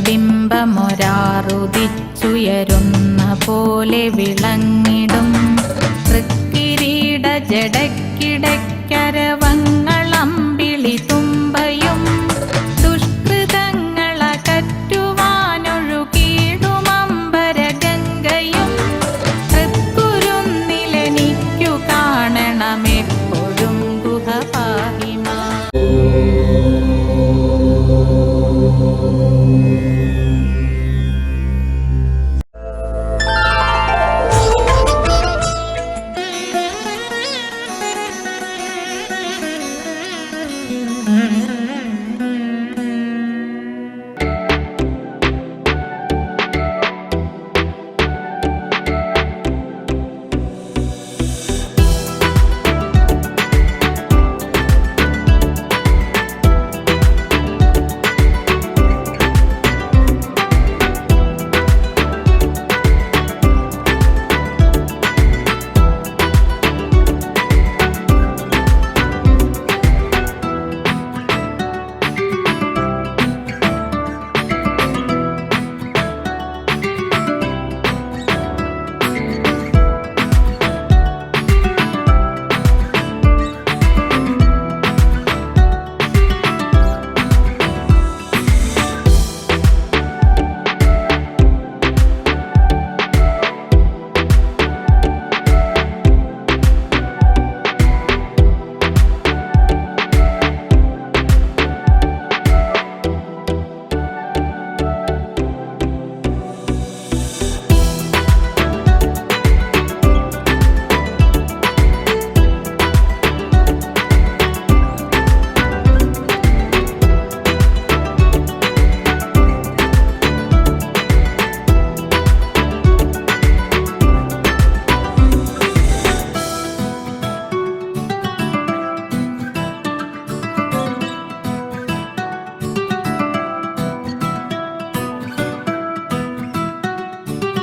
ബിംബമൊരാറുദിച്ചുയരുന്ന പോലെ വിളങ്ങിടും തൃക്കിരീട ജടക്കിടക്കരവങ്ങളമ്പിളി തുമ്പയും ദുഷ്കൃതങ്ങളകറ്റുവാനൊഴുകിടുമമ്പരഗംഗയും തൃക്കുരുന്നിലെനിക്കു കാണണമെപ്പോഴും ഗുഹപാഹിമാ.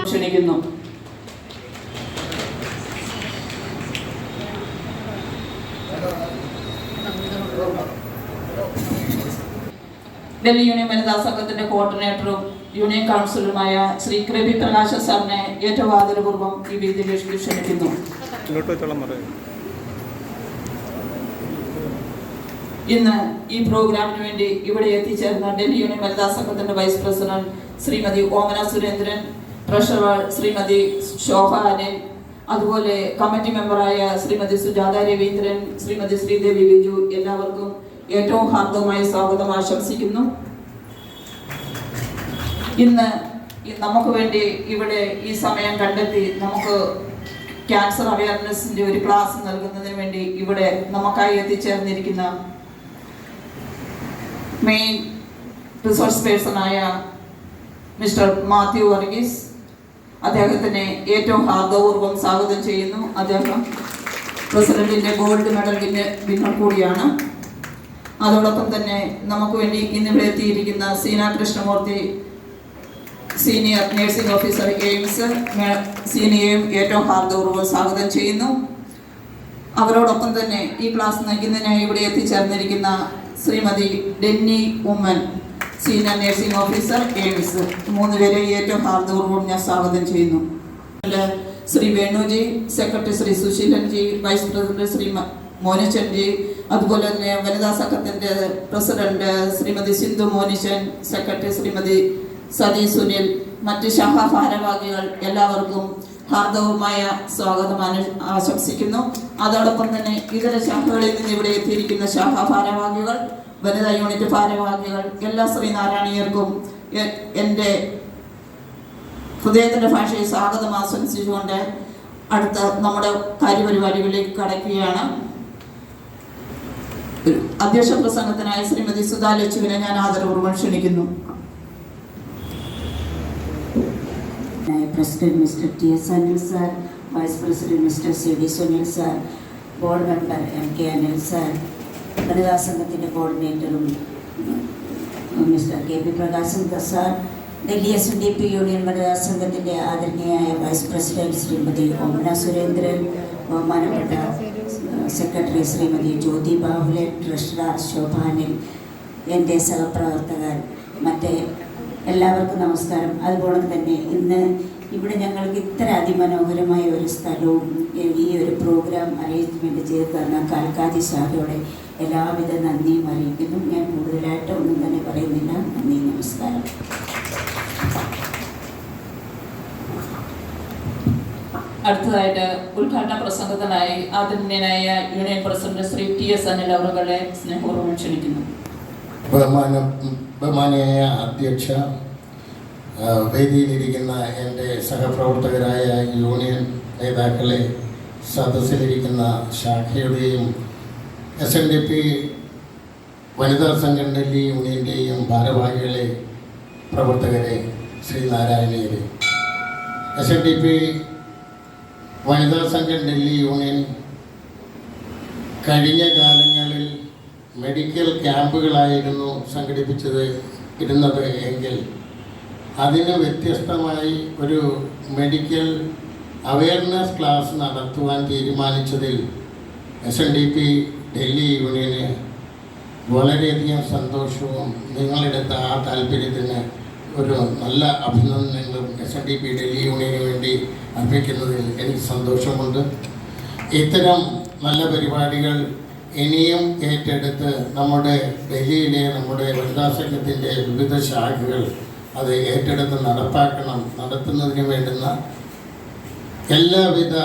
ക്ഷണിക്കുന്നു. ഡൽഹി യൂണിയൻ വനിതാ സംഘത്തിന്റെ കോർഡിനേറ്ററും യൂണിയൻ കൗൺസിലറുമായ ശ്രീ കൃപി പ്രകാശ സാറിനെ ഏറ്റവും ആദരപൂർവ്വം ഈ വേദിയിലേക്ക് ക്ഷണിക്കുന്നു. ഇന്ന് ഈ പ്രോഗ്രാമിന് വേണ്ടി ഇവിടെ എത്തിച്ചേർന്ന ഡൽഹി യൂണിയൻ വനിതാ സംഘത്തിന്റെ vice president Shrimati Omana Surendran, treasurer Shrimati Shobha Anil, അതുപോലെ കമ്മിറ്റി മെമ്പറായ ശ്രീമതി സുജാത രവീന്ദ്രൻ, ശ്രീമതി ശ്രീദേവി ബിജു, എല്ലാവർക്കും ഏറ്റവും ഹാർദവമായ സ്വാഗതം ആശംസിക്കുന്നു. ഇന്ന് നമുക്ക് വേണ്ടി ഇവിടെ ഈ സമയം കണ്ടെത്തി നമുക്ക് ക്യാൻസർ അവയർനെസിന്റെ ഒരു ക്ലാസ് നൽകുന്നതിന് വേണ്ടി ഇവിടെ നമുക്കായി എത്തിച്ചേർന്നിരിക്കുന്ന മെയിൻ റിസോഴ്സ് പേഴ്സണായ മിസ്റ്റർ മാത്യു വർഗീസ്, അദ്ദേഹത്തിനെ ഏറ്റവും ഹാർദവപൂർവ്വം സ്വാഗതം ചെയ്യുന്നു. അദ്ദേഹം പ്രസിഡന്റിന്റെ ഗോൾഡ് മെഡൽ വിന്നർ കൂടിയാണ്. അതോടൊപ്പം തന്നെ നമുക്ക് വേണ്ടി ഇന്നിവിടെ എത്തിയിരിക്കുന്ന Seena Krishnamoorthy, senior nursing officer AIIMS, സീനിയയും ഏറ്റവും ഹാർദവപൂർവ്വം സ്വാഗതം ചെയ്യുന്നു. അവരോടൊപ്പം തന്നെ ഈ ക്ലാസ് നയിക്കുന്നതിനായി ഇവിടെ എത്തിച്ചേർന്നിരിക്കുന്ന Shrimati Denny Oommen, senior nursing officer AIIMS, മൂന്നുപേരെ ഏറ്റവും ഹാർദവപൂർവ്വം ഞാൻ സ്വാഗതം ചെയ്യുന്നു. Shri Venuji, secretary Shri Susheelanji, vice president Shri Monichanji, അതുപോലെ തന്നെ വനിതാ സംഘത്തിന്റെ പ്രസിഡന്റ് ശ്രീമതി സിന്ധു മോനിച്ചൻ, സെക്രട്ടറി ശ്രീമതി സതി സുനിൽ, മറ്റ് ശാഖാ ഭാരവാഹികൾ, എല്ലാവർക്കും ഹാർദവമായ സ്വാഗതം ആശംസിക്കുന്നു. അതോടൊപ്പം തന്നെ ഇതര ശാഖകളിൽ നിന്ന് ഇവിടെ എത്തിയിരിക്കുന്ന ശാഖാ ഭാരവാഹികൾ, വനിതാ യൂണിറ്റ് ഭാരവാഹികൾ, എല്ലാ ശ്രീനാരായണീയർക്കും എൻ്റെ ഹൃദയത്തിൻ്റെ ഭാഷയിൽ സ്വാഗതം ആശംസിച്ചുകൊണ്ട് അടുത്ത നമ്മുടെ കാര്യപരിപാടികളിലേക്ക് കടക്കുകയാണ്. അധ്യക്ഷ പ്രസംഗത്തിനായി ശ്രീമതി സുധാ ലച്ചുവിനെ ഞാൻ ആദരപൂർവ്വം ക്ഷണിക്കുന്നു. President mister T S Anil sir, vice president mister C D Sunil sir, board member M K Anil sir, വനിതാ സംഘത്തിൻ്റെ കോർഡിനേറ്ററും mister K P Prakashan sir, Delhi SNDP union വനിതാ സംഘത്തിൻ്റെ ആദരണീയായ വൈസ് പ്രസിഡന്റ് ശ്രീമതി ഓമന സുരേന്ദ്രൻ, ബഹുമാനപ്പെട്ട സെക്രട്ടറി ശ്രീമതി ജ്യോതി ബാഹുലെ, ട്രഷറർ ശോഭാനിൽ, എൻ്റെ സഹപ്രവർത്തകർ, മറ്റ് എല്ലാവർക്കും നമസ്കാരം. അതുപോലെ തന്നെ ഇന്ന് ഇവിടെ ഞങ്ങൾക്ക് ഇത്ര അതിമനോഹരമായ ഒരു സ്ഥലവും ഈ ഒരു പ്രോഗ്രാം അറേഞ്ച്മെൻറ്റ് ചെയ്ത് തന്ന കാൽക്കാജി ശാഖയോടെ എല്ലാവിധ നന്ദിയും അറിയിക്കുന്നു. ഞാൻ കൂടുതലായിട്ട് ഒന്നും തന്നെ പറയുന്നില്ല. നന്ദി, നമസ്കാരം. അടുത്തതായിട്ട് ഉദ്ഘാടന പ്രസംഗത്തിനായി ആദരണീയനായ union president Shri TS Anil അവരുടെ സ്നേഹപൂർവ്വം ക്ഷണിക്കുന്നു. ബഹുമാനിയായ അധ്യക്ഷ, വേദിയിലിരിക്കുന്ന എൻ്റെ സഹപ്രവർത്തകരായ യൂണിയൻ നേതാക്കളെ, സദസ്സിലിരിക്കുന്ന ശാഖയുടെയും SNDP വനിതാ സംഘം ഡൽഹി യൂണിയൻ്റെയും ഭാരവാഹികളെ, പ്രവർത്തകരെ, ശ്രീനാരായണീയരെ, SNDP വനിതാ സംഘം ഡൽഹി യൂണിയൻ കഴിഞ്ഞ കാലങ്ങളിൽ മെഡിക്കൽ ക്യാമ്പുകളായിരുന്നു ഇരുന്നത് എങ്കിൽ അതിന് വ്യത്യസ്തമായി ഒരു മെഡിക്കൽ അവയർനെസ് ക്ലാസ് നടത്തുവാൻ തീരുമാനിച്ചതിൽ SNDP ഡൽഹി യൂണിയന് വളരെയധികം സന്തോഷവും നിങ്ങളെടുത്ത ആ താല്പര്യത്തിന് ഒരു നല്ല അഭിനന്ദനങ്ങളും SNDP ഡൽഹി യൂണിയന് വേണ്ടി അർപ്പിക്കുന്നതിൽ എനിക്ക് സന്തോഷമുണ്ട്. ഇത്തരം നല്ല പരിപാടികൾ ഇനിയും ഏറ്റെടുത്ത് നമ്മുടെ ഡൽഹിയിലെ നമ്മുടെ വനിതാ സംഘത്തിൻ്റെ വിവിധ ശാഖകൾ അത് ഏറ്റെടുത്ത് നടത്തുന്നതിന് വേണ്ടുന്ന എല്ലാവിധ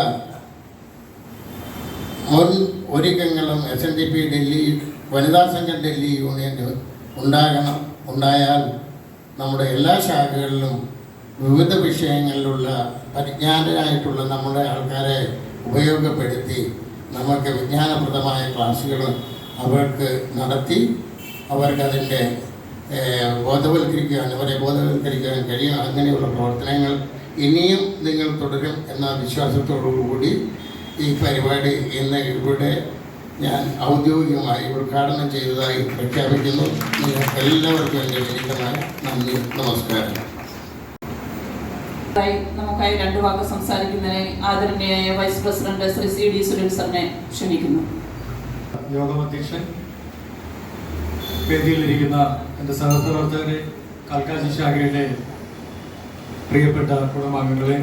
മുൻ ഒരുക്കങ്ങളും SNDP ഡൽഹി വനിതാ സംഘം ഡൽഹി യൂണിയന് ഉണ്ടായാൽ നമ്മുടെ എല്ലാ ശാഖകളിലും വിവിധ വിഷയങ്ങളിലുള്ള പരിജ്ഞാനരായിട്ടുള്ള നമ്മുടെ ആൾക്കാരെ ഉപയോഗപ്പെടുത്തി നമുക്ക് വിജ്ഞാനപ്രദമായ ക്ലാസ്സുകൾ അവർക്ക് നടത്തി അവർക്കതിൻ്റെ അവരെ ബോധവൽക്കരിക്കാൻ കഴിയും. അങ്ങനെയുള്ള പ്രവർത്തനങ്ങൾ ഇനിയും നിങ്ങൾ തുടരും എന്ന വിശ്വാസത്തോടുകൂടി ഈ പരിപാടി ഇന്ന് ഇവിടെ ഞാൻ ഔദ്യോഗികമായി ഉദ്ഘാടനം ചെയ്തതായി പ്രഖ്യാപിക്കുന്നു. നിങ്ങൾക്ക് എല്ലാവർക്കും എൻ്റെ വിനീതമായ നന്ദി, നമസ്കാരം. നമുക്കായി 2 വാക്ക് സംസാരിക്കുന്നതിന് ആദരണീയായ vice president Shri CD Sunil സാറിനെ ക്ഷണിക്കുന്നു. യോഗമധ്യക്ഷൻ, വേദിയിലിരിക്കുന്ന എൻ്റെ സഹപ്രവർത്തകരെ, കാൽക്കാജി ശാഖയുടെ പ്രിയപ്പെട്ട കുടുംബാംഗങ്ങളെ,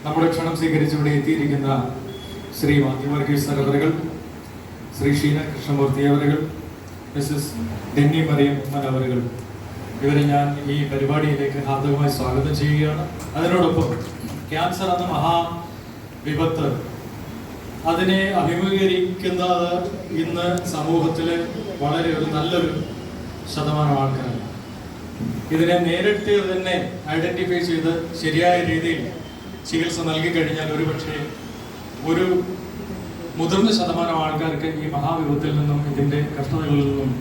നമ്മുടെ ക്ഷണം സ്വീകരിച്ചിവിടെ എത്തിയിരിക്കുന്ന ശ്രീ മാത്യു വർഗീസ് അവറുകൾ, ശ്രീ ഷീന കൃഷ്ണമൂർത്തി അവറുകൾ, മിസ്സസ് ഡെന്നി മറിയം ഉമ്മൻ അവറുകൾ, ഇവരെ ഞാൻ ഈ പരിപാടിയിലേക്ക് ഹാർദവമായി സ്വാഗതം ചെയ്യുകയാണ്. അതിനോടൊപ്പം ക്യാൻസർ എന്ന മഹാവിപത്ത് അതിനെ അഭിമുഖീകരിക്കുന്നത് ഇന്ന് സമൂഹത്തിൽ വളരെ നല്ലൊരു ശതമാനം ആൾക്കാരാണ്. ഇതിനെ നേരിട്ട് തന്നെ ഐഡന്റിഫൈ ചെയ്ത് ശരിയായ രീതിയിൽ ചികിത്സ നൽകി കഴിഞ്ഞാൽ ഒരുപക്ഷെ ഒരു മുതിർന്ന ശതമാനം ആൾക്കാർക്ക് ഈ മഹാവിപത്തിൽ നിന്നും ഇതിൻ്റെ കഷ്ടതകളിൽ നിന്നും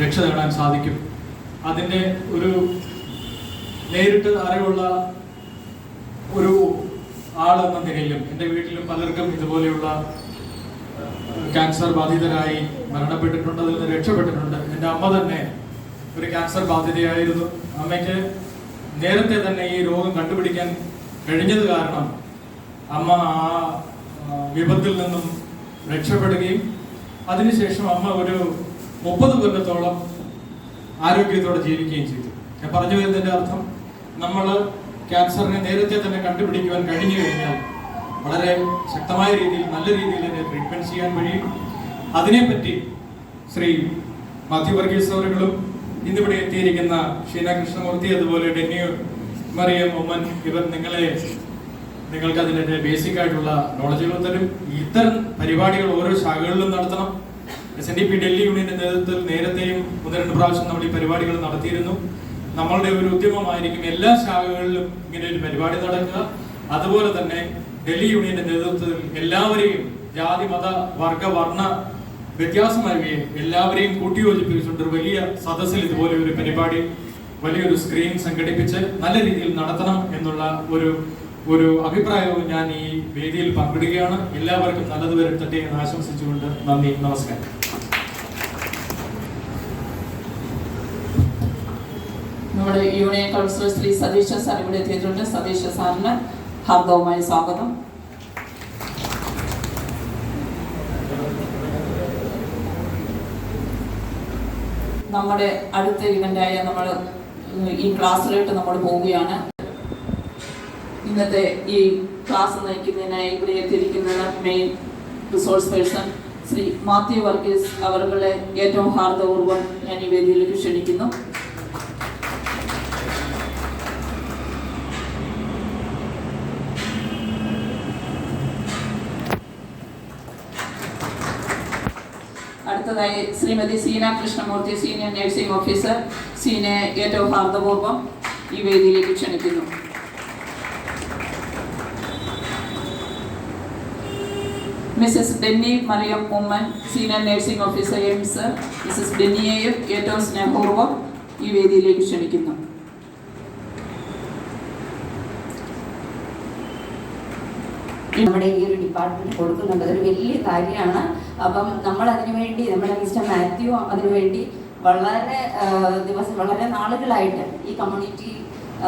രക്ഷ നേടാൻ സാധിക്കും. അതിൻ്റെ ഒരു നേരിട്ട് അറിവുള്ള ഒരു ആളെന്ന നിലയിലും എൻ്റെ വീട്ടിലും പലർക്കും ഇതുപോലെയുള്ള ക്യാൻസർ ബാധിതരായി മരണപ്പെട്ടിട്ടുണ്ട്, അതിൽ നിന്ന് രക്ഷപ്പെട്ടിട്ടുണ്ട്. എൻ്റെ അമ്മ തന്നെ ഒരു ക്യാൻസർ ബാധിതയായിരുന്നു. അമ്മയ്ക്ക് നേരത്തെ തന്നെ ഈ രോഗം കണ്ടുപിടിക്കാൻ കഴിഞ്ഞത് കാരണം അമ്മ ആ വിപത്തിൽ നിന്നും രക്ഷപ്പെടുകയും അതിനുശേഷം അമ്മ ഒരു 30 കൊല്ലത്തോളം ആരോഗ്യത്തോടെ ജീവിക്കുകയും ചെയ്തു. ഞാൻ പറഞ്ഞു വരുന്നതിൻ്റെ അർത്ഥം, നമ്മൾ ക്യാൻസറിനെ നേരത്തെ തന്നെ കണ്ടുപിടിക്കുവാൻ കഴിഞ്ഞു കഴിഞ്ഞാൽ വളരെ ശക്തമായ രീതിയിൽ നല്ല രീതിയിൽ തന്നെ ട്രീറ്റ്മെൻറ്റ് ചെയ്യാൻ കഴിയും. അതിനെപ്പറ്റി ശ്രീ മാത്യു വർഗീസ് അവറുകളും ഇന്നിവിടെ എത്തിയിരിക്കുന്ന ഷീന കൃഷ്ണമൂർത്തി, അതുപോലെ ഡെന്നി മറിയം ഉമ്മൻ, ഇവർ നിങ്ങൾക്ക് അതിൻ്റെ ബേസിക് ആയിട്ടുള്ള നോളജുകൾ തരും. ഇത്തരം പരിപാടികൾ ഓരോ ശാഖകളിലും നടത്തണം. SNDP ഡൽഹി യൂണിയന്റെ നേതൃത്വത്തിൽ നേരത്തെയും 1-2 പ്രാവശ്യം നമ്മൾ ഈ പരിപാടികൾ നടത്തിയിരുന്നു. നമ്മളുടെ ഒരു ഉദ്യമമായിരിക്കും എല്ലാ ശാഖകളിലും ഇങ്ങനെ ഒരു പരിപാടി നടക്കുക. അതുപോലെ തന്നെ ഡൽഹി യൂണിയന്റെ നേതൃത്വത്തിൽ എല്ലാവരെയും ജാതി മത വർഗ വർണ്ണ വ്യത്യാസമാവുകയും എല്ലാവരെയും കൂട്ടിയോജിപ്പിച്ചുകൊണ്ട് ഒരു വലിയ സദസ്സിൽ ഇതുപോലെ ഒരു പരിപാടി വലിയൊരു സ്ക്രീൻ സംഘടിപ്പിച്ച് നല്ല രീതിയിൽ നടത്തണം എന്നുള്ള ഒരു അഭിപ്രായവും ഞാൻ ഈ വേദിയിൽ പങ്കിടുകയാണ്. എല്ലാവർക്കും നല്ലത് വരട്ടെ എന്ന് ആശംസിച്ചുകൊണ്ട് നന്ദി, നമസ്കാരം. നമ്മുടെ യൂണിയൻ കൗൺസിലർ ശ്രീ സതീഷ സാർ ഇവിടെ എത്തിയിട്ടുണ്ട്. സതീഷ സാറിന് ഹാർദവമായ സ്വാഗതം. നമ്മുടെ അടുത്ത ഇവൻ്റായ നമ്മൾ ഈ ക്ലാസ്സിലോട്ട് നമ്മൾ പോവുകയാണ്. ഇന്നത്തെ ഈ ക്ലാസ് നയിക്കുന്നതിനായി ഇവിടെ എത്തിയിരിക്കുന്നത് main resource person Shri Mathew Varghese അവരുടെ ഏറ്റവും ഹാർദപൂർവ്വം ഞാൻ ഈ വേദിയിലേക്ക് ക്ഷണിക്കുന്നു. അടുത്തതായി Shrimati Seena Krishnamoorthy, senior nursing officer, സീനയെ ഏറ്റവും ഹാർദപൂർവ്വം ഈ വേദിയിലേക്ക് ക്ഷണിക്കുന്നു. Mrs Denny Mariam Oommen, senior nursing officer AIIMS, Mrs ഡെന്നിയെയും ഏറ്റവും സ്നേഹപൂർവ്വം ഈ വേദിയിലേക്ക് ക്ഷണിക്കുന്നു. നമ്മുടെ ഈ ഒരു ഡിപ്പാർട്ട്മെന്റ് കൊടുക്കുന്നുണ്ട്, അതൊരു വലിയ കാര്യമാണ്. അപ്പം നമ്മൾ അതിനുവേണ്ടി നമ്മുടെ മിസ്റ്റർ മാത്യു അതിനുവേണ്ടി വളരെ നാളുകളായിട്ട് ഈ കമ്മ്യൂണിറ്റി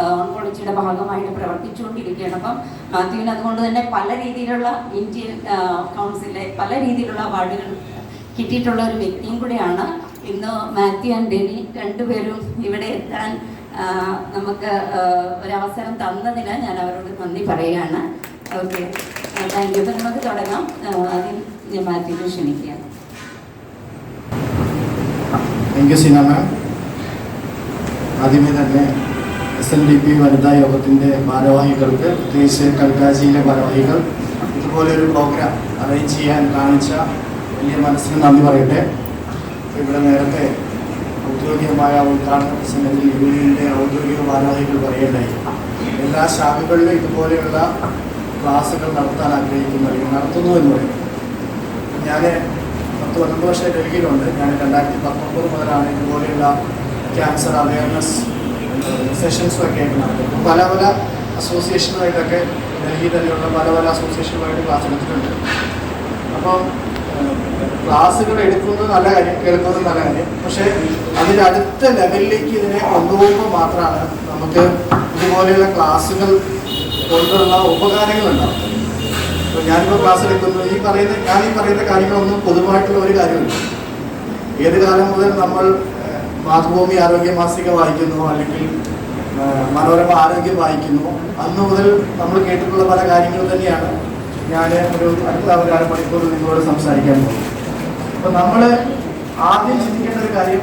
ഓൺകോളജിയുടെ ഭാഗമായിട്ട് പ്രവർത്തിച്ചുകൊണ്ടിരിക്കുകയാണ്. അപ്പം മാത്യുവിന് അതുകൊണ്ട് തന്നെ പല രീതിയിലുള്ള ഇന്ത്യൻ കൗൺസിലിലെ പല രീതിയിലുള്ള അവാർഡുകൾ കിട്ടിയിട്ടുള്ള ഒരു വ്യക്തിയും കൂടെയാണ്. ഇന്ന് മാത്യു ആൻഡ് ഡെനി രണ്ടുപേരും ഇവിടെ എത്താൻ നമുക്ക് ഒരവസരം തന്നതിന് ഞാൻ അവരോട് നന്ദി പറയുകയാണ്. Okay, thank you. അപ്പം നമുക്ക് തുടങ്ങാം. ആദ്യം ഞാൻ മാത്യുവിനെ ക്ഷണിക്കുക. താങ്ക് യു സീന മാം. ആദ്യമേ തന്നെ SNDP വനിതാ യോഗത്തിൻ്റെ ഭാരവാഹികൾക്ക്, പ്രത്യേകിച്ച് കൽക്കാജിയിലെ ഭാരവാഹികൾ, ഇതുപോലൊരു പ്രോഗ്രാം അറേഞ്ച് ചെയ്യാൻ കാണിച്ച വലിയ മനസ്സിന് നന്ദി പറയട്ടെ. ഇവിടെ നേരത്തെ ഔദ്യോഗികമായ ഉദ്ഘാടന പ്രസംഗത്തിൽ യൂണിയൻ്റെ ഔദ്യോഗിക ഭാരവാഹികൾ പറയേണ്ടായി. എല്ലാ ശാഖകളിലും ഇതുപോലെയുള്ള ക്ലാസ്സുകൾ നടത്താൻ ആഗ്രഹിക്കുന്നു, അല്ലെങ്കിൽ നടത്തുന്നു എന്ന് പറയും. ഞാൻ 10-12 വർഷം ഡൽഹിയിലുണ്ട്. ഞാൻ 2019 മുതലാണ് ഇതുപോലെയുള്ള ക്യാൻസർ അവയർനെസ് സെഷൻസൊക്കെ ആയിട്ട് നടക്കുന്നത്. പല അസോസിയേഷനുമായിട്ടൊക്കെ ഡൽഹി തന്നെയുള്ള പല അസോസിയേഷനുമായിട്ട് ക്ലാസ് എടുത്തിട്ടുണ്ട്. അപ്പം ക്ലാസ്സുകൾ എടുക്കുന്നത് നല്ല കാര്യം, കേൾക്കുന്നത് നല്ല കാര്യം. പക്ഷേ അതിൻ്റെ അടുത്ത ലെവലിലേക്ക് ഇതിനെ കൊണ്ടുപോകുമ്പോൾ മാത്രമാണ് നമുക്ക് ഇതുപോലെയുള്ള ക്ലാസ്സുകൾ കൊണ്ടുള്ള ഉപകാരങ്ങളുണ്ടാവും. അപ്പോൾ ഞാനിപ്പോൾ ക്ലാസ് എടുക്കുന്നു, ഞാൻ ഈ പറയുന്ന കാര്യങ്ങളൊന്നും പൊതുവായിട്ടുള്ള ഒരു കാര്യമില്ല. ഏത് കാലം മുതൽ നമ്മൾ മാതൃഭൂമി ആരോഗ്യ മാസിക വായിക്കുന്നു, അല്ലെങ്കിൽ മനോരമ ആരോഗ്യം വായിക്കുന്നു, അന്ന് മുതൽ നമ്മൾ കേട്ടിട്ടുള്ള പല കാര്യങ്ങൾ തന്നെയാണ് ഞാൻ അടുത്ത ഒരു അരമണിക്കൂർ നിങ്ങളോട് സംസാരിക്കാൻ പോകുന്നത്. അപ്പോൾ നമ്മൾ ആദ്യം ചിന്തിക്കേണ്ട ഒരു കാര്യം,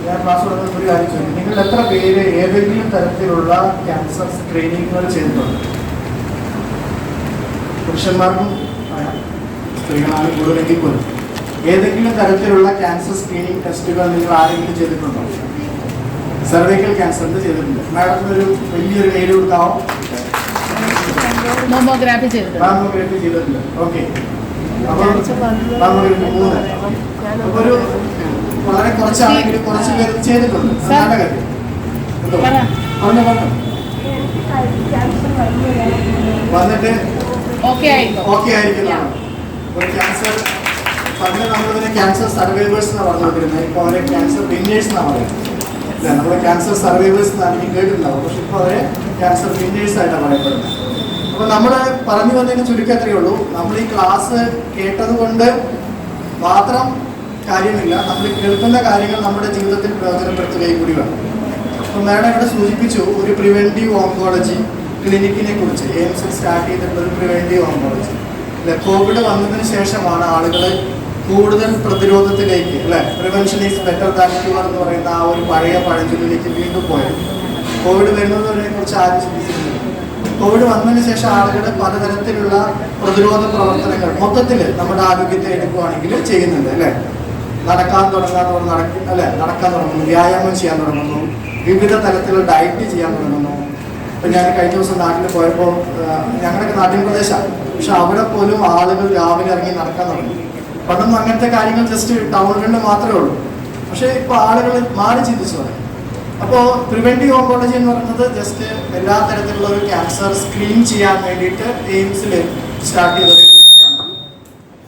ഞാൻ ക്ലാസ് തുടങ്ങുന്ന ഒരു കാര്യം ചോദിക്കും, നിങ്ങൾ എത്ര പേര് ഏതെങ്കിലും തരത്തിലുള്ള ക്യാൻസർ സ്ക്രീനിങ്ങുകൾ ചെയ്തിട്ടുണ്ട്? പുരുഷന്മാർക്കും സ്ത്രീകളാണ് കൂടുതലെങ്കിൽ പോലും ഏതെങ്കിലും തരത്തിലുള്ള ക്യാൻസർ സ്ക്രീനിങ് ടെസ്റ്റുകൾ നിങ്ങൾ ആരെങ്കിലും ചെയ്തിട്ടുണ്ടോ? സർവൈക്കൽ ക്യാൻസറിന് ചെയ്തിട്ടുണ്ട്. മാഡത്തിനൊരു വലിയൊരു കയ്യിൽ കൊടുക്കാമോ? മാമോഗ്രാഫി ചെയ്തിട്ടുണ്ട്. ഓക്കെ, അപ്പോൾ മാമോഗ്രാഫി 3. അപ്പോൾ ഒരു വളരെ കുറച്ചാണെങ്കിലും കുറച്ച് പേര് ചെയ്തിട്ടുണ്ട്. നല്ല കാര്യം. വന്നിട്ട് ഓക്കെ ആയിരിക്കുന്നതാണ്. ഒരു ക്യാൻസർ പണ്ട് നമ്മളിതിനെ ക്യാൻസർ സർവൈവേഴ്സ് എന്നാണ് പറഞ്ഞുകൊണ്ടിരുന്നത്. ഇപ്പോൾ അവരെ ക്യാൻസർ വിന്നേഴ്സ് എന്നാണ് പറയുന്നത്. നമ്മൾ ക്യാൻസർ സർവൈവേഴ്സ് എന്നാണ് എനിക്ക് കേട്ടിട്ടുണ്ടാവും. പക്ഷെ ഇപ്പോൾ അവരെ ക്യാൻസർ വിന്നേഴ്സ് ആയിട്ടാണ് പറയപ്പെടുന്നത്. അപ്പോൾ നമ്മൾ പറഞ്ഞു വന്നതിന് ചുരുക്കം എത്രയേ ഉള്ളൂ, നമ്മൾ ഈ ക്ലാസ് കേട്ടത് കൊണ്ട് മാത്രം കാര്യമില്ല, നമ്മൾ കേൾക്കുന്ന കാര്യങ്ങൾ നമ്മുടെ ജീവിതത്തിൽ പ്രയോജനപ്പെടുത്തുകയും കൂടി വേണം. അപ്പോൾ മാഡം ഇവിടെ സൂചിപ്പിച്ചു ഒരു പ്രിവെൻറ്റീവ് ഓങ്കോളജി ക്ലിനിക്കിനെ കുറിച്ച്. എയിംസിൽ സ്റ്റാർട്ട് ചെയ്തിട്ടുള്ള ഒരു പ്രിവെൻറ്റീവ് ഓങ്കോളജി. അല്ലെ, കോവിഡ് വന്നതിന് ശേഷമാണ് ആളുകൾ കൂടുതൽ പ്രതിരോധത്തിലേക്ക്, അല്ലെ, prevention is better than cure എന്ന് പറയുന്ന ആ ഒരു പഴയ പഴഞ്ചൊല്ലിലേക്ക് വീണ്ടും പോയത്. കോവിഡ് വരുന്നതിനെ കുറിച്ച് ആരും ചിന്തിച്ചിരുന്നില്ല. കോവിഡ് വന്നതിന് ശേഷം ആളുകൾ പലതരത്തിലുള്ള പ്രതിരോധ പ്രവർത്തനങ്ങൾ മൊത്തത്തിൽ നമ്മുടെ ആരോഗ്യത്തെ എടുക്കുകയാണെങ്കിൽ ചെയ്യുന്നുണ്ട്. അല്ലെ, നടക്കാൻ തുടങ്ങുന്നു, വ്യായാമം ചെയ്യാൻ തുടങ്ങുന്നു, വിവിധ തരത്തിലുള്ള ഡയറ്റ് ചെയ്യാൻ തുടങ്ങുന്നു. ഇപ്പം ഞാൻ കഴിഞ്ഞ ദിവസം നാട്ടിൽ പോയപ്പോൾ, ഞങ്ങളൊക്കെ നാട്ടിൻ പ്രദേശമാണ്, പക്ഷെ അവിടെ പോലും ആളുകൾ രാവിലെ ഇറങ്ങി നടക്കാൻ തുടങ്ങി. പണ്ടൊന്നും അങ്ങനത്തെ കാര്യങ്ങൾ ജസ്റ്റ് ടൗണുകളിൽ മാത്രമേ ഉള്ളൂ. പക്ഷേ ഇപ്പോൾ ആളുകൾ മാറി ചിന്തിച്ചു തുടങ്ങി. അപ്പോൾ പ്രിവെൻറ്റീവ് ഓങ്കോളജി എന്ന് പറയുന്നത് ജസ്റ്റ് എല്ലാ തരത്തിലുള്ള ഒരു ക്യാൻസർ സ്ക്രീൻ ചെയ്യാൻ വേണ്ടിയിട്ട് എയിംസിൽ സ്റ്റാർട്ട് ചെയ്ത ഒരു ക്ലിനിക്കാണ്.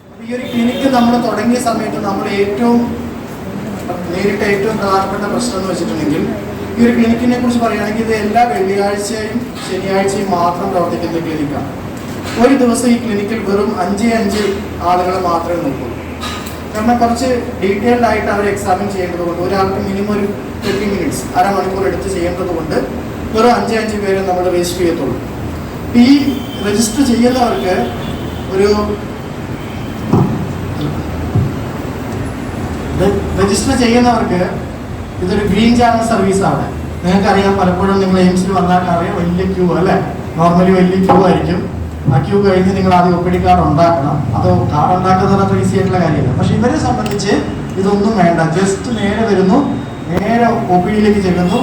അപ്പോൾ ഈ ഒരു ക്ലിനിക്ക് നമ്മൾ തുടങ്ങിയ സമയത്ത് നമ്മൾ നേരിട്ട ഏറ്റവും പ്രധാനപ്പെട്ട പ്രശ്നം എന്ന് വെച്ചിട്ടുണ്ടെങ്കിൽ, ഈ ഒരു ക്ലിനിക്കിനെ കുറിച്ച് പറയുകയാണെങ്കിൽ ഇത് എല്ലാ വെള്ളിയാഴ്ചയും ശനിയാഴ്ചയും മാത്രം പ്രവർത്തിക്കുന്ന ക്ലിനിക്കാണ്. ഒരു ദിവസം ഈ ക്ലിനിക്കിൽ വെറും 5 ആളുകളെ മാത്രമേ നോക്കുള്ളൂ. നമ്മൾ കുറച്ച് ഡീറ്റെയിൽഡ് ആയിട്ട് അവർ എക്സാമിൻ ചെയ്യേണ്ടത് കൊണ്ട് ഒരാൾക്ക് മിനിമം ഒരു 20 മിനിറ്റ്സ് അരമണിക്കൂർ എടുത്ത് ചെയ്യേണ്ടത് കൊണ്ട് വെറും 5 പേരെ നമ്മൾ രജിസ്റ്റർ ചെയ്യത്തുള്ളൂ. ഈ രജിസ്റ്റർ ചെയ്യുന്നവർക്ക് ഇതൊരു ഗ്രീൻ ചാനൽ സർവീസാണ്. നിങ്ങൾക്കറിയാം, പലപ്പോഴും നിങ്ങൾ എയിംസിൽ വന്നാൽ അറിയാം, വലിയ ക്യൂ അല്ലേ, നോർമലി വലിയ ക്യൂ ആയിരിക്കും. ആ ക്യൂ കഴിഞ്ഞ് നിങ്ങൾ ആദ്യം OPD കാർഡ് ഉണ്ടാക്കണം. അത് കാർഡ് ഉണ്ടാക്കുന്നത് അത്ര ഈസി ആയിട്ടുള്ള കാര്യമല്ല. പക്ഷെ ഇവരെ സംബന്ധിച്ച് ഇതൊന്നും വേണ്ട. ജസ്റ്റ് നേരെ വരുന്നു, നേരെ OPD ചെല്ലുന്നു,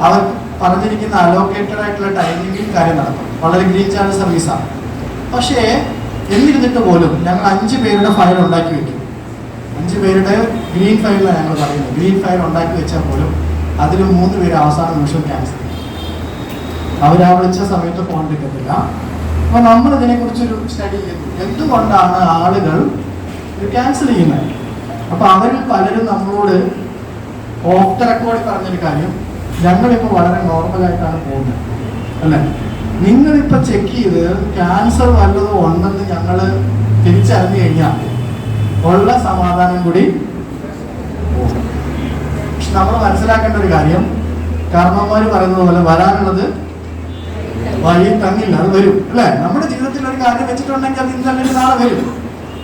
അവർ പറഞ്ഞിരിക്കുന്ന അലോക്കേറ്റഡ് ആയിട്ടുള്ള ടൈമിങ്ങിൽ കാര്യം നടക്കും. വളരെ ഗ്രീൻ ചാനൽ സർവീസാണ്. പക്ഷേ എന്നിരുന്നിട്ട് പോലും ഞങ്ങൾ 5 പേരുടെ ഫയൽ ഉണ്ടാക്കി വെക്കും. 5 പേരുടെ ഗ്രീൻ ഫയലാണ് ഞങ്ങൾ പറയുന്നത്. ഗ്രീൻ ഫയൽ ഉണ്ടാക്കി വെച്ചാൽ പോലും അതിൽ 3 പേര് അവസാന നിമിഷം ക്യാൻസൽ ചെയ്യും. അവരാ വിളിച്ച സമയത്ത് ഫോൺ എടുക്കത്തില്ല. അപ്പോൾ നമ്മൾ ഇതിനെക്കുറിച്ചൊരു സ്റ്റഡി ചെയ്തു, എന്തുകൊണ്ടാണ് ആളുകൾ ഇത് ക്യാൻസൽ ചെയ്യുന്നത്. അപ്പോൾ അവരിൽ പലരും നമ്മളോട് ഓഫ് ദ റെക്കോർഡ് പറഞ്ഞൊരു കാര്യം, ഞങ്ങളിപ്പോൾ വളരെ നോർമലായിട്ടാണ് പോകുന്നത് അല്ലേ, നിങ്ങളിപ്പോൾ ചെക്ക് ചെയ്ത് ക്യാൻസർ വല്ലതും ഉണ്ടെന്ന് ഞങ്ങൾ തിരിച്ചറിഞ്ഞു കഴിഞ്ഞാൽ ഉള്ള സമാധാനം കൂടി. പക്ഷെ നമ്മൾ മനസ്സിലാക്കേണ്ട ഒരു കാര്യം, കാരണവന്മാർ പറയുന്നത് പോലെ വരാനുള്ളത് വഴി തങ്ങില്ല, അത് വരും അല്ലേ. നമ്മുടെ ജീവിതത്തിൽ ഒരു കാര്യം വെച്ചിട്ടുണ്ടെങ്കിൽ അത് ഇന്നല്ലെങ്കിൽ നാളെ വരും.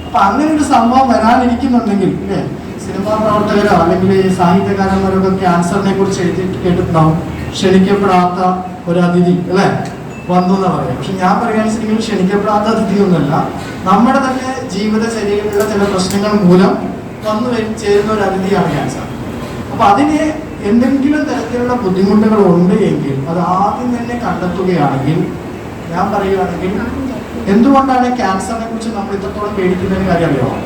അപ്പൊ അങ്ങനെ ഒരു സംഭവം വരാനിരിക്കുന്നുണ്ടെങ്കിൽ അല്ലേ, സിനിമാ പ്രവർത്തകരോ അല്ലെങ്കിൽ സാഹിത്യകാരന്മാരൊക്കെ ക്യാൻസറിനെ കുറിച്ച് എഴുതിയിട്ട് കേട്ടിട്ടുണ്ടാവും. ക്ഷണിക്കപ്പെടാത്ത ഒരു അതിഥി അല്ലേ വന്നു എന്ന് പറയാം. പക്ഷെ ഞാൻ പറയുകയാണെങ്കിൽ ക്ഷണിക്കപ്പെടാത്ത അതിഥിയൊന്നുമല്ല, നമ്മുടെ തന്നെ ജീവിതചര്യയിലുള്ള ചില പ്രശ്നങ്ങൾ മൂലം വന്നു ചേരുന്ന ഒരു അതിഥിയാണ് ക്യാൻസർ. അപ്പൊ അതിന് എന്തെങ്കിലും തരത്തിലുള്ള ബുദ്ധിമുട്ടുകൾ ഉണ്ട് എങ്കിൽ അത് ആദ്യം തന്നെ കണ്ടെത്തുകയാണെങ്കിൽ, ഞാൻ പറയുകയാണെങ്കിൽ എന്തുകൊണ്ടാണ് ക്യാൻസറിനെ കുറിച്ച് നമ്മൾ ഇത്രത്തോളം പേടിക്കുന്നതിന് കാര്യം അറിയാമോ?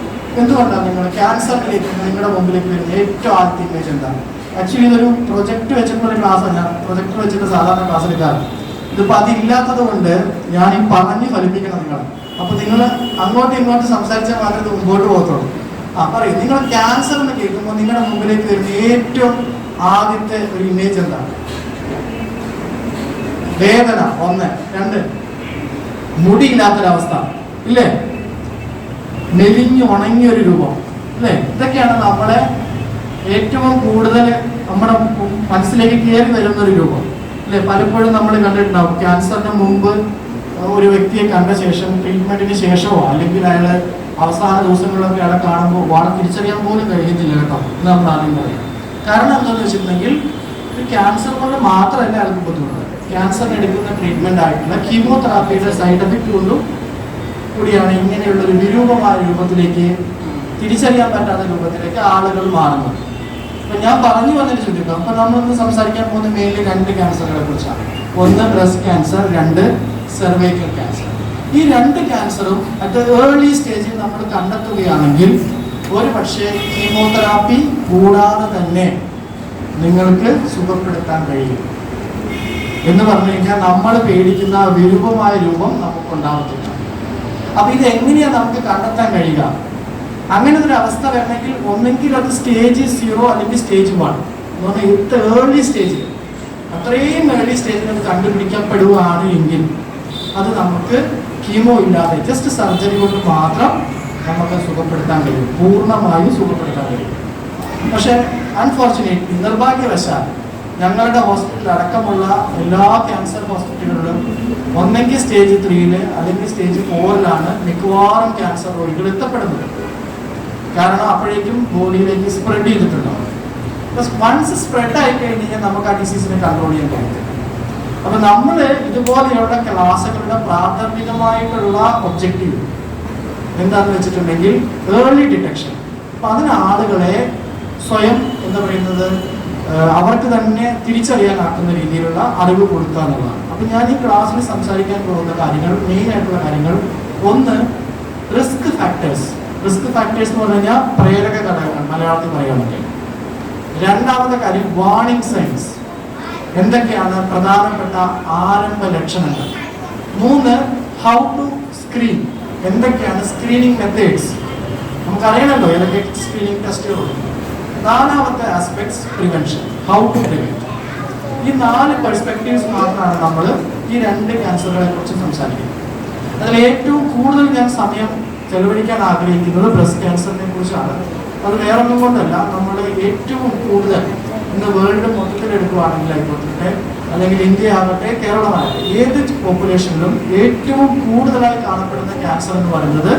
എന്തുകൊണ്ടാണ് നിങ്ങൾ ക്യാൻസറിലേക്ക് നിങ്ങളുടെ മുമ്പിലേക്ക് വരുന്ന ഏറ്റവും ആദ്യത്തെ ഇമേജ് എന്താണ്? ആക്ച്വലി ഇതൊരു പ്രൊജക്ട് വെച്ചിട്ടുള്ള ക്ലാസ്സാണ്. ഞാൻ പ്രൊജക്ടർ വെച്ചിട്ട് സാധാരണ ക്ലാസ് എടുക്കാറ്. ഇതിപ്പോൾ അതില്ലാത്തത് കൊണ്ട് ഞാൻ ഈ പറഞ്ഞ് ഫലിപ്പിക്കണം നിങ്ങൾ. അപ്പോൾ നിങ്ങൾ അങ്ങോട്ടും ഇങ്ങോട്ടും സംസാരിച്ചാൽ മാത്രമേ ഇത് മുമ്പോട്ട് പോകത്തുള്ളൂ. പറയൂ, നിങ്ങൾ ക്യാൻസർ എന്ന് കേൾക്കുമ്പോൾ നിങ്ങളുടെ മുമ്പിലേക്ക് വരുന്ന ഏറ്റവും ആദ്യത്തെ ഒരു ഇമേജ് എന്താണ്? വേദന 1, 2 മുടിയില്ലാത്തൊരവസ്ഥ ഇല്ലേ, മെലിഞ്ഞു ഉണങ്ങിയൊരു രൂപം അല്ലേ, ഇതൊക്കെയാണ് നമ്മളെ ഏറ്റവും കൂടുതൽ നമ്മുടെ മനസ്സിലേക്ക് കയറി വരുന്നൊരു രൂപം അല്ലേ. പലപ്പോഴും നമ്മൾ കണ്ടിട്ടുണ്ടാവും, ക്യാൻസറിന് മുമ്പ് ഒരു വ്യക്തിയെ കണ്ട ശേഷം ട്രീറ്റ്മെന്റിന് ശേഷമോ അല്ലെങ്കിൽ അയാൾ അവസാന ദിവസങ്ങളിലൊക്കെ അയാളെ കാണുമ്പോൾ വളരെ തിരിച്ചറിയാൻ പോലും കഴിയുന്നില്ല കേട്ടോ, എന്ന് നമ്മൾ ആദ്യം പറയും. കാരണം എന്താണെന്ന് വെച്ചിട്ടുണ്ടെങ്കിൽ ഒരു ക്യാൻസർ കൊണ്ട് മാത്രമല്ല അയാൾക്ക് ബുദ്ധിമുട്ട്, ക്യാൻസറിന് എടുക്കുന്ന ട്രീറ്റ്മെന്റ് ആയിട്ടുള്ള കീമോതെറാപ്പിയുടെ സൈഡ് എഫക്റ്റ് കൊണ്ടും കൂടിയാണ് ഇങ്ങനെയുള്ളൊരു വിരൂപമായ രൂപത്തിലേക്ക്, തിരിച്ചറിയാൻ പറ്റാത്ത രൂപത്തിലേക്ക് ആളുകൾ മാറുന്നത്. അപ്പൊ ഞാൻ പറഞ്ഞു വന്നതിന് ചുരുക്കം, അപ്പൊ നമ്മളിന്ന് സംസാരിക്കാൻ പോകുന്ന മെയിൻലി 2 ക്യാൻസറുകളെ കുറിച്ചാണ്. 1 ബ്രസ്റ്റ് ക്യാൻസർ, 2 സെർവൈക്കൽ ക്യാൻസർ. ഈ 2 ക്യാൻസറും അറ്റ് ഏർലി സ്റ്റേജിൽ നമ്മൾ കണ്ടെത്തുകയാണെങ്കിൽ ഒരു പക്ഷേ കീമോതെറാപ്പി കൂടാതെ തന്നെ നിങ്ങൾക്ക് സുഖപ്പെടുത്താൻ കഴിയും. എന്ന് പറഞ്ഞു കഴിഞ്ഞാൽ നമ്മൾ പേടിക്കുന്ന വിരൂപമായ രൂപം നമുക്കുണ്ടാവത്തില്ല. അപ്പൊ ഇത് എങ്ങനെയാണ് നമുക്ക് കണ്ടെത്താൻ കഴിയുക? അങ്ങനെ ഒരു അവസ്ഥ വരണമെങ്കിൽ ഒന്നെങ്കിൽ അത് സ്റ്റേജ് 0 അല്ലെങ്കിൽ സ്റ്റേജ് 1 എന്ന് പറഞ്ഞാൽ ഏർലി സ്റ്റേജിൽ, അത്രയും ഏർലി സ്റ്റേജിൽ അത് കണ്ടുപിടിക്കപ്പെടുകയാണ് എങ്കിൽ അത് നമുക്ക് കീമോ ഇല്ലാതെ ജസ്റ്റ് സർജറി കൊണ്ട് മാത്രം നമുക്ക് സുഖപ്പെടുത്താൻ കഴിയും, പൂർണ്ണമായും സുഖപ്പെടുത്താൻ കഴിയും. പക്ഷെ അൺഫോർച്ചുനേറ്റ്ലി, നിർഭാഗ്യവശാൽ ഞങ്ങളുടെ ഹോസ്പിറ്റലിൽ അടക്കമുള്ള എല്ലാ ക്യാൻസർ ഹോസ്പിറ്റലുകളിലും ഒന്നെങ്കിൽ സ്റ്റേജ് 3 അല്ലെങ്കിൽ സ്റ്റേജ് 4 മിക്കവാറും ക്യാൻസർ രോഗികൾ എത്തപ്പെടുന്നത്. കാരണം അപ്പോഴേക്കും ബോഡിയിലേക്ക് സ്പ്രെഡ് ചെയ്തിട്ടുണ്ടാവും. വൺസ് സ്പ്രെഡ് ആയി കഴിഞ്ഞാൽ നമുക്ക് ആ ഡിസീസിനെ കൺട്രോൾ ചെയ്യാൻ കഴിയത്തില്ല. അപ്പൊ നമ്മൾ ഇതുപോലെയുള്ള ക്ലാസ്സുകളുടെ പ്രാഥമികമായിട്ടുള്ള ഒബ്ജക്റ്റീവ് എന്താണെന്ന് വെച്ചിട്ടുണ്ടെങ്കിൽ ഏർലി ഡിറ്റക്ഷൻ. അപ്പൊ അതിന് ആളുകളെ സ്വയം എന്താ പറയുന്നത്, അവർക്ക് തന്നെ തിരിച്ചറിയാനാക്കുന്ന രീതിയിലുള്ള അറിവ് കൊടുക്കുക എന്നുള്ളതാണ്. അപ്പൊ ഞാൻ ഈ ക്ലാസ്സിൽ സംസാരിക്കാൻ പോകുന്ന കാര്യങ്ങൾ, മെയിൻ ആയിട്ടുള്ള കാര്യങ്ങൾ, 1 റിസ്ക് ഫാക്ടേഴ്സ്. റിസ്ക് ഫാക്ടേഴ്സ് എന്ന് പറഞ്ഞു കഴിഞ്ഞാൽ പ്രേരക ഘടകങ്ങൾ മലയാളത്തിൽ പറയുകയാണെങ്കിൽ. 2ാമത്തെ കാര്യം വാർണിംഗ് സൈൻസ്, എന്തൊക്കെയാണ് പ്രധാനപ്പെട്ട ആരംഭ ലക്ഷണങ്ങൾ. 3 ഹൗ ടു സ്ക്രീൻ, എന്തൊക്കെയാണ് സ്ക്രീനിങ് മെത്തേഡ്സ്, നമുക്കറിയണമല്ലോ ഏതൊക്കെ സ്ക്രീനിങ് ടെസ്റ്റുകളുണ്ട്. 4ാമത്തെ aspects prevention, how to prevent. ഈ 4 പെർസ്പെക്റ്റീവ്സ് മാത്രമാണ് നമ്മൾ ഈ 2 ക്യാൻസറുകളെ കുറിച്ച് സംസാരിക്കുന്നത്. അതിൽ ഏറ്റവും കൂടുതൽ ഞാൻ സമയം ചെലവഴിക്കാൻ ആഗ്രഹിക്കുന്നത് ബ്രസ്റ്റ് ക്യാൻസറിനെ കുറിച്ചാണ്. അത് വേറൊന്നും കൊണ്ടല്ല, നമ്മൾ ഏറ്റവും കൂടുതൽ ഇന്ന് വേൾഡ് മൊത്തത്തിൽ എടുക്കുകയാണെങ്കിൽ ആയിക്കോട്ടെ, അല്ലെങ്കിൽ ഇന്ത്യ ആകട്ടെ, കേരളമാകട്ടെ, ഏത് പോപ്പുലേഷനിലും ഏറ്റവും കൂടുതലായി കാണപ്പെടുന്ന ക്യാൻസർ എന്ന് പറയുന്നത്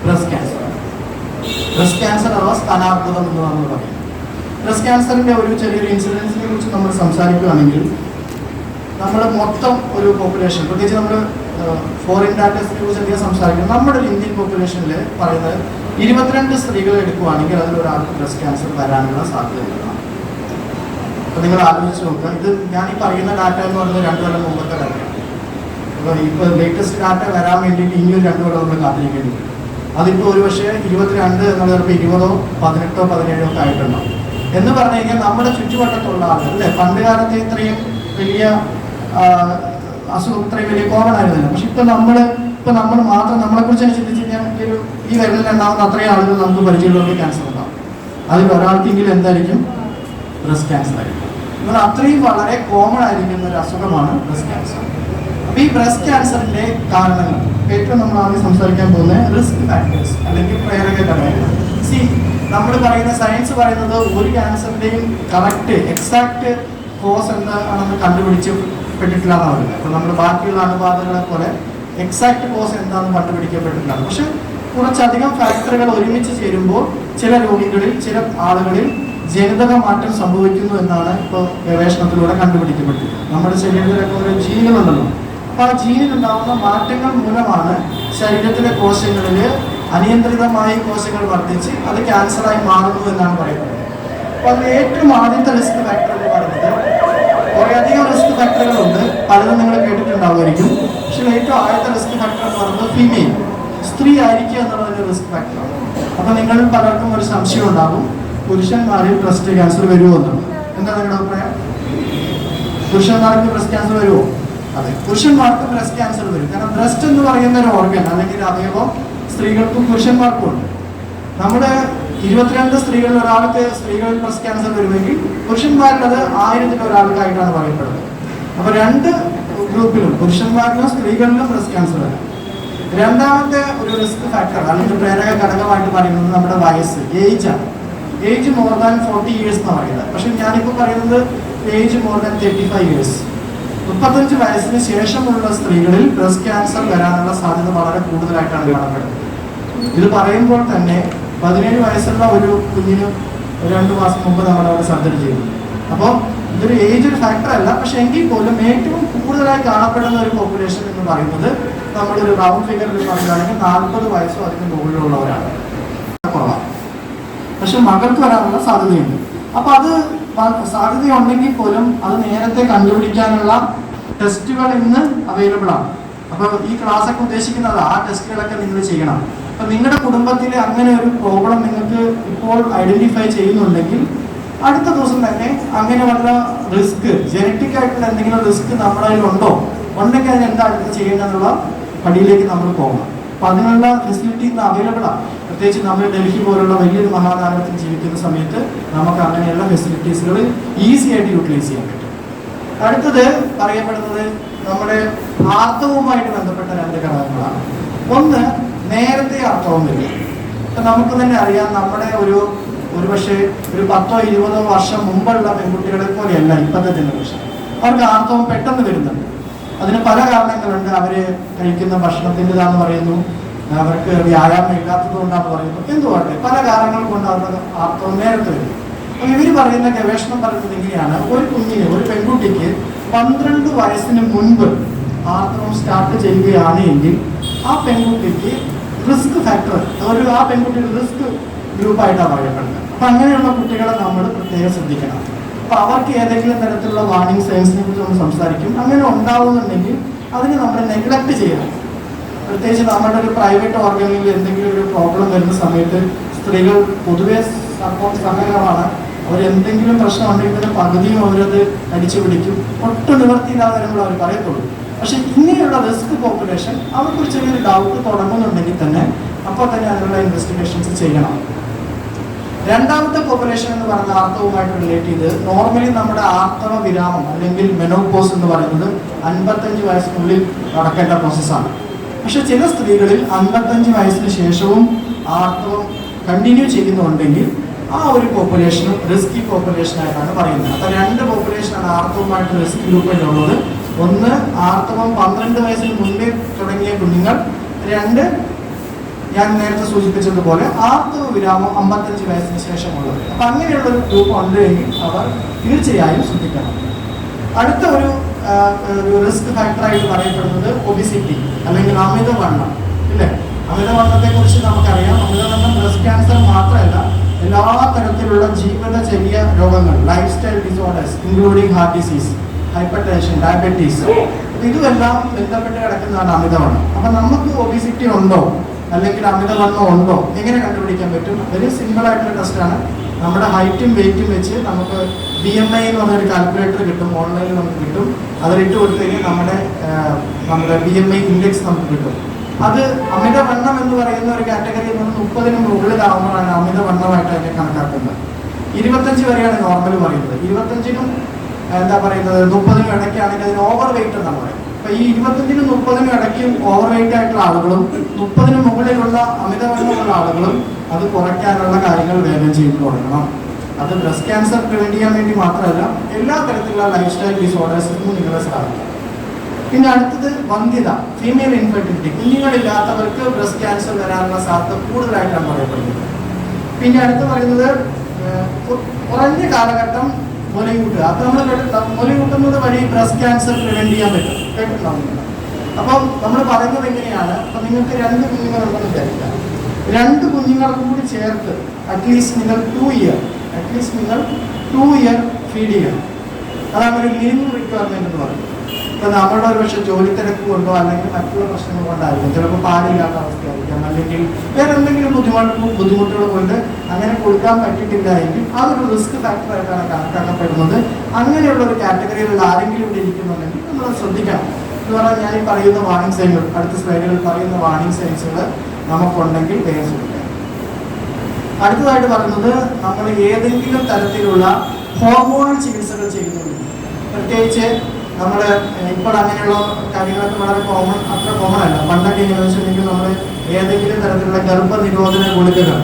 ബ്രസ്റ്റ് ക്യാൻസർ. ബ്രസ്റ്റ് ക്യാൻസർ അഥവാ സ്ഥാനാർബുദം എന്ന് നമ്മൾ പറയുന്നത്. ബ്രസ്റ്റ് ക്യാൻസറിന്റെ ഒരു ചെറിയൊരു ഇൻസിഡൻസിനെ കുറിച്ച് നമ്മൾ സംസാരിക്കുകയാണെങ്കിൽ, നമ്മൾ മൊത്തം ഒരു പോപ്പുലേഷൻ, പ്രത്യേകിച്ച് നമ്മൾ ഫോറിൻ ഡാറ്റസിനെ കുറിച്ച് അധികം സംസാരിക്കുന്നത്, നമ്മുടെ ഒരു ഇന്ത്യൻ പോപ്പുലേഷനിൽ പറയുന്നത് 22 സ്ത്രീകളെ എടുക്കുകയാണെങ്കിൽ അതിലൊരാൾക്ക് ബ്രസ്റ്റ് ക്യാൻസർ വരാനുള്ള സാധ്യതകളാണ്. അപ്പോൾ നിങ്ങൾ ആലോചിച്ച് നോക്കുക, ഇത് ഞാൻ ഈ പറയുന്ന ഡാറ്റ എന്ന് പറയുന്നത് 2 കൊല്ലം മുമ്പത്തെ ഡാറ്റയാണ്. അപ്പോൾ ഇപ്പോൾ ലേറ്റസ്റ്റ് ഡാറ്റ വരാൻ വേണ്ടിയിട്ട് ഇനിയൊരു 2 കൊല്ലം നമ്മൾ കാത്തിരിക്കേണ്ടി വരും. അതിപ്പോൾ ഒരു പക്ഷേ 22 എന്നുള്ളത് ചിലപ്പോൾ 20, 18, 17 ഒക്കെ ആയിട്ടുണ്ടാവും. എന്ന് പറഞ്ഞു കഴിഞ്ഞാൽ നമ്മുടെ ചുറ്റുവട്ടത്തുള്ള ആളുകൾ, അല്ലേ, പണ്ട് കാലത്ത് ഇത്രയും വലിയ അസുഖം ഇത്രയും വലിയ കോമൺ ആയിരുന്നില്ല. പക്ഷെ ഇപ്പം നമ്മൾ മാത്രം നമ്മളെക്കുറിച്ച് തന്നെ ചിന്തിച്ച് കഴിഞ്ഞാൽ ഈ വിരലിലുണ്ടാവുന്ന അത്രയും ആളുകൾ നമുക്ക് പരിചയമുള്ളവർക്ക് ക്യാൻസർ ഉണ്ടാവും. അതിൽ ഒരാൾക്കെങ്കിലും എന്തായിരിക്കും? ബ്രസ്റ്റ് ക്യാൻസർ ആയിരിക്കും. എന്നാൽ അത്രയും വളരെ കോമൺ ആയിരിക്കുന്ന ഒരു അസുഖമാണ് ബ്രസ്റ്റ് ക്യാൻസർ. അപ്പോൾ ഈ ബ്രസ്റ്റ് ക്യാൻസറിന്റെ കാരണങ്ങൾ ഏറ്റവും നമ്മൾ ആദ്യം സംസാരിക്കാൻ പോകുന്നത് റിസ്ക് ഫാക്ടേഴ്സ് അല്ലെങ്കിൽ പ്രേരക ഘടകങ്ങൾ. നമ്മൾ പറയുന്ന സയൻസ് പറയുന്നത് ഒരു ക്യാൻസറിന്റെയും കറക്റ്റ് എക്സാക്ട് കോസ് എന്താണെന്ന് കണ്ടുപിടിക്കപ്പെട്ടിട്ടില്ല എന്നാണ് പറയുന്നത്. അപ്പോൾ നമ്മൾ ബാക്കിയുള്ള അണുബാധകളെ പോലെ എക്സാക്ട് കോസ് എന്താണെന്ന് കണ്ടുപിടിക്കപ്പെട്ടിട്ടില്ല. പക്ഷെ കുറച്ചധികം ഫാക്ടറുകൾ ഒരുമിച്ച് ചേരുമ്പോൾ ചില രോഗികളിൽ, ചില ആളുകളിൽ ജനിതക മാറ്റം സംഭവിക്കുന്നു എന്നാണ് ഇപ്പോൾ ഗവേഷണത്തിലൂടെ കണ്ടുപിടിക്കപ്പെട്ടിരിക്കുന്നത്. നമ്മുടെ ശരീരത്തിലൊക്കെ ഒരു ജീനുകളുണ്ടല്ലോ. അപ്പോൾ ആ ജീനിലുണ്ടാകുന്ന മാറ്റങ്ങൾ മൂലമാണ് ശരീരത്തിലെ കോശങ്ങളിൽ അനിയന്ത്രിതമായി കോശങ്ങൾ വർദ്ധിച്ച് അത് ക്യാൻസറായി മാറുന്നു എന്നാണ് പറയുന്നത്. അപ്പോൾ അതിൽ ഏറ്റവും ആദ്യത്തെ റിസ്ക് ഫാക്ടർ എന്ന് പറയുന്നത്, കുറേയധികം റിസ്ക് ഫാക്ടറുകളുണ്ട്, പലതും നിങ്ങൾ കേട്ടിട്ടുണ്ടാവുമായിരിക്കും. പക്ഷേ ഏറ്റവും ആദ്യത്തെ റിസ്ക് ഫാക്ടർ എന്ന് പറയുന്നത് ഫീമെയിൽ, സ്ത്രീ ആയിരിക്കുക എന്നുള്ളതിൻ്റെ റിസ്ക് ഫാക്ടറാണ്. അപ്പോൾ നിങ്ങൾ പലർക്കും ഒരു സംശയം ഉണ്ടാകും, പുരുഷന്മാരിൽ ബ്രസ്റ്റ് ക്യാൻസർ വരുമോ എന്നുള്ളത്. എന്താ നിങ്ങളുടെ അഭിപ്രായം? പുരുഷന്മാർക്ക് ബ്രസ്റ്റ് ക്യാൻസർ വരുമോ? അതെ, പുരുഷന്മാർക്ക് ബ്രസ്റ്റ് ക്യാൻസർ വരും. കാരണം ബ്രസ്റ്റ് എന്ന് പറയുന്ന ഒരു ഓർഗൻ അല്ലെങ്കിൽ അവയവം സ്ത്രീകൾക്കും പുരുഷന്മാർക്കും ഉണ്ട്. നമ്മുടെ 22 സ്ത്രീകളിൽ ഒരാൾക്ക് സ്ത്രീകളിൽ ബ്രസ്റ്റ് ക്യാൻസർ വരുമെങ്കിൽ പുരുഷന്മാരിലത് 1000-ൽ ഒരാൾക്കായിട്ടാണ് പറയപ്പെടുന്നത്. അപ്പോൾ 2 ഗ്രൂപ്പിലും പുരുഷന്മാരിലും സ്ത്രീകളിലും ബ്രസ്റ്റ് ക്യാൻസർ വരും. രണ്ടാമത്തെ ഒരു റിസ്ക് ഫാക്ടർ അല്ലെങ്കിൽ പ്രേരക ഘടകമായിട്ട് പറയുന്നത് നമ്മുടെ വയസ്സ്, ഏജാണ്. ഏജ് മോർ ദാൻ 40 ഇയേഴ്സ് എന്നാണ് പറയുന്നത്. പക്ഷെ ഞാനിപ്പോൾ പറയുന്നത് ഏജ് മോർ ദാൻ 35 ഇയേഴ്സ്. 35 വയസ്സിന് ശേഷമുള്ള സ്ത്രീകളിൽ ബ്രസ്റ്റ് ക്യാൻസർ വരാനുള്ള സാധ്യത വളരെ കൂടുതലായിട്ടാണ് കാണപ്പെടുന്നത്. ഇത് പറയുമ്പോൾ തന്നെ 17 വയസ്സുള്ള ഒരു കുഞ്ഞിന് 2 മാസം മുമ്പ് നമ്മൾ അവിടെ സർജറി ചെയ്തു. അപ്പോൾ ഇതൊരു ഏജ് ഒരു ഫാക്ടർ അല്ല. പക്ഷെ എങ്കിൽ പോലും ഏറ്റവും കൂടുതലായി കാണപ്പെടുന്ന ഒരു പോപ്പുലേഷൻ എന്ന് പറയുന്നത് നമ്മളൊരു റൗണ്ട് ഫിഗറിൽ പറയുകയാണെങ്കിൽ 40 വയസ്സോ അതിന് മുകളിലുള്ളവരാണ്. കുറവാണ്. പക്ഷെ മകൾക്ക് വരാനുള്ള സാധ്യതയുണ്ട്. അപ്പോൾ അത് സാധ്യതയുണ്ടെങ്കിൽ പോലും അത് നേരത്തെ കണ്ടുപിടിക്കാനുള്ള ടെസ്റ്റുകൾ ഇന്ന് അവൈലബിൾ ആണ്. അപ്പോൾ ഈ ക്ലാസ്സൊക്കെ ഉദ്ദേശിക്കുന്നത് ആ ടെസ്റ്റുകളൊക്കെ നിങ്ങൾ ചെയ്യണം. അപ്പം നിങ്ങളുടെ കുടുംബത്തിൽ അങ്ങനെ ഒരു പ്രോബ്ലം നിങ്ങൾക്ക് ഇപ്പോൾ ഐഡന്റിഫൈ ചെയ്യുന്നുണ്ടെങ്കിൽ അടുത്ത ദിവസം തന്നെ അങ്ങനെ വല്ല റിസ്ക്, ജനറ്റിക് ആയിട്ടുള്ള എന്തെങ്കിലും റിസ്ക് നമ്മുടെ കയ്യിലുണ്ടോ, ഉണ്ടെങ്കിൽ അതിന് എന്താ ചെയ്യേണ്ടതെന്നുള്ള പടിയിലേക്ക് നമ്മൾ പോകണം. അപ്പം അതിനുള്ള ഫെസിലിറ്റി ഇന്ന് അവൈലബിൾ ആണ്. പ്രത്യേകിച്ച് നമ്മൾ ഡൽഹി പോലുള്ള വലിയൊരു മഹാനഗരത്തിൽ ജീവിക്കുന്ന സമയത്ത് നമുക്ക് അങ്ങനെയുള്ള ഫെസിലിറ്റീസുകൾ ഈസി ആയിട്ട് യൂട്ടിലൈസ് ചെയ്യാൻ പറ്റും. അടുത്തത് പറയപ്പെടുന്നത് നമ്മുടെ ആർത്തവുമായിട്ട് ബന്ധപ്പെട്ട 2 ഘടകങ്ങളാണ്. ഒന്ന്, നേരത്തെ ആർത്തവം വരിക. ഇപ്പം നമുക്ക് തന്നെ അറിയാം, നമ്മുടെ ഒരു പക്ഷേ ഒരു 10-20 വർഷം മുമ്പുള്ള പെൺകുട്ടികളെ പോലെയല്ല ഇപ്പോഴത്തെ ജനറേഷൻ. അവർക്ക് ആർത്തവം പെട്ടെന്ന് വരുന്നുണ്ട്. അതിന് പല കാരണങ്ങളുണ്ട്. അവർ കഴിക്കുന്ന ഭക്ഷണത്തിൻ്റെതാന്ന് പറയുന്നു, അവർക്ക് വ്യായാമം ഇല്ലാത്തത് കൊണ്ടാന്ന് പറയുന്നു, എന്തുകൊണ്ടേ പല കാരണങ്ങൾ കൊണ്ട് അവർക്ക് ആർത്തവം നേരത്തെ വരും. അപ്പോൾ ഇവർ പറയുന്ന ഗവേഷണം പറയുന്നത് എങ്ങനെയാണ്, ഒരു കുഞ്ഞിന്, ഒരു പെൺകുട്ടിക്ക് 12 വയസ്സിന് മുൻപ് ആർത്തവം സ്റ്റാർട്ട് ചെയ്യുകയാണ് എങ്കിൽ ആ പെൺകുട്ടിക്ക് റിസ്ക് ഫാക്ടർ, ആ പെൺകുട്ടിയുടെ റിസ്ക് ഗ്രൂപ്പായിട്ടാണ് പറയപ്പെടുന്നത്. അപ്പം അങ്ങനെയുള്ള കുട്ടികളെ നമ്മൾ പ്രത്യേകം ശ്രദ്ധിക്കണം. അപ്പോൾ അവർക്ക് ഏതെങ്കിലും തരത്തിലുള്ള വാർണിംഗ് സയൻസിനെ കുറിച്ച് നമ്മൾ സംസാരിക്കും. അങ്ങനെ ഉണ്ടാവുന്നുണ്ടെങ്കിൽ അതിന് നമ്മൾ നെഗ്ലക്ട് ചെയ്യണം. പ്രത്യേകിച്ച് നമ്മുടെ ഒരു പ്രൈവറ്റ് ഓർഗനിൽ എന്തെങ്കിലും ഒരു പ്രോബ്ലം വരുന്ന സമയത്ത് സ്ത്രീകൾ പൊതുവെ സഹകരമാണ്. അവരെന്തെങ്കിലും പ്രശ്നം ഉണ്ടെങ്കിൽ തന്നെ പകുതിയും അവരത് അടിച്ചു പിടിക്കും. ഒട്ടും നിവർത്തിയില്ലാതെ വരുമ്പോൾ അവർ പറയത്തുള്ളൂ. പക്ഷെ ഇങ്ങനെയുള്ള റിസ്ക് പോപ്പുലേഷൻ അവർക്കൊരു ചെറിയൊരു ഡൗട്ട് തുടങ്ങുന്നുണ്ടെങ്കിൽ തന്നെ അപ്പോൾ തന്നെ അതിനുള്ള ഇൻവെസ്റ്റിഗേഷൻസ് ചെയ്യണം. രണ്ടാമത്തെ പോപ്പുലേഷൻ എന്ന് പറയുന്ന ആർത്തവുമായിട്ട് റിലേറ്റ് ചെയ്ത് നോർമലി നമ്മുടെ ആർത്തവ വിരാമം അല്ലെങ്കിൽ മെനോപോസ് എന്ന് പറയുന്നത് 55 വയസ്സിനുള്ളിൽ നടക്കേണ്ട പ്രോസസ്സാണ്. പക്ഷെ ചില സ്ത്രീകളിൽ 55 വയസ്സിന് ശേഷവും ആർത്തവം കണ്ടിന്യൂ ചെയ്യുന്നുണ്ടെങ്കിൽ ആ ഒരു പോപ്പുലേഷനും റിസ്കി പോപ്പുലേഷനായിട്ടാണ് പറയുന്നത്. അപ്പോൾ 2 പോപ്പുലേഷനാണ് ആർത്തവമായിട്ട് റിസ്ക് ഗ്രൂപ്പിലുള്ളത്. ഒന്ന്, ആർത്തവം 12 വയസ്സിന് മുൻപേ തുടങ്ങിയ കുഞ്ഞുങ്ങൾ. 2, ഞാൻ നേരത്തെ സൂചിപ്പിച്ചതുപോലെ ആർത്തവ വിരാമം 55 വയസ്സിന് ശേഷമുള്ളത്. അപ്പം അങ്ങനെയുള്ളൊരു ഗ്രൂപ്പ് ഉണ്ടെങ്കിൽ അവർ തീർച്ചയായും ശ്രദ്ധിക്കണം. അടുത്ത ഒരു റിസ്ക് ഫാക്ടറായിട്ട് പറയപ്പെടുന്നത് ഒബിസിറ്റി അല്ലെങ്കിൽ അമിതവണ്ണം. ഇല്ലേ? അമിതവണ്ണത്തെ കുറിച്ച് നമുക്കറിയാം. അമിതവണ്ണം ബ്രസ്റ്റ് ക്യാൻസർ മാത്രമല്ല, എല്ലാ തരത്തിലുള്ള ജീവിതചര്യ രോഗങ്ങൾ, lifestyle disorders including heart disease, hypertension, diabetes, ഇതുമെല്ലാം ബന്ധപ്പെട്ട് കിടക്കുന്നതാണ് അമിതവണ്ണം. അപ്പം നമുക്ക് ഒബിസിറ്റി ഉണ്ടോ അല്ലെങ്കിൽ അമിതവണ്ണം ഉണ്ടോ എങ്ങനെ കണ്ടുപിടിക്കാൻ പറ്റും? ഒരു സിമ്പിൾ ആയിട്ടുള്ള ടെസ്റ്റാണ്. നമ്മുടെ ഹൈറ്റും വെയിറ്റും വെച്ച് നമുക്ക് BMI എന്ന് പറഞ്ഞൊരു കാൽക്കുലേറ്റർ കിട്ടും, ഓൺലൈനിൽ നമുക്ക് കിട്ടും. അതിലിട്ട് കൊടുത്തു കഴിഞ്ഞാൽ നമ്മുടെ BMI ഇൻഡെക്സ് നമുക്ക് കിട്ടും. അത് അമിതവണ്ണം എന്ന് പറയുന്ന ഒരു കാറ്റഗറി എന്ന് പറഞ്ഞാൽ 30-ന് മുകളിലാവുമ്പോഴാണ് അമിതവണ്ണമായിട്ട് അതിനെ കണക്കാക്കുന്നത്. 25 വരെയാണ് നോർമൽ പറയുന്നത്. 25-നും എന്താ പറയുന്നത് 30-നും ഇടയ്ക്കാണെങ്കിൽ അതിന് ഓവർ വെയിറ്റ് എന്നാണ് പറയുന്നത്. അപ്പൊ ഈ 25-നും 30-നും ഇടയ്ക്കും ഓവർ വെയിറ്റ് ആയിട്ടുള്ള ആളുകളും 30-ന് മുകളിലുള്ള അമിതവണ്ണമുള്ള ആളുകളും അത് കുറയ്ക്കാനുള്ള കാര്യങ്ങൾ വേഗം ചെയ്തു തുടങ്ങണം. അത് ബ്രസ്റ്റ് ക്യാൻസർ പ്രിവെന്റ് ചെയ്യാൻ വേണ്ടി മാത്രമല്ല, എല്ലാ തരത്തിലുള്ള ലൈഫ് സ്റ്റൈൽ ഡിസോർഡേഴ്സിനും നിങ്ങളെ സഹായിക്കും. പിന്നെ അടുത്തത് വന്ധ്യത, ഫീമെയിൽ ഇൻഫെർട്ടിലിറ്റി. കുഞ്ഞുങ്ങളില്ലാത്തവർക്ക് ബ്രസ്റ്റ് ക്യാൻസർ വരാനുള്ള സാധ്യത കൂടുതലായിട്ടാണ് പറയപ്പെടുന്നത്. പിന്നെ അടുത്ത് പറയുന്നത് കുറഞ്ഞ കാലഘട്ടം മുലയൂട്ടുക. അപ്പൊ നമ്മൾ മുലയൂട്ടുന്നത് വഴി ബ്രസ്റ്റ് ക്യാൻസർ പ്രിവെന്റ് ചെയ്യാൻ പറ്റും. കേട്ടിട്ടുണ്ടാവുന്നില്ല. അപ്പം നമ്മൾ പറയുന്നത് എങ്ങനെയാണ്? അപ്പൊ നിങ്ങൾക്ക് 2 കുഞ്ഞുങ്ങളുണ്ടെന്ന് വിചാരിക്കാം. 2 കുഞ്ഞുങ്ങൾക്കും കൂടി ചേർത്ത് അറ്റ്ലീസ്റ്റ് നിങ്ങൾ 2 ഇയർ ഫീഡ് ചെയ്യണം. അതാണ് ഒരു മിനിമം റിക്വയർമെന്റ് എന്ന് പറയുന്നത്. ഇപ്പൊ നമ്മളുടെ ഒരു പക്ഷേ ജോലി തിരക്ക് കൊണ്ടോ അല്ലെങ്കിൽ മറ്റുള്ള പ്രശ്നങ്ങൾ കൊണ്ടായിരിക്കും, ചിലപ്പോൾ പാലില്ലാത്ത അവസ്ഥയായിരിക്കാം, അല്ലെങ്കിൽ വേറെ എന്തെങ്കിലും ബുദ്ധിമുട്ടുകൾ കൊണ്ട് അങ്ങനെ കൊടുക്കാൻ പറ്റിയിട്ടില്ല എങ്കിൽ അതൊരു റിസ്ക് ഫാക്ടറായിട്ടാണ് കണക്കാക്കപ്പെടുന്നത്. അങ്ങനെയുള്ള ഒരു കാറ്റഗറിയിലുള്ള ആരെങ്കിലും ഇവിടെ ഇരിക്കുന്നുണ്ടെങ്കിൽ നമ്മൾ ശ്രദ്ധിക്കണം. എന്ന് പറഞ്ഞാൽ ഞാൻ ഈ പറയുന്ന വാർണിംഗ് സൈനുകൾ, അടുത്ത സ്ലൈഡുകളിൽ പറയുന്ന വാർണിംഗ് സൈൻസുകൾ നമുക്കുണ്ടെങ്കിൽ വേഗം ശ്രദ്ധിക്കണം. അടുത്തതായിട്ട് പറയുന്നത്, നമ്മൾ ഏതെങ്കിലും തരത്തിലുള്ള ഹോർമോണൽ ചികിത്സകൾ ചെയ്യുന്നുണ്ട്. പ്രത്യേകിച്ച് നമ്മൾ ഇപ്പോൾ അങ്ങനെയുള്ള കാര്യങ്ങളൊക്കെ വളരെ അത്ര കോമൺ അല്ല. പണ്ടൊക്കെ എങ്ങനെയാണെന്ന് വെച്ചിട്ടുണ്ടെങ്കിൽ നമ്മൾ ഏതെങ്കിലും തരത്തിലുള്ള ഗർഭനിരോധന ഗുളികകൾ,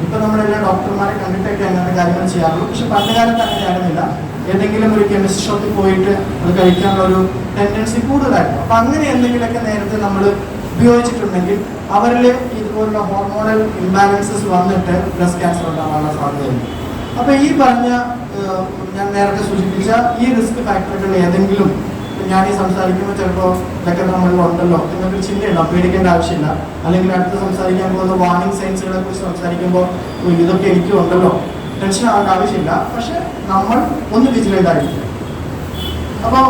ഇപ്പം നമ്മളെല്ലാം ഡോക്ടർമാരെ കണ്ടിട്ടൊക്കെ അങ്ങനത്തെ കാര്യങ്ങൾ ചെയ്യാറുള്ളൂ. പക്ഷെ പണ്ട് കാലത്ത് അങ്ങനെ ആയിരുന്നില്ല. ഏതെങ്കിലും ഒരു കെമിസ്ട്രി ഷോപ്പിൽ പോയിട്ട് അത് കഴിക്കാനുള്ള ഒരു ടെൻഡൻസി കൂടുതലായിരുന്നു. അപ്പം അങ്ങനെ എന്തെങ്കിലുമൊക്കെ നേരത്തെ നമ്മൾ ഉപയോഗിച്ചിട്ടുണ്ടെങ്കിൽ അവരിൽ ഇതുപോലുള്ള ഹോർമോണൽ ഇംബാലൻസസ് വന്നിട്ട് ബ്രസ്റ്റ് ക്യാൻസർ ഉണ്ടാകാനുള്ള സാധ്യതയുണ്ട്. അപ്പോൾ ഈ പറഞ്ഞ ഞാൻ നേരത്തെ സൂചിപ്പിച്ച ഈ റിസ്ക് ഫാക്ടറുകൾ ഏതെങ്കിലും ഞാൻ ഈ സംസാരിക്കുമ്പോൾ ചിലപ്പോൾ ഇതൊക്കെ നമ്മളിലുണ്ടല്ലോ എന്നൊരു ചിന്തയുണ്ടാവും, പേടിക്കേണ്ട ആവശ്യമില്ല. അല്ലെങ്കിൽ അടുത്ത് സംസാരിക്കാൻ പോകുന്ന വാർണിംഗ് സൈൻസുകളെ കുറിച്ച് സംസാരിക്കുമ്പോൾ ഇതൊക്കെ എനിക്കും ഉണ്ടല്ലോ, ടെൻഷൻ ആവേണ്ട ആവശ്യമില്ല. പക്ഷെ നമ്മൾ ഒന്ന് വിജിലൻ്റ് ആയിരിക്കും. അപ്പോൾ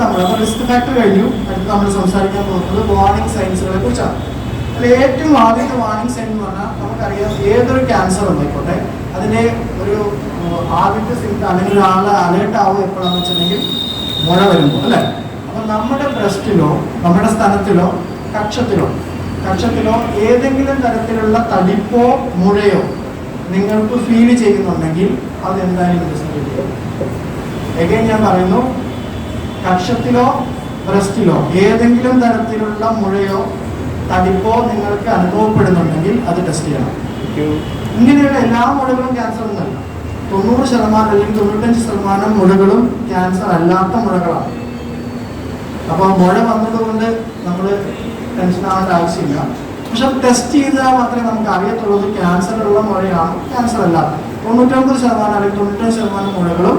നമ്മൾ റിസ്ക് ഫാക്ടർ കഴിഞ്ഞു. അടുത്ത് നമ്മൾ സംസാരിക്കാൻ പോകുന്നത് വാർണിംഗ് സൈൻസുകളെ കുറിച്ചാണ്. അതിൽ ഏറ്റവും ആദ്യത്തെ വാർണിംഗ് സൈൻ എന്ന് പറഞ്ഞാൽ നമുക്കറിയാം, ഏതൊരു ക്യാൻസർ ഉണ്ടായിക്കോട്ടെ അതിൻ്റെ ഒരു ആദ്യത്തെ സിംറ്റം അല്ലെങ്കിൽ ഒരാളെ അലേർട്ട് ആവും എപ്പോഴാണെന്ന് വെച്ചിട്ടുണ്ടെങ്കിൽ മുഴ വരുമ്പോൾ, അല്ലേ? അപ്പം നമ്മുടെ ബ്രസ്റ്റിലോ നമ്മുടെ സ്ഥലത്തിലോ കക്ഷത്തിലോ ഏതെങ്കിലും തരത്തിലുള്ള തടിപ്പോ മുഴയോ നിങ്ങൾക്ക് ഫീൽ ചെയ്യുന്നുണ്ടെങ്കിൽ അതെന്തായാലും ഇൻവെസ്റ്റിഗേറ്റ് ചെയ്യും. എഗൈൻ ഞാൻ പറയുന്നു, കക്ഷത്തിലോ ബ്രസ്റ്റിലോ ഏതെങ്കിലും തരത്തിലുള്ള മുഴയോ തടിപ്പോ നിങ്ങൾക്ക് അനുഭവപ്പെടുന്നുണ്ടെങ്കിൽ അത് ടെസ്റ്റ് ചെയ്യണം. ഇങ്ങനെയുള്ള എല്ലാ മുഴകളും ക്യാൻസർ ഒന്നല്ല. 90% അല്ലെങ്കിൽ 95% മുഴകളും ക്യാൻസർ അല്ലാത്ത മുഴകളാണ്. അപ്പോൾ മുഴ വന്നതുകൊണ്ട് നമ്മൾ ടെൻഷൻ ആവേണ്ട ആവശ്യമില്ല. പക്ഷെ ടെസ്റ്റ് ചെയ്താൽ മാത്രമേ നമുക്ക് അറിയത്തുള്ളൂ ക്യാൻസർ ഉള്ള മുഴയാണ് ക്യാൻസർ അല്ലാത്ത. 99% അല്ലെങ്കിൽ 95% മുഴകളും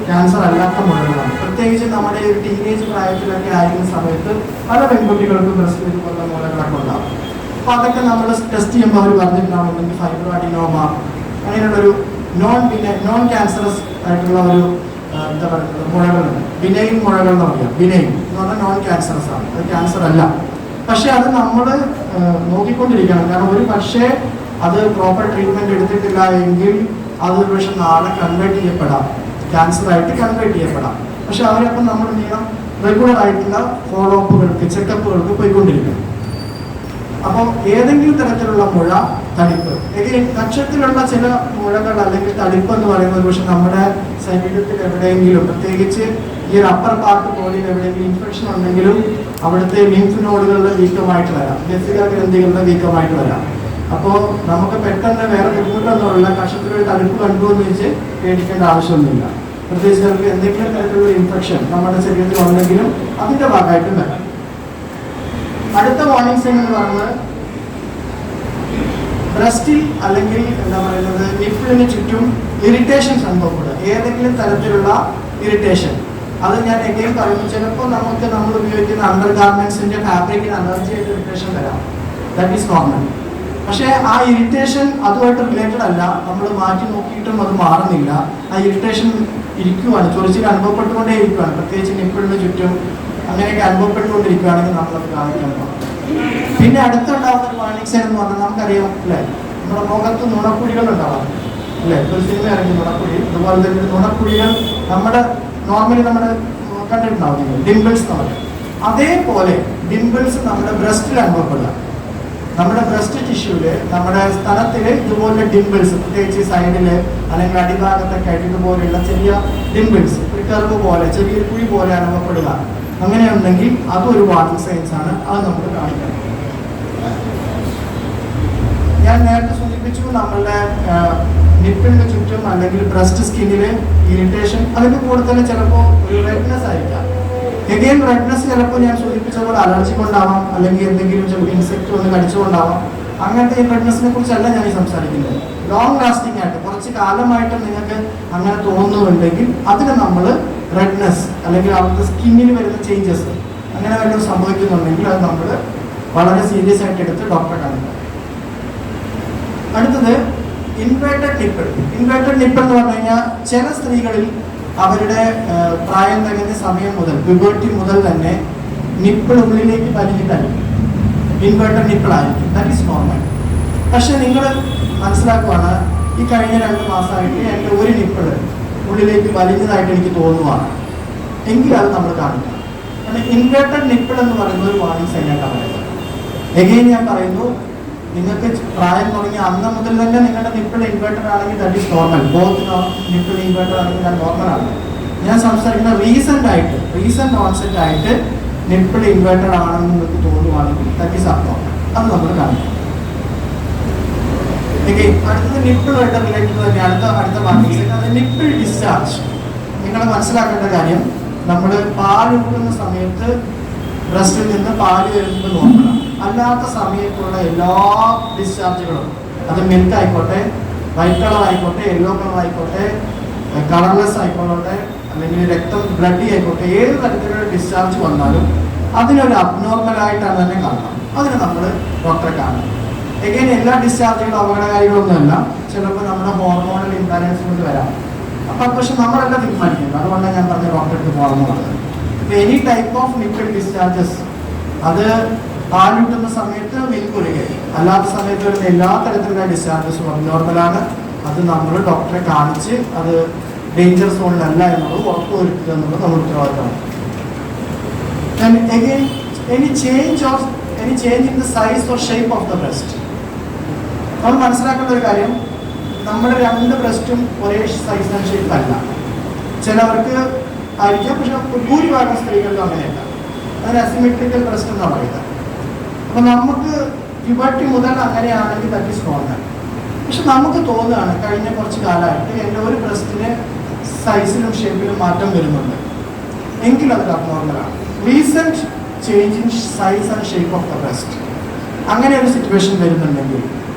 ക്യാൻസർ അല്ലാത്ത മുഴകളാണ്. പ്രത്യേകിച്ച് നമ്മുടെ ഒരു ടീനേജ് പ്രായത്തിലൊക്കെ ആയിരുന്ന സമയത്ത് പല പെൺകുട്ടികൾക്കും ബ്രസ്റ്റ് ഇതുപോലുള്ള മുഴകളൊക്കെ ഉണ്ടാകും. അപ്പോൾ അതൊക്കെ നമ്മൾ ടെസ്റ്റ് ചെയ്യുമ്പോൾ അവർ പറഞ്ഞിട്ടുണ്ടാവുന്നുണ്ടെങ്കിൽ ഫൈബ്രോ അഡിനോമ അങ്ങനെയുള്ളൊരു നോൺ ക്യാൻസറസ് ആയിട്ടുള്ള ഒരു എന്താ പറയുന്നത് മുഴകളുണ്ട്. ബിനൈൻ മുഴകൾ എന്ന് പറയാം. ബിനൈൻ എന്ന് പറഞ്ഞാൽ നോൺ ക്യാൻസറസ് ആണ്, അത് ക്യാൻസർ അല്ല. പക്ഷെ അത് നമ്മൾ നോക്കിക്കൊണ്ടിരിക്കണം. കാരണം ഒരു പക്ഷേ അത് പ്രോപ്പർ ട്രീറ്റ്മെൻറ്റ് എടുത്തിട്ടില്ല എങ്കിൽ അതൊരു പക്ഷെ നാളെ കൺവേർട്ട് ചെയ്യപ്പെടാം, ക്യാൻസറായിട്ട് കൺവേർട്ട് ചെയ്യപ്പെടാം. പക്ഷെ അവരപ്പം നമ്മൾ എന്ത് ചെയ്യണം, റെഗുലർ ആയിട്ടുള്ള ഫോളോ അപ്പുകൾക്ക് ചെക്കപ്പുകൾക്ക് പോയിക്കൊണ്ടിരിക്കണം. അപ്പോൾ ഏതെങ്കിലും തരത്തിലുള്ള മുഴ, തടിപ്പ്, കക്ഷത്തിലുള്ള ചില മുഴകൾ അല്ലെങ്കിൽ തടിപ്പ് എന്ന് പറയുന്നത് പക്ഷെ നമ്മുടെ ശരീരത്തിൽ എവിടെയെങ്കിലും, പ്രത്യേകിച്ച് ഈ ഒരു അപ്പർ പാർട്ട് ബോഡിയിൽ എവിടെയെങ്കിലും ഇൻഫെക്ഷൻ ഉണ്ടെങ്കിലും അവിടുത്തെ ലിംഫ് നോഡുകളുടെ വീക്കമായിട്ട് വരാം, ലസിക ഗ്രന്ഥികളുടെ വീക്കമായിട്ട് വരാം. അപ്പോൾ നമുക്ക് പെട്ടെന്ന് വേറെ ബുദ്ധിമുട്ടൊന്നുമില്ല, കക്ഷത്തിലൊരു തടിപ്പ് കണ്ടു എന്ന് വെച്ച് പേടിക്കേണ്ട ആവശ്യമൊന്നുമില്ല. പ്രത്യേകിച്ച് നമുക്ക് എന്തെങ്കിലും തരത്തിലുള്ള ഇൻഫെക്ഷൻ നമ്മുടെ ശരീരത്തിൽ ഉണ്ടെങ്കിലും അതിന്റെ ഭാഗമായിട്ടും വരാം. അടുത്ത വാർണിംഗ് സൈൻ എന്ന് പറയുന്നത് ബ്രസ്റ്റിൽ അല്ലെങ്കിൽ എന്താ പറയുന്നത് നിപ്പിളിന് ചുറ്റും ഇറിറ്റേഷൻസ് അനുഭവപ്പെടുക, ഏതെങ്കിലും തരത്തിലുള്ള ഇറിറ്റേഷൻ. അത് ഞാൻ എങ്കിലും പറയുന്നു, ചിലപ്പോൾ നമുക്ക് നമ്മൾ ഉപയോഗിക്കുന്ന അണ്ടർ ഗാർമെന്റ്സിന്റെ ഫാബ്രിക്കിന് അലർജി ആയിട്ട് ഇറിറ്റേഷൻ വരാം, ദാറ്റ് ഈസ് നോർമൽ. പക്ഷേ ആ ഇറിറ്റേഷൻ അതുമായിട്ട് റിലേറ്റഡ് അല്ല, നമ്മൾ മാറ്റി നോക്കിയിട്ടും അത് മാറുന്നില്ല, ആ ഇറിറ്റേഷൻ ഇരിക്കുവാണ്, ചൊറിച്ചിൽ അനുഭവപ്പെട്ടുകൊണ്ടേ ഇരിക്കുകയാണ്, പ്രത്യേകിച്ച് നിപ്പിളിന് ചുറ്റും അങ്ങനെയൊക്കെ അനുഭവപ്പെട്ടുകൊണ്ടിരിക്കുകയാണെങ്കിൽ നമ്മളത് കാണിക്കാൻ പോകും. പിന്നെ അടുത്തുണ്ടാവുന്ന ഒരു വാർണിംഗ് സൈൻ എന്ന് പറഞ്ഞാൽ നമുക്കറിയാം അല്ലേ, നമ്മുടെ മുഖത്ത് നുണക്കുഴികൾ ഉണ്ടാവാം അല്ലേ, ഒരു സിനിമ ഇറങ്ങി നുണക്കുഴി, അതുപോലെ തന്നെ നുണക്കുഴികൾ നമ്മുടെ നോർമലി നമ്മുടെ കണ്ടിട്ടുണ്ടാവും ഡിംപിൾസ് എന്ന് പറയും. അതേപോലെ ഡിംപിൾസ് നമ്മുടെ ബ്രസ്റ്റിൽ അനുഭവപ്പെടുക, നമ്മുടെ ബ്രസ്റ്റ് ടിഷ്യൂല് നമ്മുടെ സ്ഥലത്തില് ഇതുപോലെ ഡിംപിൾസ്, പ്രത്യേകിച്ച് സൈഡില് അല്ലെങ്കിൽ അടിഭാഗത്തൊക്കെ ആയിട്ട് ഇതുപോലെയുള്ള ചെറിയ ഡിംപിൾസ്, ഒരു കർവ് പോലെ ചെറിയൊരു കുഴി പോലെ അനുഭവപ്പെടുക, അങ്ങനെയുണ്ടെങ്കിൽ അതൊരു വാർണിംഗ് സൈൻസ് ആണ്, അത് നമുക്ക് കാണിക്കണം. ഞാൻ നേരത്തെ സൂചിപ്പിച്ചു നമ്മളുടെ നിപ്പിളിന് ചുറ്റും അല്ലെങ്കിൽ ബ്രസ്റ്റ് സ്കിന്നില് ഇറിറ്റേഷൻ, അതിന്റെ കൂടെ തന്നെ ചിലപ്പോൾ ഒരു റെഡ്നെസ് ആയിരിക്കാം. എഗെയിൻ റെഡ്നെസ് ചിലപ്പോൾ ഞാൻ സൂചിപ്പിച്ച പോലെ അലർജി കൊണ്ടാവാം, അല്ലെങ്കിൽ എന്തെങ്കിലും ചിലപ്പോൾ ഇൻസെക്ട് വന്ന് കടിച്ചുകൊണ്ടാവാം. അങ്ങനത്തെ റെഡ്നെസ്സിനെ കുറിച്ചല്ല ഞാൻ ഈ സംസാരിക്കുന്നത്. ലോങ് ലാസ്റ്റിംഗ് ആയിട്ട് കുറച്ച് കാലമായിട്ട് നിങ്ങൾക്ക് അങ്ങനെ തോന്നുന്നുണ്ടെങ്കിൽ അതിന് നമ്മൾ റെഡ്നെസ് അല്ലെങ്കിൽ അവിടുത്തെ സ്കിന്നിൽ വരുന്ന ചേഞ്ചസ് അങ്ങനെ വല്ലതും സംഭവിക്കുന്നുണ്ടെങ്കിൽ അത് നമ്മൾ വളരെ സീരിയസ് ആയിട്ട് എടുത്ത് ഡോക്ടറെ കാണിക്കണം. അടുത്തത് ഇൻവേർട്ടഡ് നിപ്പിൾ. ഇൻവേർട്ടഡ് നിപ്പിൾ എന്ന് പറഞ്ഞു കഴിഞ്ഞാൽ ചില സ്ത്രീകളിൽ അവരുടെ പ്രായം തികഞ്ഞ സമയം മുതൽ, പ്യൂബർട്ടി മുതൽ തന്നെ നിപ്പിൾ ഉള്ളിലേക്ക് വലിഞ്ഞിട്ടായിരിക്കും, ഇൻവേർട്ടഡ് നിപ്പിൾ ആയിരിക്കും, ദാറ്റ് ഈസ് നോർമൽ. പക്ഷെ നിങ്ങൾ മനസ്സിലാക്കുവാണ്, ഈ കഴിഞ്ഞ 2 മാസമായിട്ട് എൻ്റെ ഒരു നിപ്പിൾ ഉള്ളിലേക്ക് വലിഞ്ഞതായിട്ട് എനിക്ക് തോന്നുവാണ് എങ്കിൽ അത് നമ്മൾ കാണിക്കണം. കാരണം ഇൻവേർട്ടഡ് നിപ്പിൾ എന്ന് പറയുന്നത് ഒരു വാർണിംഗ് സൈനായിട്ടാണ് പറയുന്നത്. എഗെയിൻ ഞാൻ പറയുന്നു, നിങ്ങൾക്ക് പ്രായം തുടങ്ങിയ അന്ന് മുതൽ തന്നെ നിങ്ങളുടെ നിപ്പിൾ ഇൻവേർട്ടഡ് ആണെങ്കിൽ that is normal, both nipple inverted ആണെങ്കിൽ അത് നോർമലാണ്. ഞാൻ സംസാരിക്കുന്ന റീസെന്റ് ഓൺസെറ്റ് ആയിട്ട് നിപ്പിൾ ഇൻവേർട്ടഡ് ആണെന്ന് നിങ്ങൾക്ക് തോന്നുവാണെങ്കിൽ ദാറ്റ് ഈസ് അബ്നോർമൽ, അത് നമ്മൾ കാണിക്കും. അടുത്തത് നിപ്പിളുമായിട്ട് റിലേറ്റഡ് തന്നെ അടുത്ത വാർണിംഗ് നിപ്പിൾ ഡിസ്ചാർജ്. നിങ്ങൾ മനസ്സിലാക്കേണ്ട കാര്യം, നമ്മൾ പാലൂട്ടുന്ന സമയത്ത് ബ്രസ്റ്റിൽ നിന്ന് പാല് വരുന്നത് നോക്കണം. അല്ലാത്ത സമയത്തുള്ള എല്ലാ ഡിസ്ചാർജുകളും, അത് മിൽക്ക് ആയിക്കോട്ടെ, വൈറ്റ് കളർ ആയിക്കോട്ടെ, യെല്ലോ കളർ ആയിക്കോട്ടെ, കളർലെസ് ആയിക്കോട്ടെ, അല്ലെങ്കിൽ രക്തം ബ്ലഡി ആയിക്കോട്ടെ, ഏത് തരത്തിലുള്ള ഡിസ്ചാർജ് വന്നാലും അതിനൊരു അബ്നോർമലായിട്ടാണ് തന്നെ കാണണം. അതിന് നമ്മൾ ഡോക്ടറെ കാണണം. എഗെയിൻ എല്ലാ ഡിസ്ചാർജുകളും അപകടകാരികളൊന്നുമല്ല, ചിലപ്പോൾ നമ്മുടെ ഹോർമോണൽ ഇംബാലൻസ് കൊണ്ട് വരാം. അപ്പം പക്ഷെ നമ്മളെല്ലാം തീരുമാനിക്കുന്നത്, അതുകൊണ്ടാണ് ഞാൻ പറഞ്ഞ ഡോക്ടർക്ക് പോകണമെന്ന് പറഞ്ഞത്. ഇപ്പം any type of nipple discharges, അത് പാലൂട്ടുന്ന സമയത്ത് മിൽക്ക് ഒഴികെ അല്ലാത്ത സമയത്ത് വരുന്ന എല്ലാ തരത്തിലുള്ള ഡിസ്ചാർജസും അബ്നോർമലാണ്. അത് നമ്മൾ ഡോക്ടറെ കാണിച്ച് അത് ഡേഞ്ചർ സോണിലല്ല എന്നുള്ളത് ഉറപ്പുവരുത്തുക എന്നുള്ളത് നമ്മുടെ ഉത്തരവാദിത്തമാണ്. Again, any change in the size or shape of the breast. നമ്മൾ മനസ്സിലാക്കേണ്ട ഒരു കാര്യം, നമ്മുടെ 2 ബ്രസ്റ്റും ഒരേ സൈസ് ആൻഡ് ഷേപ്പ് അല്ല. ചിലവർക്ക് ആയിരിക്കാം, പക്ഷെ ഭൂരിഭാഗം സ്ത്രീകൾക്ക് അങ്ങനെയല്ല. അതിന് അസിമെട്രിക്കൽ ബ്രസ്റ്റ് എന്നാണ് പറയുന്നത്. അപ്പം നമുക്ക് പ്യൂബർട്ടി മുതൽ അങ്ങനെയാണെങ്കിൽ ദാറ്റ് ഈസ് നോർമൽ. പക്ഷെ നമുക്ക് തോന്നുകയാണ് കഴിഞ്ഞ കുറച്ച് കാലമായിട്ട് എൻ്റെ ഒരു ബ്രസ്റ്റിന് സൈസിലും ഷേപ്പിലും മാറ്റം വരുന്നുണ്ട് എങ്കിൽ അത് അബ്നോർമലാണ്. Recent change in size and shape of the breast, അങ്ങനെ ഒരു സിറ്റുവേഷൻ വരുന്നുണ്ടെങ്കിൽ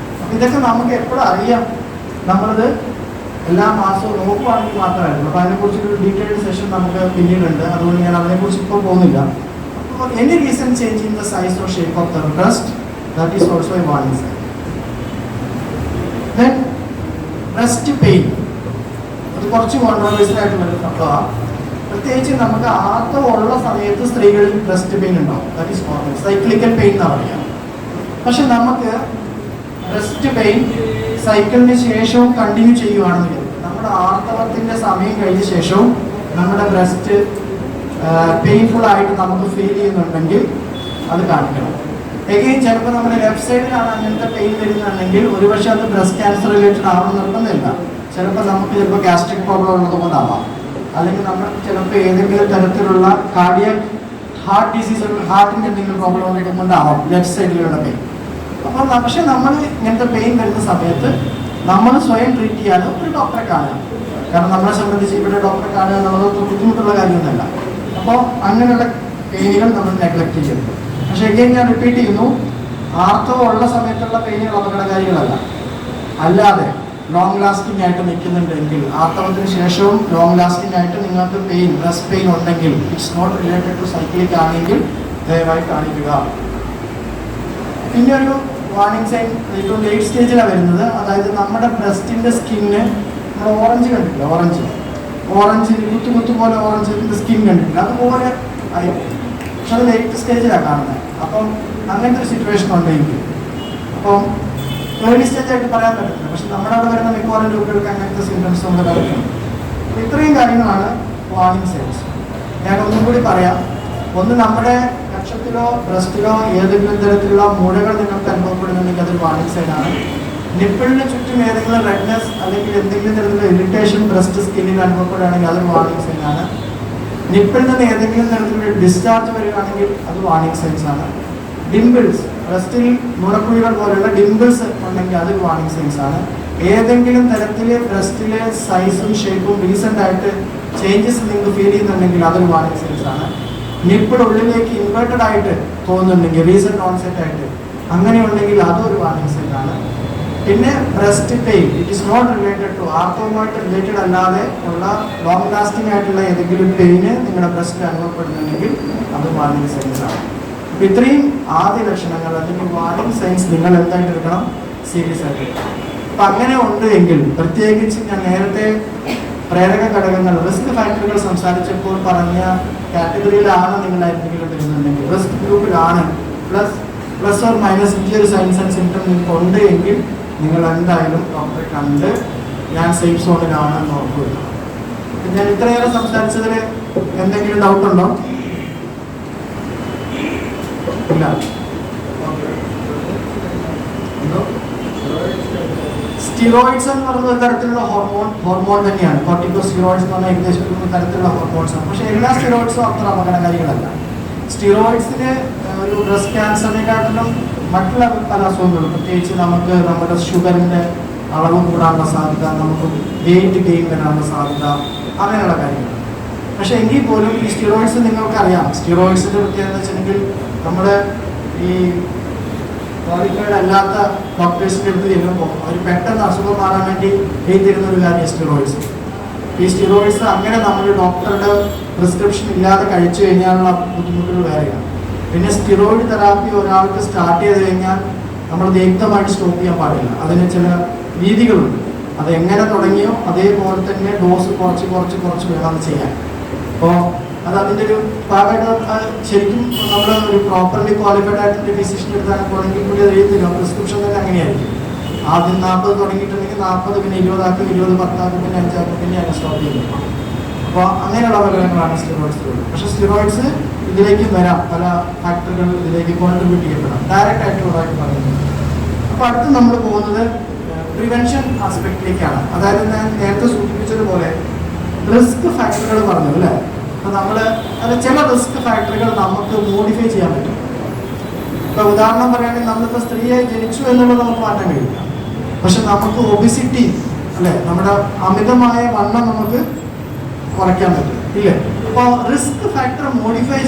ഇതൊക്കെ നമുക്ക് എപ്പോഴും അറിയാം. നമ്മളത് എല്ലാ മാസവും നോക്കുവാണെങ്കിൽ മാത്രമായിരുന്നു. അപ്പോൾ അതിനെക്കുറിച്ചൊരു ഡീറ്റെയിൽഡ് സെഷൻ നമുക്ക് പിന്നീടുണ്ട്, അതുകൊണ്ട് ഞാൻ അതിനെക്കുറിച്ച് ഇപ്പോൾ പോകുന്നില്ല. അപ്പോൾ any recent change in the size or shape of the breast, that is also a warning sign. Then breast pain, അത് കുറച്ച് കോൺട്രോവേഴ്സ്യൽ ആയിട്ടുള്ളൊരു സംഭവമാണ്. പ്രത്യേകിച്ച് നമുക്ക് ആർത്തവമുള്ള സമയത്ത് സ്ത്രീകളിൽ ബ്രസ്റ്റ് പെയിൻ ഉണ്ടാവും, that is normal, cyclical pain എന്നാണ് പറയുക. പക്ഷെ നമുക്ക് ബ്രസ്റ്റ് പെയിൻ സൈക്കിളിന് ശേഷവും കണ്ടിന്യൂ ചെയ്യുവാണെങ്കിൽ, നമ്മുടെ ആർത്തവത്തിൻ്റെ സമയം കഴിഞ്ഞ ശേഷവും നമ്മുടെ ബ്രസ്റ്റ് പെയിൻഫുൾ ആയിട്ട് നമുക്ക് ഫീൽ ചെയ്യുന്നുണ്ടെങ്കിൽ അത് കാണിക്കണം. എഗെയിൻ ചിലപ്പോൾ നമ്മുടെ ലെഫ്റ്റ് സൈഡിലാണ് അങ്ങനത്തെ പെയിൻ വരുന്നുണ്ടെങ്കിൽ ഒരുപക്ഷെ അത് ബ്രസ്റ്റ് ക്യാൻസർ റിലേറ്റഡ് ആവണം നിർബന്ധമില്ല. ചിലപ്പോൾ ഗ്യാസ്ട്രിക് പ്രോബ്ലം ഉള്ളത് കൊണ്ടാവാം, അല്ലെങ്കിൽ നമ്മൾ ചിലപ്പോൾ ഏതെങ്കിലും തരത്തിലുള്ള ഹാർട്ട് ഡിസീസ്, ഹാർട്ടിൻ്റെ എന്തെങ്കിലും പ്രോബ്ലം ഉള്ളത് കൊണ്ടാവാം ലെഫ്റ്റ് സൈഡിലുള്ള പെയിൻ. അപ്പോൾ പക്ഷെ നമ്മൾ ഇങ്ങനത്തെ പെയിൻ വരുന്ന സമയത്ത് നമ്മൾ സ്വയം ട്രീറ്റ് ചെയ്യാതെ ഒരു ഡോക്ടറെ കാണുക. കാരണം നമ്മളെ സംബന്ധിച്ച് ഇവിടെ ഡോക്ടറെ കാണുക എന്നുള്ളത് ബുദ്ധിമുട്ടുള്ള കാര്യമൊന്നുമല്ല. അപ്പോൾ അങ്ങനെയുള്ള പെയിനുകൾ നമ്മൾ നെഗ്ലക്റ്റ് ചെയ്യുന്നു. പക്ഷേ എഗെയിൻ ഞാൻ റിപ്പീറ്റ് ചെയ്യുന്നു, ആർത്തവം ഉള്ള സമയത്തുള്ള പെയിനുകൾ അപകടകാരികളല്ല. അല്ലാതെ ലോങ് ലാസ്റ്റിംഗ് ആയിട്ട് നിൽക്കുന്നുണ്ടെങ്കിൽ, ആർത്തവത്തിന് ശേഷവും ലോങ് ലാസ്റ്റിംഗ് ആയിട്ട് നിങ്ങൾക്ക് ബ്രസ്റ്റ് പെയിൻ ഉണ്ടെങ്കിൽ, it's not related to cyclic ആണെങ്കിൽ ദയവായി കാണിക്കുക. പിന്നെ ഒരു വാർണിംഗ് സൈൻ ഏറ്റവും ലേറ്റ് സ്റ്റേജിലാണ് വരുന്നത്. അതായത് നമ്മുടെ ബ്രസ്റ്റിൻ്റെ സ്കിന്ന്, നമ്മൾ ഓറഞ്ച് കണ്ടിട്ടില്ല, ഓറഞ്ച് കുത്തു പോലെ ഓറഞ്ചിൻ്റെ സ്കിൻ കണ്ടിട്ടില്ല, അതുപോലെ ആയി. പക്ഷെ അത് ലേറ്റ് സ്റ്റേജിലാണ് കാണുന്നത്. അപ്പം അങ്ങനത്തെ ഒരു സിറ്റുവേഷൻ ഉണ്ടെങ്കിൽ, അപ്പം ഏർലി സ്റ്റേജ് ആയിട്ട് പറയാൻ പറ്റില്ല. പക്ഷെ നമ്മുടെ അവിടെ വരുന്ന മിക്കവാറും രോഗികൾക്ക് അങ്ങനത്തെ സിംറ്റംസ് കൊണ്ട് വരുന്നുണ്ട്. അപ്പോൾ ഇത്രയും കാര്യങ്ങളാണ് വാർണിംഗ് സൈൻസ്. ഞാൻ ഒന്നും കൂടി പറയാം. ഒന്ന്, നമ്മുടെ കക്ഷത്തിലോ ബ്രസ്റ്റിലോ ഏതെങ്കിലും തരത്തിലുള്ള മുഴകൾ നിങ്ങൾക്ക് അനുഭവപ്പെടുന്നുണ്ടെങ്കിൽ അതൊരു വാർണിംഗ് സൈനാണ്. നിപ്പിളിന് ചുറ്റും ഏതെങ്കിലും റെഡ്നെസ് അല്ലെങ്കിൽ എന്തെങ്കിലും തരത്തിലുള്ള ഇറിറ്റേഷൻ ബ്രസ്റ്റ് സ്കിന്നിൽ അനുഭവപ്പെടുകയാണെങ്കിൽ അതൊരു വാർണിംഗ് സൈനാണ്. നിപ്പിളിൽ നിന്ന് ഏതെങ്കിലും തരത്തിലുള്ള ഡിസ്ചാർജ് വരികയാണെങ്കിൽ അത് വാർണിംഗ് സൈൻസ് ആണ്. ഡിംപിൾസ്, ബ്രസ്റ്റിൽ നുണക്കുഴികൾ പോലെയുള്ള ഡിംപിൾസ് ഉണ്ടെങ്കിൽ അത് വാർണിംഗ് സൈൻസ് ആണ്. ഏതെങ്കിലും തരത്തിൽ ബ്രസ്റ്റിലെ സൈസും ഷേപ്പും റീസെൻ്റ് ആയിട്ട് ചേഞ്ചസ് നിങ്ങൾക്ക് ഫീൽ ചെയ്യുന്നുണ്ടെങ്കിൽ അതൊരു വാർണിംഗ് സൈൻസ് ആണ്. നിപ്പിൾ ഉള്ളിലേക്ക് ഇൻവേർട്ടഡ് ആയിട്ട് തോന്നുന്നുണ്ടെങ്കിൽ, റീസെൻ്റ് ഓൺസെറ്റ് ആയിട്ട് അങ്ങനെ ഉണ്ടെങ്കിൽ അതൊരു വാർണിംഗ് സൈൻ ആണ്. പിന്നെ breast pain, it is not related to, ആർത്തവുമായിട്ട് റിലേറ്റഡ് അല്ലാതെ ഉള്ള ലോങ് ലാസ്റ്റിംഗ് ആയിട്ടുള്ള ഏതെങ്കിലും പെയിന് നിങ്ങളുടെ ബ്രസ്റ്റിൽ അനുഭവപ്പെടുന്നുണ്ടെങ്കിൽ അത് വാർണിംഗ് സൈൻസ് ആണ്. അപ്പോൾ ഇത്രയും ആദ്യ ലക്ഷണങ്ങൾ അല്ലെങ്കിൽ വാർണിംഗ് സൈൻസ് നിങ്ങൾ എന്തായിട്ട് എടുക്കണം? സീരിയസ് ആയിട്ട്. അപ്പം അങ്ങനെ ഉണ്ട് എങ്കിൽ, പ്രത്യേകിച്ച് ഞാൻ നേരത്തെ പ്രേരക ഘടകങ്ങൾ, റിസ്ക് ഫാക്ടറുകൾ സംസാരിച്ചപ്പോൾ പറഞ്ഞ കാറ്റഗറിയിലാണ് നിങ്ങൾ എന്തെങ്കിലും വരുന്നുണ്ടെങ്കിൽ, റിസ്ക് ഗ്രൂപ്പിലാണ്, പ്ലസ് ഓർ മൈനസ് ഈ ഒരു സൈൻസ് ആൻഡ് സിംറ്റം നിങ്ങൾക്ക് ഉണ്ട് എങ്കിൽ നിങ്ങൾ എന്തായാലും ഡോക്ടറെ കണ്ട് ഞാൻ സേഫ് സോണിലാണെന്ന് ഉറപ്പുവരുത്തണം. ഞാൻ ഇത്രയേറെ സംസാരിച്ചതിൽ എന്തെങ്കിലും ഡൗട്ടുണ്ടോ? ഇല്ല. സ്റ്റിറോയിഡ്സ് എന്ന് പറയുന്ന ഒരു തരത്തിലുള്ള ഹോർമോൺ തന്നെയാണ്. കോർട്ടിക്കോസ്റ്റിറോയിഡ്സ് എന്ന് പറഞ്ഞാൽ ഏകദേശം ഒരു തരത്തിലുള്ള ഹോർമോൺസ് ആണ്. പക്ഷേ എല്ലാ സ്റ്റിറോയിഡ്സും അത്ര അപകടകാരികളല്ല. സ്റ്റിറോയിഡ്സിന് ഒരു ബ്രസ്റ്റ് ക്യാൻസറിനെക്കാട്ടിലും മറ്റുള്ള പല അസുഖങ്ങളും, പ്രത്യേകിച്ച് നമുക്ക് നമ്മുടെ ഷുഗറിൻ്റെ അളവ് കൂടാനുള്ള സാധ്യത, നമുക്ക് വെയിറ്റ് ഗെയിൻ വരാനുള്ള സാധ്യത, അങ്ങനെയുള്ള കാര്യങ്ങൾ. പക്ഷേ എങ്കിൽ പോലും ഈ സ്റ്റിറോയിഡ്സ് നിങ്ങൾക്കറിയാം. സ്റ്റിറോയിഡ്സിൻ്റെ പ്രത്യേകത എന്ന് വെച്ചിട്ടുണ്ടെങ്കിൽ നമ്മുടെ ഈ ക്വാളിഫൈഡ് അല്ലാത്ത ഡോക്ടേഴ്സിൻ്റെ അടുത്ത് ചെല്ലുമ്പോൾ അവർ പെട്ടെന്ന് അസുഖം മാറാൻ വേണ്ടി എഴുതി തരുന്ന ഒരു കാര്യം സ്റ്റിറോയിഡ്സ്. ഈ സ്റ്റിറോയിഡ്സ് അങ്ങനെ നമ്മൾ ഡോക്ടറുടെ പ്രിസ്ക്രിപ്ഷൻ ഇല്ലാതെ കഴിച്ചു കഴിഞ്ഞാലുള്ള ബുദ്ധിമുട്ടുകൾ വേറെയാണ്. പിന്നെ സ്റ്റിറോയിഡ് തെറാപ്പി ഒരാൾക്ക് സ്റ്റാർട്ട് ചെയ്ത് കഴിഞ്ഞാൽ നമ്മൾ വ്യക്തമായിട്ട് സ്റ്റോപ്പ് ചെയ്യാൻ പാടില്ല. അതിന് ചില രീതികളുണ്ട്. അത് എങ്ങനെ തുടങ്ങിയോ അതേപോലെ തന്നെ ഡോസ് കുറച്ച് വേണം അത് ചെയ്യാൻ. അപ്പോൾ അത് അതിൻ്റെ ഒരു ഭാഗമായിട്ട് ശരിക്കും നമ്മൾ ഒരു പ്രോപ്പർലി ക്വാളിഫൈഡ് ആയിട്ടുള്ള ഫിസിഷ്യൻ്റെ അടുത്താണ് തുടങ്ങി കൂടി അത് എഴുതില്ല. പ്രിസ്ക്രിപ്ഷൻ തന്നെ അങ്ങനെയായിരിക്കും. ആദ്യം 40 തുടങ്ങിയിട്ടുണ്ടെങ്കിൽ 40, പിന്നെ 20 ആക്കും, 20 10 ആക്കും, പിന്നെ 5 ആക്കും, പിന്നെ അതിനെ സ്റ്റോപ്പ് ചെയ്യുന്നു. അപ്പോൾ അങ്ങനെയുള്ള ഘടകങ്ങളാണ് സ്റ്റിറോയിഡ്സ്. പക്ഷേ സ്റ്റിറോയിഡ്സ് ഇതിലേക്ക് വരാം, പല ഫാക്ടറുകൾ ഇതിലേക്ക് കോൺട്രിബ്യൂട്ട് ചെയ്യപ്പെടാം, ഡയറക്റ്റ് ആയിട്ടുള്ളതായിട്ട് പറയുന്നത്. അപ്പോൾ അടുത്ത് നമ്മൾ പോകുന്നത് പ്രിവെൻഷൻ ആസ്പെക്റ്റിലേക്കാണ്. അതായത് ഞാൻ നേരത്തെ സൂചിപ്പിച്ചതുപോലെ റിസ്ക് ഫാക്ടറുകൾ പറഞ്ഞു അല്ലേ. അപ്പോൾ നമ്മൾ ചില റിസ്ക് ഫാക്ടറുകൾ നമുക്ക് മോഡിഫൈ ചെയ്യാൻ പറ്റും. ഇപ്പോൾ ഉദാഹരണം പറയുകയാണെങ്കിൽ നമ്മളിപ്പോൾ സ്ത്രീയായി ജനിച്ചു എന്നുള്ളത് നമുക്ക് മാറ്റാൻ കഴിയില്ല. പക്ഷെ നമുക്ക് ഒബിസിറ്റി അല്ലേ, നമ്മുടെ അമിതമായ വണ്ണം നമുക്ക് കുറയ്ക്കാൻ പറ്റും ഇല്ലേ. അപ്പോൾ റിസ്ക് ഫാക്ടർ മോഡിഫൈ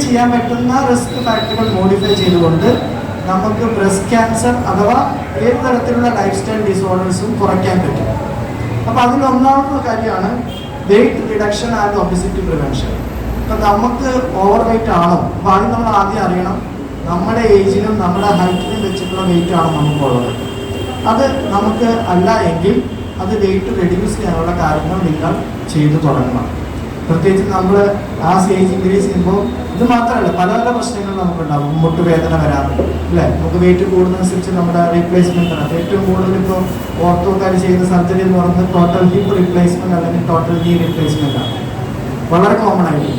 ചെയ്യാൻ പറ്റുന്ന റിസ്ക് ഫാക്ടറുകൾ മോഡിഫൈ ചെയ്തുകൊണ്ട് നമുക്ക് ബ്രസ്റ്റ് ക്യാൻസർ അഥവാ ഏത് തരത്തിലുള്ള ലൈഫ് സ്റ്റൈൽ ഡിസോർഡേഴ്സും കുറയ്ക്കാൻ പറ്റും. അപ്പോൾ അതിലൊന്നാമത്തെ കാര്യമാണ് weight reduction and obesity prevention. അപ്പം നമുക്ക് ഓവർ വെയിറ്റ് ആണോ? അപ്പോൾ ആദ്യം നമ്മൾ അറിയണം നമ്മുടെ ഏജിനും നമ്മുടെ ഹൈറ്റിനും വെച്ചിട്ടുള്ള വെയിറ്റ് ആണോ നമുക്കുള്ളത്. അത് നമുക്ക് അല്ല എങ്കിൽ അത് വെയിറ്റ് റെഡ്യൂസ് ചെയ്യാനുള്ള കാര്യങ്ങൾ നിങ്ങൾ ചെയ്തു തുടങ്ങണം. പ്രത്യേകിച്ച് നമ്മൾ ആ സ്റ്റേജ് ഇൻക്രീസ് ചെയ്യുമ്പോൾ ഇത് മാത്രമല്ല പല പല പ്രശ്നങ്ങൾ നമുക്കുണ്ടാകും. മുട്ടുവേദന വരാം അല്ലേ. നമുക്ക് വെയിറ്റ് കൂടുന്നതനുസരിച്ച് നമ്മുടെ റീപ്ലേസ്മെൻ്റ് ആണ്. ഏറ്റവും കൂടുതൽ ഇപ്പോൾ ഓർത്തോക്കാർ ചെയ്യുന്ന സർജറി എന്ന് പറയുന്നത് ടോട്ടൽ ഹിപ്പ് റീപ്ലേസ്മെൻറ്റ് അല്ലെങ്കിൽ ടോട്ടൽ നീ റീപ്ലേസ്മെൻ്റ് ആണ്. വളരെ കോമൺ ആയിട്ട്.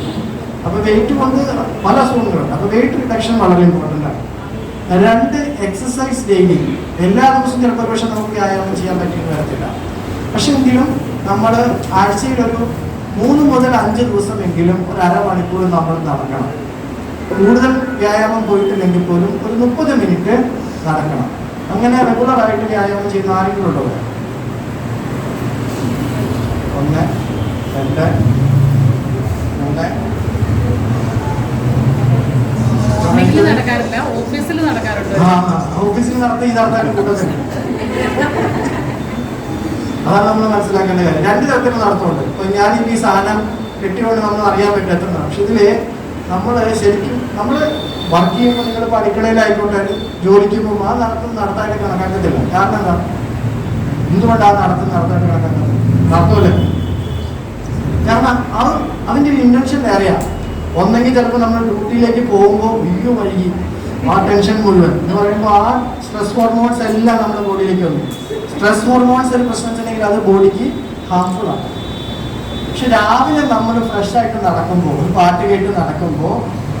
അപ്പോൾ വെയിറ്റ് കൊണ്ട് പല അസുഖങ്ങളുണ്ട്. അപ്പോൾ വെയിറ്റ് റിഡക്ഷൻ വളരെ ഇമ്പോർട്ടൻ്റ് ആണ്. 2 എക്സസൈസ് ഡെയിലി. എല്ലാ ദിവസവും ചിലപ്പോൾ പക്ഷെ നമുക്ക് വ്യായാമം ചെയ്യാൻ പറ്റിയെന്ന് വരത്തില്ല. പക്ഷെ എങ്കിലും നമ്മൾ ആഴ്ചയിൽ ഒരു 3 മുതൽ 5 ദിവസമെങ്കിലും ഒരു അരമണിക്കൂർ നമ്മൾ നടക്കണം. കൂടുതൽ വ്യായാമം പോയിട്ടില്ലെങ്കിൽ പോലും ഒരു 30 മിനിറ്റ് നടക്കണം. അങ്ങനെ റെഗുലറായിട്ട് വ്യായാമം ചെയ്യുന്ന ആരെങ്കിലും ഉണ്ടോ? 1 2 3 നടക്കാറില്ല, ഓഫീസിൽ നടക്കാറുണ്ട്. ഓഫീസിൽ നടത്തി ഇതാർത്താലും കൂട്ടത്തിൽ. അതാണ് നമ്മൾ മനസ്സിലാക്കേണ്ട കാര്യം. 2 തരത്തിൽ നടത്തുന്നുണ്ട്. ഇപ്പൊ ഞാനിപ്പോൾ ഈ സാധനം കെട്ടിക്കൊണ്ട് നമ്മൾ അറിയാൻ പറ്റും എത്തുന്നതാണ്. പക്ഷെ ഇതില് നമ്മൾ ശരിക്കും നമ്മൾ വർക്ക് ചെയ്യുമ്പോൾ നിങ്ങൾ അടുക്കളയിലായിക്കോട്ടെ ജോലിക്ക് പോകുമ്പോൾ ആ നടത്താനായിട്ട് കണക്കാക്കത്തില്ല. കാരണം എന്താ? എന്തുകൊണ്ടാണ് നടത്താനായിട്ട് കണക്കാക്കുന്നത്? നടത്തുമല്ലേ? കാരണം അതിൻ്റെ ഒരു ഇന്റൻഷൻ വേറെയാണ്. ഒന്നെങ്കിൽ ചിലപ്പോൾ നമ്മൾ ഡ്യൂട്ടിയിലേക്ക് പോകുമ്പോൾ വീണ്ടും വൈകി ആ ടെൻഷൻ മുഴുവൻ എന്ന് പറയുമ്പോൾ ആ സ്ട്രെസ് ഹോർമോൺസ് എല്ലാം നമ്മുടെ ബോഡിയിലേക്ക് വന്നു. സ്ട്രെസ് ഹോർമോൺസ് ഒരു പ്രശ്നം വെച്ചിട്ടുണ്ടെങ്കിൽ അത് ബോഡിക്ക് ഹാർംഫുൾ ആണ്. പക്ഷെ രാവിലെ നമ്മൾ ഫ്രഷ് ആയിട്ട് നടക്കുമ്പോൾ, ഒരു പാട്ട് കേട്ട് നടക്കുമ്പോൾ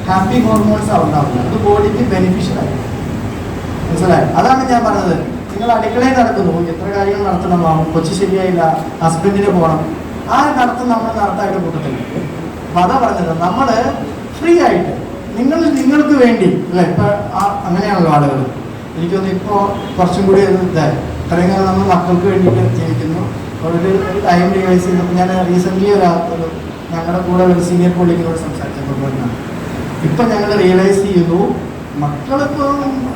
ഹാപ്പി ഹോർമോൺസ് ആണ് ഉണ്ടാവുന്നത്. അത് ബോഡിക്ക് ബെനിഫിഷ്യൽ ആയി. മനസ്സിലായി? അതാണ് ഞാൻ പറഞ്ഞത്. നിങ്ങൾ അടുക്കളയിൽ നടക്കുന്നു, എത്ര കാര്യങ്ങൾ നടത്തണമാവും, കൊച്ചു ശരിയായില്ല, ഹസ്ബൻഡിന് പോകണം, ആ നടത്തം നമ്മൾ നടത്തായിട്ട് കൂട്ടത്തില്ല. അപ്പൊ അതാ പറഞ്ഞത്, നമ്മൾ ഫ്രീ ആയിട്ട് നിങ്ങൾക്ക് വേണ്ടി അല്ലെ? ഇപ്പൊ അങ്ങനെയാണല്ലോ ആളുകൾ. എനിക്കൊന്ന് ഇപ്പോൾ കുറച്ചും കൂടി ഇതായി. ഇത്രയും കാലം നമ്മൾ മക്കൾക്ക് വേണ്ടിയിട്ട് ജീവിക്കുന്നു. ഒരു ടൈം റിയലൈസ് ചെയ്തപ്പോൾ ഞാൻ റീസെൻ്റ്ലി ഒരു ഞങ്ങളുടെ കൂടെ ഒരു സീനിയർ കൊളീഗിനോട് സംസാരിച്ചപ്പോൾ ഇപ്പം ഞങ്ങൾ റിയലൈസ് ചെയ്യുന്നു മക്കളിപ്പോൾ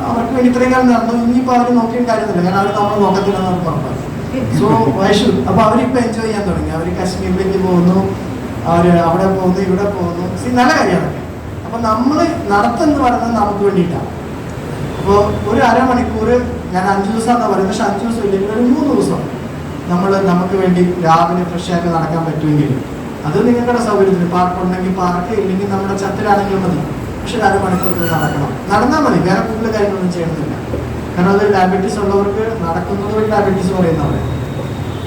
അവർക്ക് വേണ്ടി ഇത്രയും കാലം നടന്നു, ഇനിയിപ്പോൾ അവർ നോക്കിയിട്ട് കാര്യമില്ല. കാരണം അവർ നമ്മൾ നോക്കത്തില്ലെന്ന് അവർ പറഞ്ഞു. സോ വൈഷു അപ്പോൾ അവരിപ്പോൾ എൻജോയ് ചെയ്യാൻ തുടങ്ങി. അവർ കാശ്മീരിലേക്ക് പോകുന്നു, അവർ അവിടെ പോകുന്നു, ഇവിടെ പോകുന്നു. നല്ല കാര്യമാണ്. അപ്പോൾ നമ്മൾ നടത്തെന്ന് പറയുന്നത് നമുക്ക് വേണ്ടിയിട്ടാണ്. അപ്പോൾ ഒരു അരമണിക്കൂർ ഞാൻ 5 ദിവസം എന്നാണ് പറയുന്നത്. പക്ഷെ 5 ദിവസം ഇല്ലെങ്കിൽ ഒരു 3 ദിവസം നമുക്ക് വേണ്ടി രാവിലെ ഫ്രഷ് ആയിട്ട് നടക്കാൻ പറ്റുമെങ്കിൽ അത് നിങ്ങളുടെ സൗകര്യത്തിന്. പാർക്കുണ്ടെങ്കിൽ പാർക്ക്, ഇല്ലെങ്കിൽ നമ്മുടെ ചത്തിലാണെങ്കിലും മതി. പക്ഷെ ഒരു അരമണിക്കൂർ നടന്നാൽ മതി. വേറെ കൂടുതൽ കാര്യങ്ങളൊന്നും ചെയ്യണമെന്നില്ല. കാരണം അത് ഡയബറ്റീസ് ഉള്ളവർക്ക് നടക്കുന്നത് വഴി ഡയബറ്റീസ് പറയുന്നവരെ.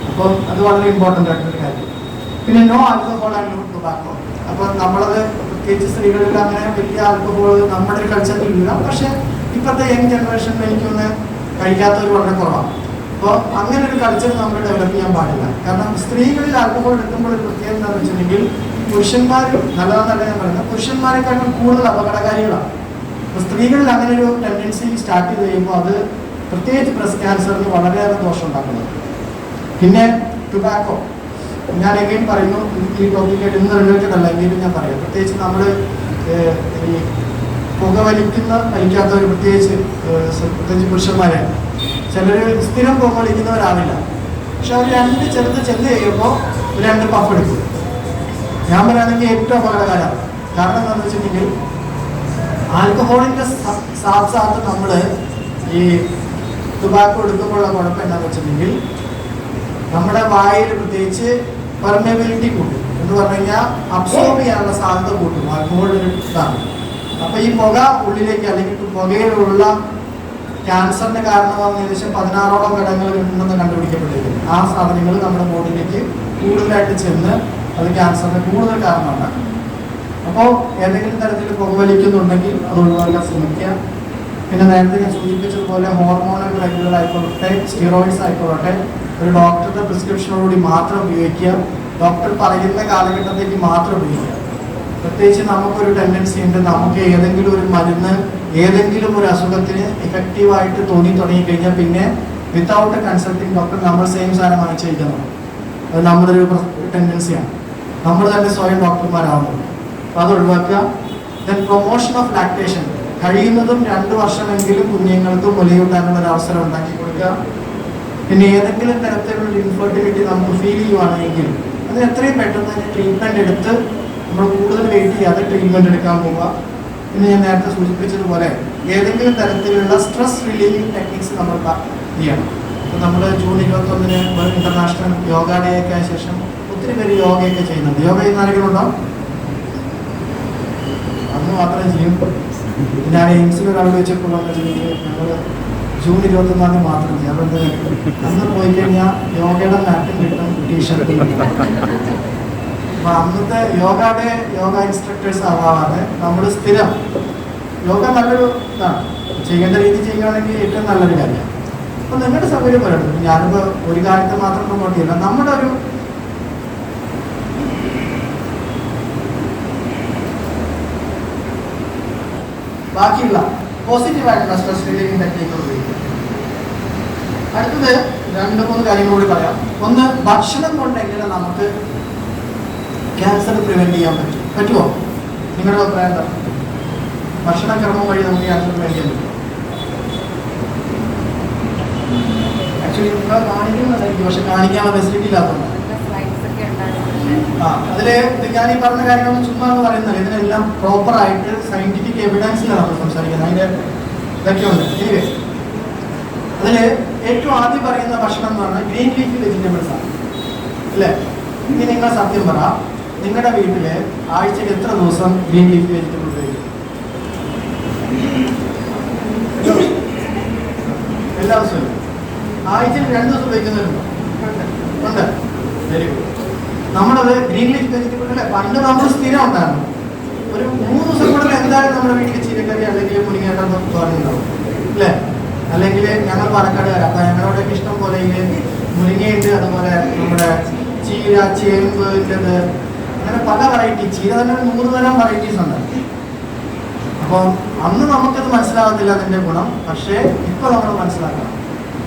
അപ്പോൾ അത് വളരെ ഇമ്പോർട്ടൻ്റ് ആയിട്ടൊരു കാര്യം. പിന്നെ no alcohol and no tobacco. അപ്പോൾ നമ്മളത് പ്രത്യേകിച്ച് സ്ത്രീകളിൽ അങ്ങനെ വലിയ ആൽക്കഹോൾ നമ്മുടെ ഒരു കൾച്ചറിൽ ഇല്ല. പക്ഷെ ഇപ്പോഴത്തെ യങ് ജനറേഷനിൽ എനിക്കൊന്ന് കഴിക്കാത്തവർ വളരെ കുറവാണ്. അപ്പോൾ അങ്ങനെ ഒരു കൾച്ചർ നമ്മൾ ഡെവലപ്പ് ചെയ്യാൻ പാടില്ല. കാരണം സ്ത്രീകളിൽ ആൽക്കഹോൾ എടുക്കുമ്പോൾ ഒരു പ്രത്യേകത എന്താണെന്ന് വെച്ചിട്ടുണ്ടെങ്കിൽ പുരുഷന്മാർ നല്ലതാണെന്നല്ല ഞാൻ പറയുന്നത്, പുരുഷന്മാരെക്കാളും കൂടുതൽ അപകടകാരികളാണ്. അപ്പോൾ സ്ത്രീകളിൽ അങ്ങനെ ഒരു ടെൻഡൻസി സ്റ്റാർട്ട് ചെയ്ത് കഴിയുമ്പോൾ അത് പ്രത്യേകിച്ച് ബ്രസ്റ്റ് ക്യാൻസറിന് വളരെയേറെ ദോഷം ഉണ്ടാക്കുന്നത്. പിന്നെ ടുബാക്കോ, ഞാൻ എങ്കിലും പറയുന്നു, ഈ ടോപ്പിക്കായിട്ട് ഇന്ന് റിലേറ്റഡ് അല്ല എങ്കിലും ഞാൻ പറയാം. പ്രത്യേകിച്ച് നമ്മൾ ഈ വലിക്കാത്തവർ, പ്രത്യേകിച്ച് പുരുഷന്മാരെ, ചിലർ സ്ഥിരം വലിക്കുന്നവരാവില്ല. പക്ഷെ അവർ 2 ചെന്ന് കഴിയുമ്പോൾ 2 പഫ് എടുക്കും. ഞാൻ പറയുകയാണെങ്കിൽ ഏറ്റവും അപകടകരമാണ്. കാരണം എന്താണെന്ന് വെച്ചിട്ടുണ്ടെങ്കിൽ ആൽക്കഹോളിൻ്റെ സാത്ത് നമ്മൾ ഈ ടുബാക്കോ എടുക്കുമ്പോഴുള്ള കുഴപ്പം എന്താണെന്ന് വെച്ചിട്ടുണ്ടെങ്കിൽ നമ്മുടെ വായിൽ പ്രത്യേകിച്ച് പെർമേബിലിറ്റി കൂട്ടും. എന്ന് പറഞ്ഞു കഴിഞ്ഞാൽ അബ്സോർബ് ചെയ്യാനുള്ള സാധ്യത കൂട്ടും. ആൽക്കഹോൾ ഇതാണ്. അപ്പോൾ ഈ പുക ഉള്ളിലേക്ക്, അല്ലെങ്കിൽ പുകയിലുള്ള ക്യാൻസറിന് കാരണമാകുന്ന ഏകദേശം 16ഓളം ഘടകങ്ങൾ ഉണ്ടെന്ന് കണ്ടുപിടിക്കപ്പെട്ടിരിക്കുന്നു. ആ സാധനങ്ങൾ നമ്മുടെ ബോഡിയിലേക്ക് കൂടുതലായിട്ട് ചെന്ന് അത് ക്യാൻസറിന് കൂടുതൽ കാരണമുണ്ടാക്കും. അപ്പോൾ ഏതെങ്കിലും തരത്തിൽ പുകവലിക്കുന്നുണ്ടെങ്കിൽ അത് ഒഴിവാക്കാൻ ശ്രമിക്കുക. പിന്നെ നേരത്തെ ഞാൻ സൂചിപ്പിച്ചതുപോലെ ഹോർമോണൽ ഡ്രഗുകൾ ആയിക്കോട്ടെ, സ്റ്റിറോയിഡ്സ് ആയിക്കോട്ടെ, ഒരു ഡോക്ടറുടെ പ്രിസ്ക്രിപ്ഷനോടുകൂടി മാത്രം ഉപയോഗിക്കുക. ഡോക്ടർ പറയുന്ന കാലഘട്ടത്തേക്ക് മാത്രം ഉപയോഗിക്കുക. പ്രത്യേകിച്ച് നമുക്കൊരു ടെൻഡൻസി ഉണ്ട്, നമുക്ക് ഏതെങ്കിലും ഒരു മരുന്ന് ഏതെങ്കിലും ഒരു അസുഖത്തിന് ഇഫക്റ്റീവായിട്ട് തോന്നി തുടങ്ങിക്കഴിഞ്ഞാൽ പിന്നെ വിത്തൗട്ട് കൺസൾട്ടിങ് ഡോക്ടർ നമ്മൾ സെയിം സാധനം വാങ്ങിച്ചു കഴിക്കുന്നത്. അത് നമ്മുടെ ഒരു ടെൻഡൻസിയാണ്. നമ്മൾ തന്നെ സ്വയം ഡോക്ടർമാരാവുന്നത്. അപ്പോൾ അത് ഒഴിവാക്കുക. ദെൻ പ്രൊമോഷൻ ഓഫ് ലാക്ടേഷൻ, കഴിയുന്നതും 2 വർഷമെങ്കിലും കുഞ്ഞുങ്ങൾക്ക് മുലയൂട്ടാനുള്ള ഒരു അവസരം ഉണ്ടാക്കി കൊടുക്കുക. പിന്നെ ഏതെങ്കിലും തരത്തിലുള്ള ഇൻഫെർട്ടിലിറ്റി നമുക്ക് ഫീൽ ചെയ്യുവാണെങ്കിൽ അത് എത്രയും പെട്ടെന്ന് തന്നെ ട്രീറ്റ്മെൻറ്റ് എടുത്ത് നമ്മൾ കൂടുതൽ വെയിറ്റ് ചെയ്യാതെ ട്രീറ്റ്മെൻറ്റ് എടുക്കാൻ പോവുക. പിന്നെ ഞാൻ നേരത്തെ സൂചിപ്പിച്ചതുപോലെ ഏതെങ്കിലും തരത്തിലുള്ള സ്ട്രെസ് റിലീവിങ് ടെക്നിക്സ് നമ്മൾ ചെയ്യണം. അപ്പോൾ നമ്മൾ ജൂൺ 21-ന് ഇന്റർനാഷണൽ യോഗ ഡേ ഒക്കെ ആയ ശേഷം ഒത്തിരി പേര് യോഗയൊക്കെ ചെയ്യുന്നുണ്ട്. യോഗ ചെയ്യുന്ന ആരെങ്കിലും ഉണ്ടോ? അന്ന് മാത്രമേ ചെയ്യും. ഞാൻ എയിംസിൽ ഒരാൾ വെച്ചപ്പോൾ ഞങ്ങൾ ജൂൺ 21-ന് മാത്രം ചെയ്യും. അപ്പോൾ അന്ന് പോയി കഴിഞ്ഞാൽ യോഗയുടെ മാറ്റും കിട്ടും, ടീഷർട്ടും. അപ്പോൾ അന്നത്തെ യോഗ ഇൻസ്ട്രക്ടേഴ്സ് ആവാതെ നമ്മൾ സ്ഥിരം യോഗ നല്ലൊരു ഇതാണ്, ചെയ്യേണ്ട രീതി ചെയ്യുകയാണെങ്കിൽ ഏറ്റവും നല്ലൊരു കാര്യമാണ്. അപ്പോൾ നിങ്ങളുടെ സൗകര്യം പറയുന്നത് ഞാനിപ്പോൾ ഒരു കാര്യത്തെ മാത്രം പ്രൊമോട്ട് ചെയ്യില്ല, നമ്മുടെ ഒരു ബാക്കിയുള്ള പോസിറ്റീവായിട്ടുള്ള സ്ട്രെസ് റിലീവിംഗ് ടെക്നിക്കുകൾ ഉപയോഗിക്കും. അടുത്തത് 2-3 കാര്യങ്ങൾ കൂടി പറയാം. ഒന്ന്, ഭക്ഷണം കൊണ്ട് എങ്ങനെ നമുക്ക് ക്യാൻസർ പ്രിവെന്റ് ചെയ്യാൻ പറ്റുമോ? നിങ്ങളുടെ അഭിപ്രായം എന്താ? ഭക്ഷണക്രമം വഴി നമുക്ക് ക്യാൻസർ പ്രിവെന്റ് ചെയ്യാൻ പറ്റുമോ? ആക്ച്വലി നിങ്ങൾ കാണിക്കുന്നതായിരിക്കും, പക്ഷെ കാണിക്കാനുള്ള ഫെസിലിറ്റി ഇല്ലാത്തതുകൊണ്ട് അതില് ഞാൻ ഈ പറഞ്ഞ കാര്യങ്ങളൊന്നും ചുമ്മാ എന്ന് പറയുന്നത്, ഇതിനെല്ലാം പ്രോപ്പറായിട്ട് സയന്റിഫിക് എവിഡൻസിലാണ് നമ്മൾ സംസാരിക്കുന്നത്. അതിന്റെ ഇതൊക്കെ ഉണ്ട്. അതില് ഏറ്റവും ആദ്യം പറയുന്ന ഭക്ഷണം എന്ന് പറഞ്ഞാൽ ഗ്രീൻ ലീഫി വെജിറ്റബിൾസ് ആണ്, അല്ലേ? ഇനി നിങ്ങൾ സത്യം പറ, നിങ്ങളുടെ വീട്ടില് ആഴ്ചയിൽ എത്ര ദിവസം ഗ്രീൻ ലീഫി വെജിറ്റബിൾ ഉപയോഗിക്കും? എല്ലാ ദിവസവും? ആഴ്ചയിൽ 2 ദിവസം ഉപയോഗിക്കുന്നുണ്ടോ? ഉണ്ട്. Very good. നമ്മളത് ഗ്രീൻ ലീഫ് വെജിറ്റബിളിലെ പണ്ട് നമ്മൾ സ്ഥിരം ഉണ്ടായിരുന്നു. ഒരു 3 ദിവസം കൂടുതൽ എന്തായാലും നമ്മുടെ വീട്ടിൽ ചീരക്കറി അല്ലെങ്കിൽ മുരിങ്ങേണ്ടെന്ന് പറഞ്ഞിട്ടുണ്ടാവും, അല്ലേ? അല്ലെങ്കിൽ ഞങ്ങൾ പാലക്കാടുകാരാണ്, അപ്പം ഞങ്ങളോടൊക്കെ ഇഷ്ടം പോലെ മുരിങ്ങയുണ്ട്, അതുപോലെ നമ്മുടെ ചീര, ചേമ്പ്, അങ്ങനെ പല വെറൈറ്റി. ചീര തന്നെ 100 തരം വെറൈറ്റീസ് ഉണ്ട്. അപ്പോൾ അന്ന് നമുക്കത് മനസ്സിലാകത്തില്ല അതിൻ്റെ ഗുണം. പക്ഷേ ഇപ്പോൾ നമ്മൾ മനസ്സിലാക്കണം,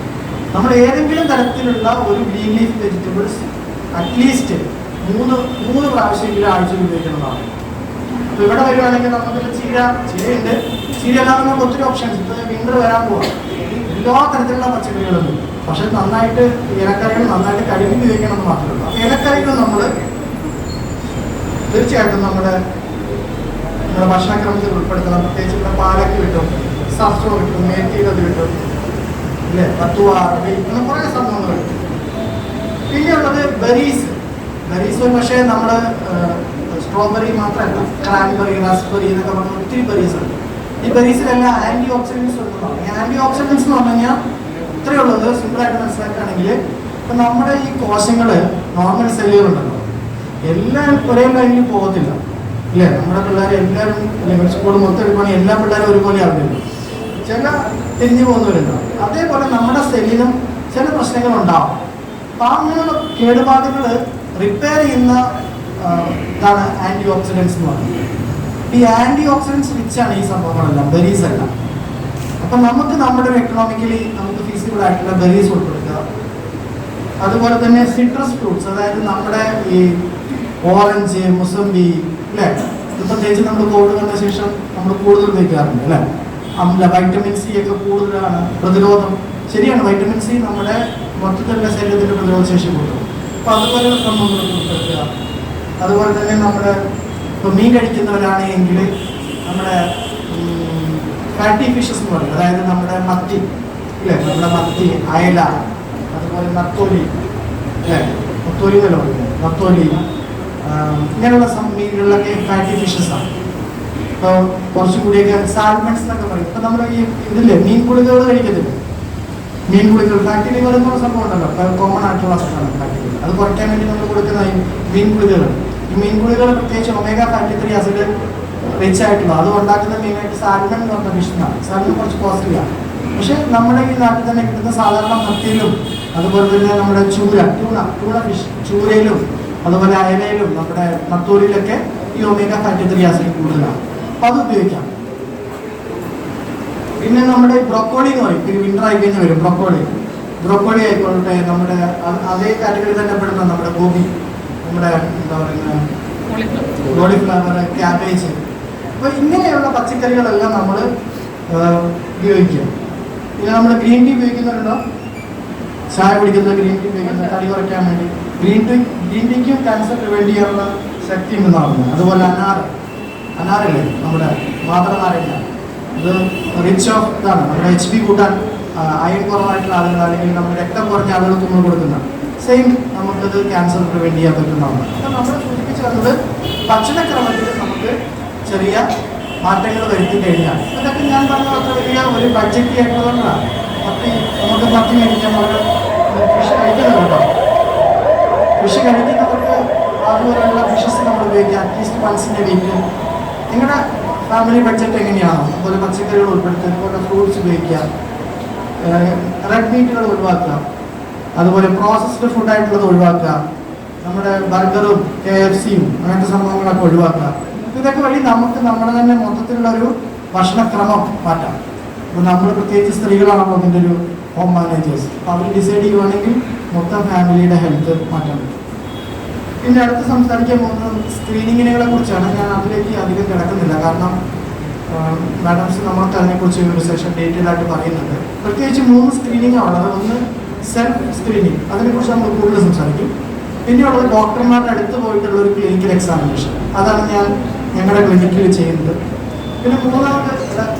നമ്മൾ ഏതെങ്കിലും തരത്തിലുള്ള ഒരു ഗ്രീൻ ലീഫ് വെജിറ്റബിൾസ് അറ്റ്ലീസ്റ്റ് 3 പ്രാവശ്യമെങ്കിലും ആഴ്ചയിൽ ഉപയോഗിക്കുന്നതാണ്. അപ്പോൾ ഇവിടെ വരുവാണെങ്കിൽ നമുക്ക് ചീരയുണ്ട്. ചീര അല്ലാതെ നമുക്ക് ഒത്തിരി ഓപ്ഷൻസ്. ഇപ്പോൾ വിൻ്റർ വരാൻ പോവാം, എല്ലാ തരത്തിലുള്ള പച്ചക്കറികളുണ്ട്. പക്ഷെ നന്നായിട്ട് ഇലക്കറികൾ നന്നായിട്ട് കഴുകി ഉപയോഗിക്കണം എന്ന് മാത്രമേ ഉള്ളൂ. അപ്പോൾ ഇലക്കറികൾ നമ്മൾ തീർച്ചയായിട്ടും നമ്മുടെ ഭക്ഷണക്രമത്തിൽ ഉൾപ്പെടുത്തണം. പ്രത്യേകിച്ച് ഇവിടെ പാലക്ക് കിട്ടും, സഫ്രോ കിട്ടും, മേത്തിയിലത് കിട്ടും, ഇല്ലേ? പത്തുവ, അങ്ങനെ കുറേ സംഭവങ്ങൾ കിട്ടും. പിന്നെ ഉള്ളത് ബെറീസ്. പക്ഷേ നമ്മൾ സ്ട്രോബെറി മാത്രമല്ല, ക്രാൻബെറി, റസ്ബെറി എന്നൊക്കെ പറഞ്ഞ ഒത്തിരി ബെറീസ് ഉണ്ട്. ഈ ബെറീസിലെല്ലാം ആൻറ്റി ഓക്സിഡൻസ് ഉള്ളതാണ്. ഈ ആൻറ്റി ഓക്സിഡൻസ് എന്ന് പറഞ്ഞു കഴിഞ്ഞാൽ ഇത്രയേ ഉള്ളത്. സിമ്പിളായിട്ട് മനസ്സിലാക്കുകയാണെങ്കിൽ ഇപ്പം നമ്മുടെ ഈ കോശങ്ങൾ, നോർമൽ സെല്ലുകളുണ്ടല്ലോ, എല്ലാം ഒരേ ലൈനിൽ പോകത്തില്ല, ഇല്ലേ? നമ്മുടെ പിള്ളേർ എല്ലാവരും, അല്ലെങ്കിൽ സ്കൂൾ മൊത്തം എടുക്കുകയാണെങ്കിൽ എല്ലാ പിള്ളേരും ഒരുപോലെ ആവില്ലല്ലോ. ചില തിരിഞ്ഞു പോകുന്നവരുണ്ടാവും. അതേപോലെ നമ്മുടെ സെല്ലിനും ചില പ്രശ്നങ്ങളുണ്ടാവും. അപ്പം അങ്ങനെയുള്ള കേടുപാടുകൾ റിപ്പയർ ചെയ്യുന്ന ഇതാണ് ആൻറ്റി ഓക്സിഡൻസ് എന്ന് പറയുന്നത്. ഈ ആൻറ്റി ഓക്സിഡൻസ് റിച്ചാണ് ഈ സംഭവങ്ങളെല്ലാം, ബെറീസ് എല്ലാം. അപ്പം നമുക്ക് നമ്മുടെ എക്കണോമിക്കലി നമുക്ക് ഫീസിബിൾ ആയിട്ടുള്ള ബെറീസ് ഉൾപ്പെടുത്തുക. അതുപോലെ തന്നെ സിട്രസ് ഫ്രൂട്ട്സ്, അതായത് നമ്മുടെ ഈ ഓറഞ്ച്, മുസംബി, അല്ലേ? ഇത് പ്രത്യേകിച്ച് നമ്മൾ കോവിഡ് വന്ന ശേഷം നമ്മൾ കൂടുതൽ ഉപയോഗിക്കാറുണ്ട്, അല്ലേ? വൈറ്റമിൻ സി ഒക്കെ കൂടുതലാണ്, പ്രതിരോധം. ശരിയാണ്, വൈറ്റമിൻ സി നമ്മുടെ മൊത്തത്തിലുള്ള ശരീരത്തിൻ്റെ പ്രതിരോധ ശേഷി കൂട്ടും. അപ്പോൾ അതുപോലെയുള്ള സംഭവങ്ങൾ ഉൾപ്പെടുത്തുക. അതുപോലെ തന്നെ നമ്മുടെ ഇപ്പോൾ മീൻ കഴിക്കുന്നവരാണെങ്കിൽ നമ്മുടെ ഫാറ്റി ഫിഷസ് എന്ന് പറയും, അതായത് നമ്മുടെ മത്തി, ഇല്ലേ? നമ്മുടെ മത്തി, അയല, അതുപോലെ നത്തോലി, അല്ലേ? നത്തോലി എന്നല്ല പറയുന്നത്, നത്തോലി, ഇങ്ങനെയുള്ള മീനുകളിലൊക്കെ ഫാറ്റി ഫിഷസ് ആണ്. ഇപ്പോൾ കുറച്ചും കൂടിയൊക്കെ സാൽമൺസ് എന്നൊക്കെ പറയും. ഇപ്പം നമ്മൾ ഈ ഇതില്ലേ മീൻ ഗുളികകൾ കഴിക്കത്തില്ല, മീൻ ഗുളികൾ, ഫാറ്റി ലിവർ എന്നുള്ള സംഭവം ഉണ്ടല്ലോ, കോമൺ ആയിട്ടുള്ള അസുഖമാണ് ഫാറ്റി ലിവർ. അത് കുറയ്ക്കാൻ വേണ്ടി നമ്മൾ കൊടുക്കുന്ന ഈ മീൻ ഗുളികകൾ. ഈ മീൻ ഗുളികൾ പ്രത്യേകിച്ച് ഒമേഗ ഫാറ്റി 3 ആസിഡ് റിച്ച് ആയിട്ടുള്ള അത് ഉണ്ടാക്കുന്ന മെയിനായിട്ട് സാൽമൺ എന്ന് പറഞ്ഞ ഫിഷാണ്. സാൽമൺ കുറച്ച് കോസ്റ്റ്ലിയാണ്. പക്ഷെ നമ്മുടെ ഈ നാട്ടിൽ തന്നെ കിട്ടുന്ന സാധാരണ മത്തിയിലും, അതുപോലെ തന്നെ നമ്മുടെ ടൂണ ഫിഷ്, ചൂരയിലും, അതുപോലെ അയലയിലും, നമ്മുടെ നത്തോലിയിലൊക്കെ ഈ ഒമേഗ ഫാറ്റി 3 ആസിഡ് കൂടുതലാണ്. അപ്പം അത് ഉപയോഗിക്കാം. പിന്നെ നമ്മുടെ ബ്രോക്കോളി എന്ന് പറയും, പിന്നെ വിൻ്റർ ആയി കഴിഞ്ഞ് വരും ബ്രോക്കോളി ആയിക്കോട്ടെ, നമ്മുടെ അതേ കാറ്റഗറി തന്നെ പെടുന്ന നമ്മുടെ ഗോബി, നമ്മുടെ എന്താ പറയുന്നത് കോളിഫ്ലവർ, ക്യാബേജ്. അപ്പോൾ ഇങ്ങനെയുള്ള പച്ചക്കറികളെല്ലാം നമ്മൾ ഉപയോഗിക്കുക. പിന്നെ നമ്മൾ ഗ്രീൻ ടീ ഉപയോഗിക്കുന്നുണ്ടോ? ചായ കുടിക്കുന്ന ഗ്രീൻ ടീ ഉപയോഗിക്കുന്നത് തടി കുറയ്ക്കാൻ വേണ്ടി. ഗ്രീൻ ടീക്കും ക്യാൻസർ പ്രിവെൻറ്റ് ചെയ്യാനുള്ള ശക്തി ഉണ്ടെന്ന് പറയുന്നത്. അതുപോലെ അനാറില്ലേ, നമ്മുടെ മാതൃനാരങ്ങ, ഇത് റിച്ച് ഓഫ് ഇതാണ്, നമ്മുടെ HP കൂട്ടാൻ, അയൺ കുറവായിട്ടുള്ള ആളുകൾ അല്ലെങ്കിൽ നമ്മുടെ രക്തം കുറഞ്ഞ ആളുകൾക്ക് നമ്മൾ കൊടുക്കുന്ന സെയിം നമുക്കത് ക്യാൻസർ പ്രിവെൻറ്റ് ചെയ്യാൻ പറ്റുന്നതാണ്. അപ്പോൾ നമ്മൾ സൂചിപ്പിച്ച് വന്നത് ഭക്ഷണക്രമത്തിൽ നമുക്ക് ചെറിയ മാറ്റങ്ങൾ വരുത്തി കഴിഞ്ഞാൽ, അതൊക്കെ ഞാൻ പറഞ്ഞ അത്ര വലിയ ഒരു ബഡ്ജറ്റ് ആയിട്ടുള്ളതാണ്. മത്തി കഴിക്കാൻ നമ്മൾ ഫിഷ് കഴിക്കുന്നുണ്ട് കേട്ടോ. ഫിഷ് കഴിക്കുന്നവർക്ക് അതുപോലെയുള്ള ഡിഷസ് നമ്മൾ ഉപയോഗിക്കുക അറ്റ്ലീസ്റ്റ് വൺസിൻ്റെ വീക്ക്. നിങ്ങളുടെ ഫാമിലി ബഡ്ജറ്റ് എങ്ങനെയാണോ അതുപോലെ പച്ചക്കറികൾ ഉൾപ്പെടുത്തുക, അതുപോലെ ഫ്രൂട്ട്സ് ഉപയോഗിക്കുക, റെഡ് മീറ്റുകൾ ഒഴിവാക്കുക, അതുപോലെ പ്രോസസ്ഡ് ഫുഡായിട്ടുള്ളത് ഒഴിവാക്കുക, നമ്മുടെ ബർഗറും KFCയും അങ്ങനത്തെ സംഭവങ്ങളൊക്കെ ഒഴിവാക്കുക. ഇതൊക്കെ വഴി നമുക്ക് നമ്മുടെ തന്നെ മൊത്തത്തിലുള്ള ഒരു ഭക്ഷണക്രമം മാറ്റാം. അപ്പോൾ നമ്മൾ പ്രത്യേകിച്ച് സ്ത്രീകളാണല്ലോ അതിൻ്റെ ഒരു ഹോം മാനേജേഴ്സ്. അപ്പോൾ അവർ ഡിസൈഡ് ചെയ്യുവാണെങ്കിൽ മൊത്തം ഫാമിലിയുടെ ഹെൽത്ത് മാറ്റാൻ പറ്റും. പിന്നെ അടുത്ത് സംസാരിക്കാൻ പോകുന്നത് സ്ക്രീനിങ്ങിനെ കുറിച്ചാണ്. ഞാൻ അതിലേക്ക് അധികം കിടക്കുന്നില്ല, കാരണം മാഡംസ് നമുക്ക് അതിനെക്കുറിച്ച് ഒരു സെഷൻ ഡീറ്റെയിൽ ആയിട്ട് പറയുന്നുണ്ട്. പ്രത്യേകിച്ച് 3 സ്ക്രീനിങ്ങാണ് ഉള്ളത്. ഒന്ന് സെൽഫ് സ്ക്രീനിങ്, അതിനെക്കുറിച്ച് നമ്മൾ കൂടുതൽ സംസാരിക്കും. പിന്നെയുള്ളത് ഡോക്ടർമാരുടെ അടുത്ത് പോയിട്ടുള്ള ഒരു ക്ലിനിക്കൽ എക്സാമിനേഷൻ, അതാണ് ഞാൻ ഞങ്ങളുടെ ക്ലിനിക്കിൽ ചെയ്യുന്നത്. പിന്നെ മൂന്നാമത്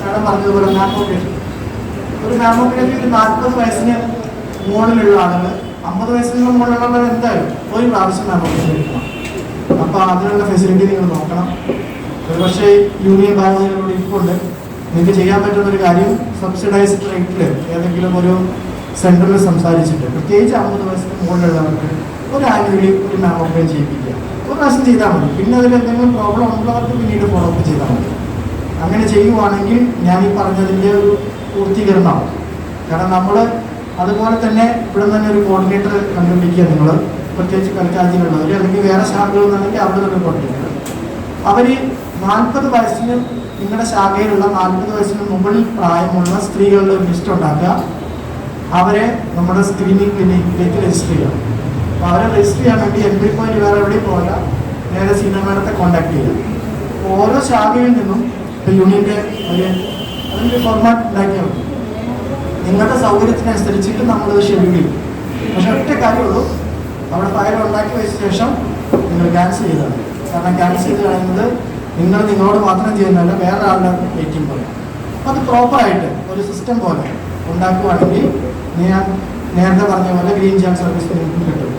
മാഡം പറഞ്ഞതുപോലെ മാമോഗ്രഫി. ഒരു മാമോഗ്രഫി ഒരു 40 വയസ്സിന് മുകളിലുള്ള ആളുകൾ, 50 വയസ്സിന് മുകളിലുള്ളവർ എന്തായാലും ഒരു പ്രാവശ്യം മാമോഗ്രഫി എടുക്കണം. അപ്പോൾ അതിനുള്ള ഫെസിലിറ്റി നിങ്ങൾ നോക്കണം. ഒരുപക്ഷേ യൂണിയൻ ബാങ്കുകളോട് ഇപ്പോണ്ട് നിങ്ങൾക്ക് ചെയ്യാൻ പറ്റുന്ന ഒരു കാര്യം സബ്സിഡൈസ്ഡ് റേറ്റിൽ ഏതെങ്കിലും ഒരു സെൻറ്ററിൽ സംസാരിച്ചിട്ട് പ്രത്യേകിച്ച് 50 വയസ്സിന് മുകളിലുള്ളവർക്ക് ഒരു ആനുവലി ഒരു മാമോഗ്രാം ചെയ്യിപ്പിക്കുക. ഒരു പ്രാവശ്യം ചെയ്താൽ മതി. പിന്നെ അതിൽ എന്തെങ്കിലും പ്രോബ്ലം ഉള്ളവർക്ക് പിന്നീട് ഫോളോ അപ്പ് ചെയ്താൽ മതി. അങ്ങനെ ചെയ്യുവാണെങ്കിൽ ഞാൻ ഈ പറഞ്ഞതിൻ്റെ ഒരു പൂർത്തീകരണമാവും. കാരണം നമ്മൾ അതുപോലെ തന്നെ ഇവിടെ തന്നെ ഒരു കോർഡിനേറ്റർ കണ്ടുപിടിക്കുക. നിങ്ങൾ പ്രത്യേകിച്ച് കൽക്കാജിയിലുള്ളവർ അല്ലെങ്കിൽ വേറെ ശാഖകളെന്നുണ്ടെങ്കിൽ അവിടെ തന്നെ കോർഡിനേറ്റർ. അവർ 40 വയസ്സിന് നിങ്ങളുടെ ശാഖയിലുള്ള 40 വയസ്സിന് മുകളിൽ പ്രായമുള്ള സ്ത്രീകളുടെ ഒരു ലിസ്റ്റ് ഉണ്ടാക്കുക. അവരെ നമ്മുടെ സ്ക്രീനിങ് ക്ലിനിക്കിലേക്ക് രജിസ്റ്റർ ചെയ്യുക. അപ്പോൾ അവരെ രജിസ്റ്റർ ചെയ്യാൻ വേണ്ടി എൻട്രി പോയിന്റ് വേറെ എവിടെയും പോകില്ല, നേരെ സീനിയർ മാഡത്തെ കോൺടാക്ട് ചെയ്യുക. ഓരോ ശാഖയിൽ നിന്നും ഇപ്പോൾ യൂണിയൻ്റെ അതിൻ്റെ ഫോർമാറ്റ് ഉണ്ടാക്കിയാൽ മതി. നിങ്ങളുടെ സൗകര്യത്തിനനുസരിച്ചിട്ട് നമ്മളത് ഷെഡ്യൂൾ ചെയ്യും. പക്ഷെ ഒറ്റ കാര്യമുള്ളൂ, അവിടെ ഫയൽ ഉണ്ടാക്കി വെച്ച ശേഷം നിങ്ങൾ ക്യാൻസൽ ചെയ്താണ്. കാരണം ക്യാൻസൽ ചെയ്ത് കളയുന്നത് നിങ്ങളോട് മാത്രം ചെയ്യുന്നതല്ല, വേറെ ആളുടെ വെയിറ്റിംഗ് പോലെ. അപ്പോൾ അത് പ്രോപ്പറായിട്ട് ഒരു സിസ്റ്റം പോലെ ഉണ്ടാക്കുവാണെങ്കിൽ ഞാൻ നേരത്തെ പറഞ്ഞ പോലെ ഗ്രീൻ ചാൻസ് സർവീസ് നിങ്ങൾക്ക് കിട്ടും.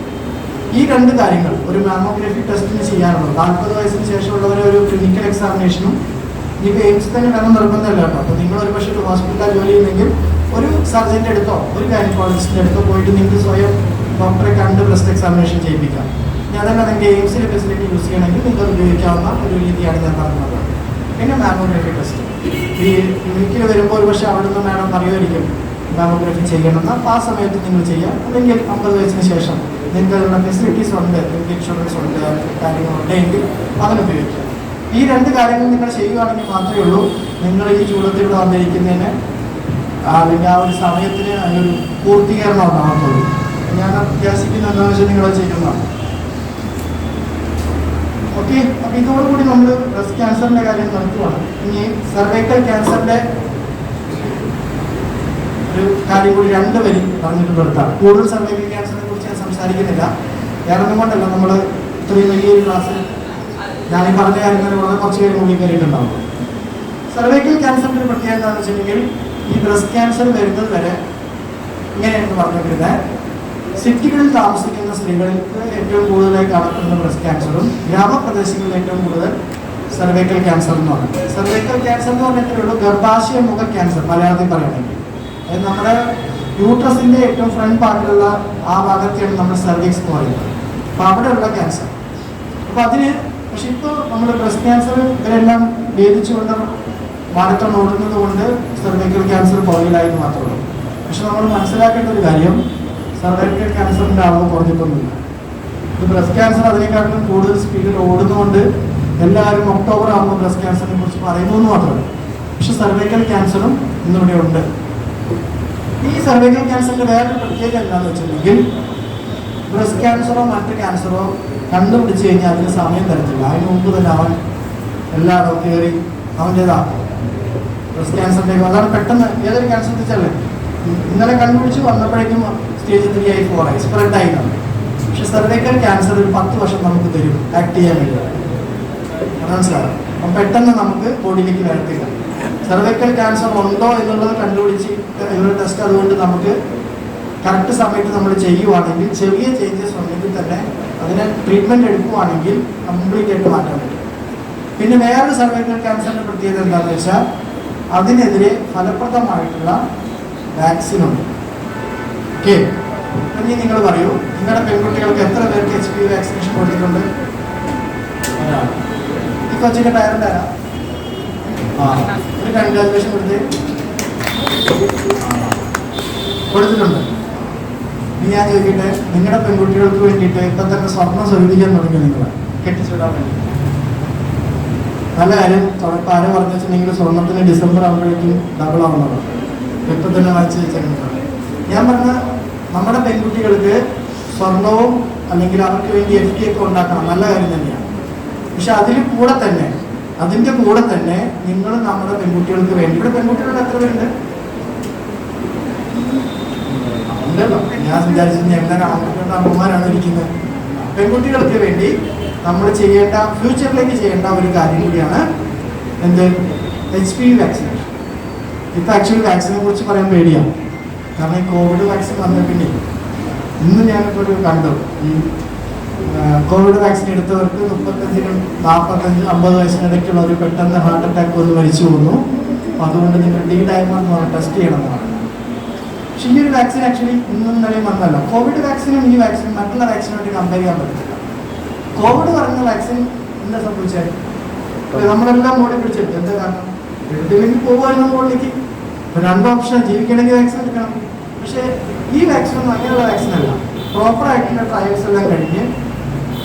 ഈ 2 കാര്യങ്ങൾ ഒരു മാമോഗ്രഫി ടെസ്റ്റിന് ചെയ്യാനുള്ളത്. 40 വയസ്സിന് ശേഷമുള്ളവരെ ഒരു ക്ലിനിക്കൽ എക്സാമിനേഷനും ഇപ്പോൾ എയിംസ് തന്നെ വേണം നിർബന്ധമല്ല കേട്ടോ. അപ്പോൾ നിങ്ങൾ ഒരു പക്ഷേ ഒരു ഹോസ്പിറ്റലിൽ ജോലി ചെയ്യുന്നെങ്കിൽ ഒരു സർജൻ്റെ അടുത്തോ ഒരു ഗൈനക്കോളജിസ്റ്റിൻ്റെ അടുത്തോ പോയിട്ട് നിങ്ങൾക്ക് സ്വയം ഡോക്ടറെ കണ്ട് ബ്രസ്റ്റ് എക്സാമിനേഷൻ ചെയ്യിപ്പിക്കാം. ഞാൻ തന്നെ നിങ്ങൾക്ക് എയിംസിലെ ഫെസിലിറ്റി യൂസ് ചെയ്യണമെങ്കിൽ നിങ്ങൾക്ക് ഉപയോഗിക്കാവുന്ന ഒരു രീതിയാണ് ഞാൻ പറഞ്ഞത്. പിന്നെ മാമോഗ്രഫി ടെസ്റ്റ് ഈ ക്ലിനിക്കിൽ വരുമ്പോൾ ഒരു പക്ഷേ അവിടെ നിന്ന് മാഡം പറയുമായിരിക്കും മാമോഗ്രഫി ചെയ്യണമെന്ന്. അപ്പോൾ ആ സമയത്ത് നിങ്ങൾ ചെയ്യാം. അല്ലെങ്കിൽ 50 വയസ്സിന് ശേഷം നിങ്ങൾക്ക് അതിനുള്ള ഫെസിലിറ്റീസ് ഉണ്ട്, നിങ്ങൾക്ക് ഇൻഷുറൻസ് ഉണ്ട്, കാര്യങ്ങളുണ്ടെങ്കിൽ അതിനുപയോഗിക്കാം. ഈ 2 കാര്യങ്ങൾ നിങ്ങൾ ചെയ്യുകയാണെങ്കിൽ മാത്രമേ ഉള്ളൂ നിങ്ങൾ ഈ ചൂടത്തിലൂടെ വന്നിരിക്കുന്നതിന് അല്ലെങ്കിൽ ആ ഒരു സമയത്തിന് അതിനൊരു പൂർത്തീകരണം ഉണ്ടാകത്തുള്ളൂ. ഞാൻ അഭ്യാസിക്കുന്നത് എന്താണെന്ന് വെച്ചാൽ നിങ്ങൾ ചെയ്യുന്നതാണ്. ഓക്കെ. അപ്പോൾ ഇതോടുകൂടി നമ്മൾ ബ്രസ്റ്റ് ക്യാൻസറിൻ്റെ കാര്യം നടത്തുവാണ്. ഇനി സർവൈക്കൽ ക്യാൻസറിൻ്റെ ഒരു കാര്യം കൂടി 2 വരി പറഞ്ഞിട്ട് നിർത്താം. കൂടുതൽ സർവൈക്കൽ ക്യാൻസറിനെ കുറിച്ച് ഞാൻ സംസാരിക്കുന്നില്ല. വേറൊന്നും കൊണ്ടല്ല, നമ്മൾ ഇത്രയും വലിയൊരു ക്ലാസ്സിൽ ഞാൻ ഈ പറഞ്ഞ കാര്യങ്ങൾ വളരെ കുറച്ച് പേര് കൂടി കയറിയിട്ടുണ്ടാവും. സർവൈക്കൽ ക്യാൻസറിൻ്റെ ഒരു പ്രത്യേകത എന്താണെന്ന് വെച്ചിട്ടുണ്ടെങ്കിൽ ഈ ബ്രസ്റ്റ് ക്യാൻസർ വരുന്നത് വരെ ഇങ്ങനെയാണ് പറഞ്ഞിരിക്കുന്നത്. സിറ്റികളിൽ താമസിക്കുന്ന സ്ത്രീകൾക്ക് ഏറ്റവും കൂടുതലായി കാണപ്പെടുന്ന ബ്രസ്റ്റ് ക്യാൻസറും ഗ്രാമപ്രദേശങ്ങളിൽ ഏറ്റവും കൂടുതൽ സർവൈക്കൽ ക്യാൻസർ എന്ന് പറയുന്നത്. സർവൈക്കൽ ക്യാൻസർ എന്ന് പറഞ്ഞിട്ടുള്ളൂ ഗർഭാശയ മുഖ ക്യാൻസർ മലയാളത്തിൽ പറയുകയാണെങ്കിൽ. അതായത് നമ്മുടെ യൂട്രസിൻ്റെ ഏറ്റവും ഫ്രണ്ട് പാർട്ടിലുള്ള ആ ഭാഗത്തെയാണ് നമ്മൾ സർവിക്സ് എന്ന് പറയുന്നത്. അപ്പോൾ അവിടെയുള്ള ക്യാൻസർ. അപ്പോൾ അതിന് പക്ഷെ ഇപ്പോൾ നമ്മൾ ബ്രസ്റ്റ് ക്യാൻസർ ഇവരെല്ലാം ഭേദിച്ചുകൊണ്ട് മാരത്തോൺ ഓടുന്നത് കൊണ്ട് സർവൈക്കൽ ക്യാൻസർ പുറകിലായി എന്ന് മാത്രമേ ഉള്ളൂ. പക്ഷെ നമ്മൾ മനസ്സിലാക്കേണ്ട ഒരു കാര്യം, സർവൈക്കൽ ക്യാൻസറിൻ്റെ അളവ് കുറഞ്ഞിട്ടൊന്നുമില്ല. ഇത് ബ്രസ്റ്റ് ക്യാൻസർ അതിനേക്കാളും കൂടുതൽ സ്പീഡിൽ ഓടുന്നതുകൊണ്ട് എല്ലാവരും ഒക്ടോബർ ആകുമ്പോൾ ബ്രസ്റ്റ് ക്യാൻസറിനെ കുറിച്ച് പറയുന്നു എന്ന് മാത്രമല്ല. പക്ഷെ സർവൈക്കൽ ക്യാൻസറും ഇന്നിവിടെ ഉണ്ട്. ഈ സർവൈക്കൽ ക്യാൻസറിൻ്റെ വേറൊരു പ്രത്യേകത എന്താണെന്ന് വെച്ചിട്ടുണ്ടെങ്കിൽ ബ്രസ്റ്റ് ക്യാൻസറോ മറ്റ് ക്യാൻസറോ കണ്ടുപിടിച്ച് കഴിഞ്ഞാൽ അതിന് സമയം തരത്തില്ല. അതിന് മുമ്പ് തന്നെ അവൻ എല്ലായിടവും കയറി അവൻ്റേതാക്കും ബ്രസ്റ്റ് ക്യാൻസറിൻ്റെ. അതാണ് പെട്ടെന്ന് ഏതൊരു ക്യാൻസർ വെച്ചല്ലേ ഇന്നലെ കണ്ടുപിടിച്ച് വന്നപ്പോഴേക്കും സ്റ്റേജ് 3 ആയി 4 ആയി സ്പ്രെഡായി കാണും. പക്ഷെ സർവൈക്കൽ ക്യാൻസർ ഒരു 10 വർഷം നമുക്ക് തരും ആക്ട് ചെയ്യാൻ വേണ്ടി. മനസ്സിലാവും. അപ്പം പെട്ടെന്ന് നമുക്ക് ബോഡിയിലേക്ക് വരത്തില്ല. സർവൈക്കൽ ക്യാൻസർ ഉണ്ടോ എന്നുള്ളത് കണ്ടുപിടിച്ച് ഒരു ടെസ്റ്റ് അതുകൊണ്ട് നമുക്ക് കറക്റ്റ് സമയത്ത് നമ്മൾ ചെയ്യുവാണെങ്കിൽ ചെറിയ ചേഞ്ചസ് ഉണ്ടെങ്കിൽ തന്നെ അതിനെ ട്രീറ്റ്മെൻറ്റ് എടുക്കുവാണെങ്കിൽ കംപ്ലീറ്റ് ആയിട്ട് മാറ്റാൻ പറ്റും. പിന്നെ വേറൊരു സർവൈക്കൽ ക്യാൻസറിൻ്റെ പ്രത്യേകത എന്താണെന്ന് വെച്ചാൽ അതിനെതിരെ ഫലപ്രദമായിട്ടുള്ള വാക്സിനുണ്ട്. ഓക്കെ. ഇനി നിങ്ങൾ പറയൂ, നിങ്ങളുടെ പെൺകുട്ടികൾക്ക് എത്ര പേർക്ക് HPV വാക്സിനേഷൻ കൊടുത്തിട്ടുണ്ട്? ഒരാളാണ്. ഈ കൊച്ചിൻ്റെ പാരൻ്റ് ആരാ? ഒരു കൺഗ്രാജുലേഷൻ കൊടുത്തിട്ടുണ്ട്. ഇനി ഞാൻ ചോദിക്കട്ടെ, നിങ്ങളുടെ പെൺകുട്ടികൾക്ക് വേണ്ടിയിട്ട് ഇപ്പം തന്നെ സ്വർണ്ണം സ്വരൂപിക്കാൻ തുടങ്ങി നിങ്ങൾ കെട്ടിച്ചുവിടാൻ വേണ്ടി? നല്ല കാര്യം. തുടക്കം ആരും പറഞ്ഞു വെച്ചിട്ടുണ്ടെങ്കിൽ സ്വർണ്ണത്തിന് ഡിസംബർ ആകുമ്പോഴേക്കും ഡബിൾ ആവുന്നതാണ്. ഇപ്പം തന്നെ വായിച്ച് വെച്ചിട്ടുണ്ട്. ഞാൻ പറഞ്ഞ നമ്മുടെ പെൺകുട്ടികൾക്ക് സ്വർണവും അല്ലെങ്കിൽ അവർക്ക് വേണ്ടി FD ഒക്കെ ഉണ്ടാക്കണം, നല്ല കാര്യം തന്നെയാണ്. പക്ഷെ അതിൻ്റെ കൂടെ തന്നെ നിങ്ങൾ നമ്മുടെ പെൺകുട്ടികൾക്ക് വേണ്ടി, ഇവിടെ പെൺകുട്ടികൾ എത്ര പേരുണ്ട്? ഉണ്ടല്ലോ. ഞാൻ വിചാരിച്ചത് എല്ലാ ആൺകുട്ടികളുടെ അമ്മമാരാണ് ഇരിക്കുന്നത്. പെൺകുട്ടികൾക്ക് വേണ്ടി നമ്മൾ ചെയ്യേണ്ട, ഫ്യൂച്ചറിലേക്ക് ചെയ്യേണ്ട ഒരു കാര്യം കൂടിയാണ് എന്ത്? HPV vaccination. ഇപ്പം ആക്ച്വലി വാക്സിനെ കുറിച്ച് പറയാൻ പേടിയാണ്. കാരണം ഈ കോവിഡ് വാക്സിൻ വന്ന പിന്നെ ഇന്ന് ഞാനിപ്പോൾ ഒരു കണ്ടു, ഈ കോവിഡ് വാക്സിൻ എടുത്തവർക്ക് 35, 45, 50 വയസ്സിനിടയ്ക്കുള്ളവർ പെട്ടെന്ന് ഹാർട്ട് അറ്റാക്ക് വന്ന് മരിച്ചു പോകുന്നു. അപ്പം അതുകൊണ്ട് നിങ്ങൾ D-dimer എന്ന് പറഞ്ഞാൽ ടെസ്റ്റ് ചെയ്യണമെന്നാണ്. പക്ഷേ ഈ ഒരു വാക്സിൻ ആക്ച്വലി ഇന്നും നിലയും വന്നല്ല. കോവിഡ് വാക്സിനും ഈ വാക്സിനും മറ്റുള്ള വാക്സിനുമായിട്ട് കമ്പയർ ചെയ്യാൻ പറ്റില്ല. കോവിഡ് പറഞ്ഞ വാക്സിൻ എന്താ സംഭവിച്ചാൽ നമ്മളെല്ലാം മോടി പിടിച്ചെടുത്തു. എന്താ കാരണം? എടുത്തില്ലെങ്കിൽ പോകുമായിരുന്നു മുകളിലേക്ക്. ഇപ്പം 2 ഓപ്ഷൻ, ജീവിക്കണമെങ്കിൽ വാക്സിൻ എടുക്കണം. പക്ഷേ ഈ വാക്സിനൊന്നും അങ്ങനെയുള്ള വാക്സിനല്ല. പ്രോപ്പറായിട്ടുള്ള ട്രയൽസ് എല്ലാം കഴിഞ്ഞ്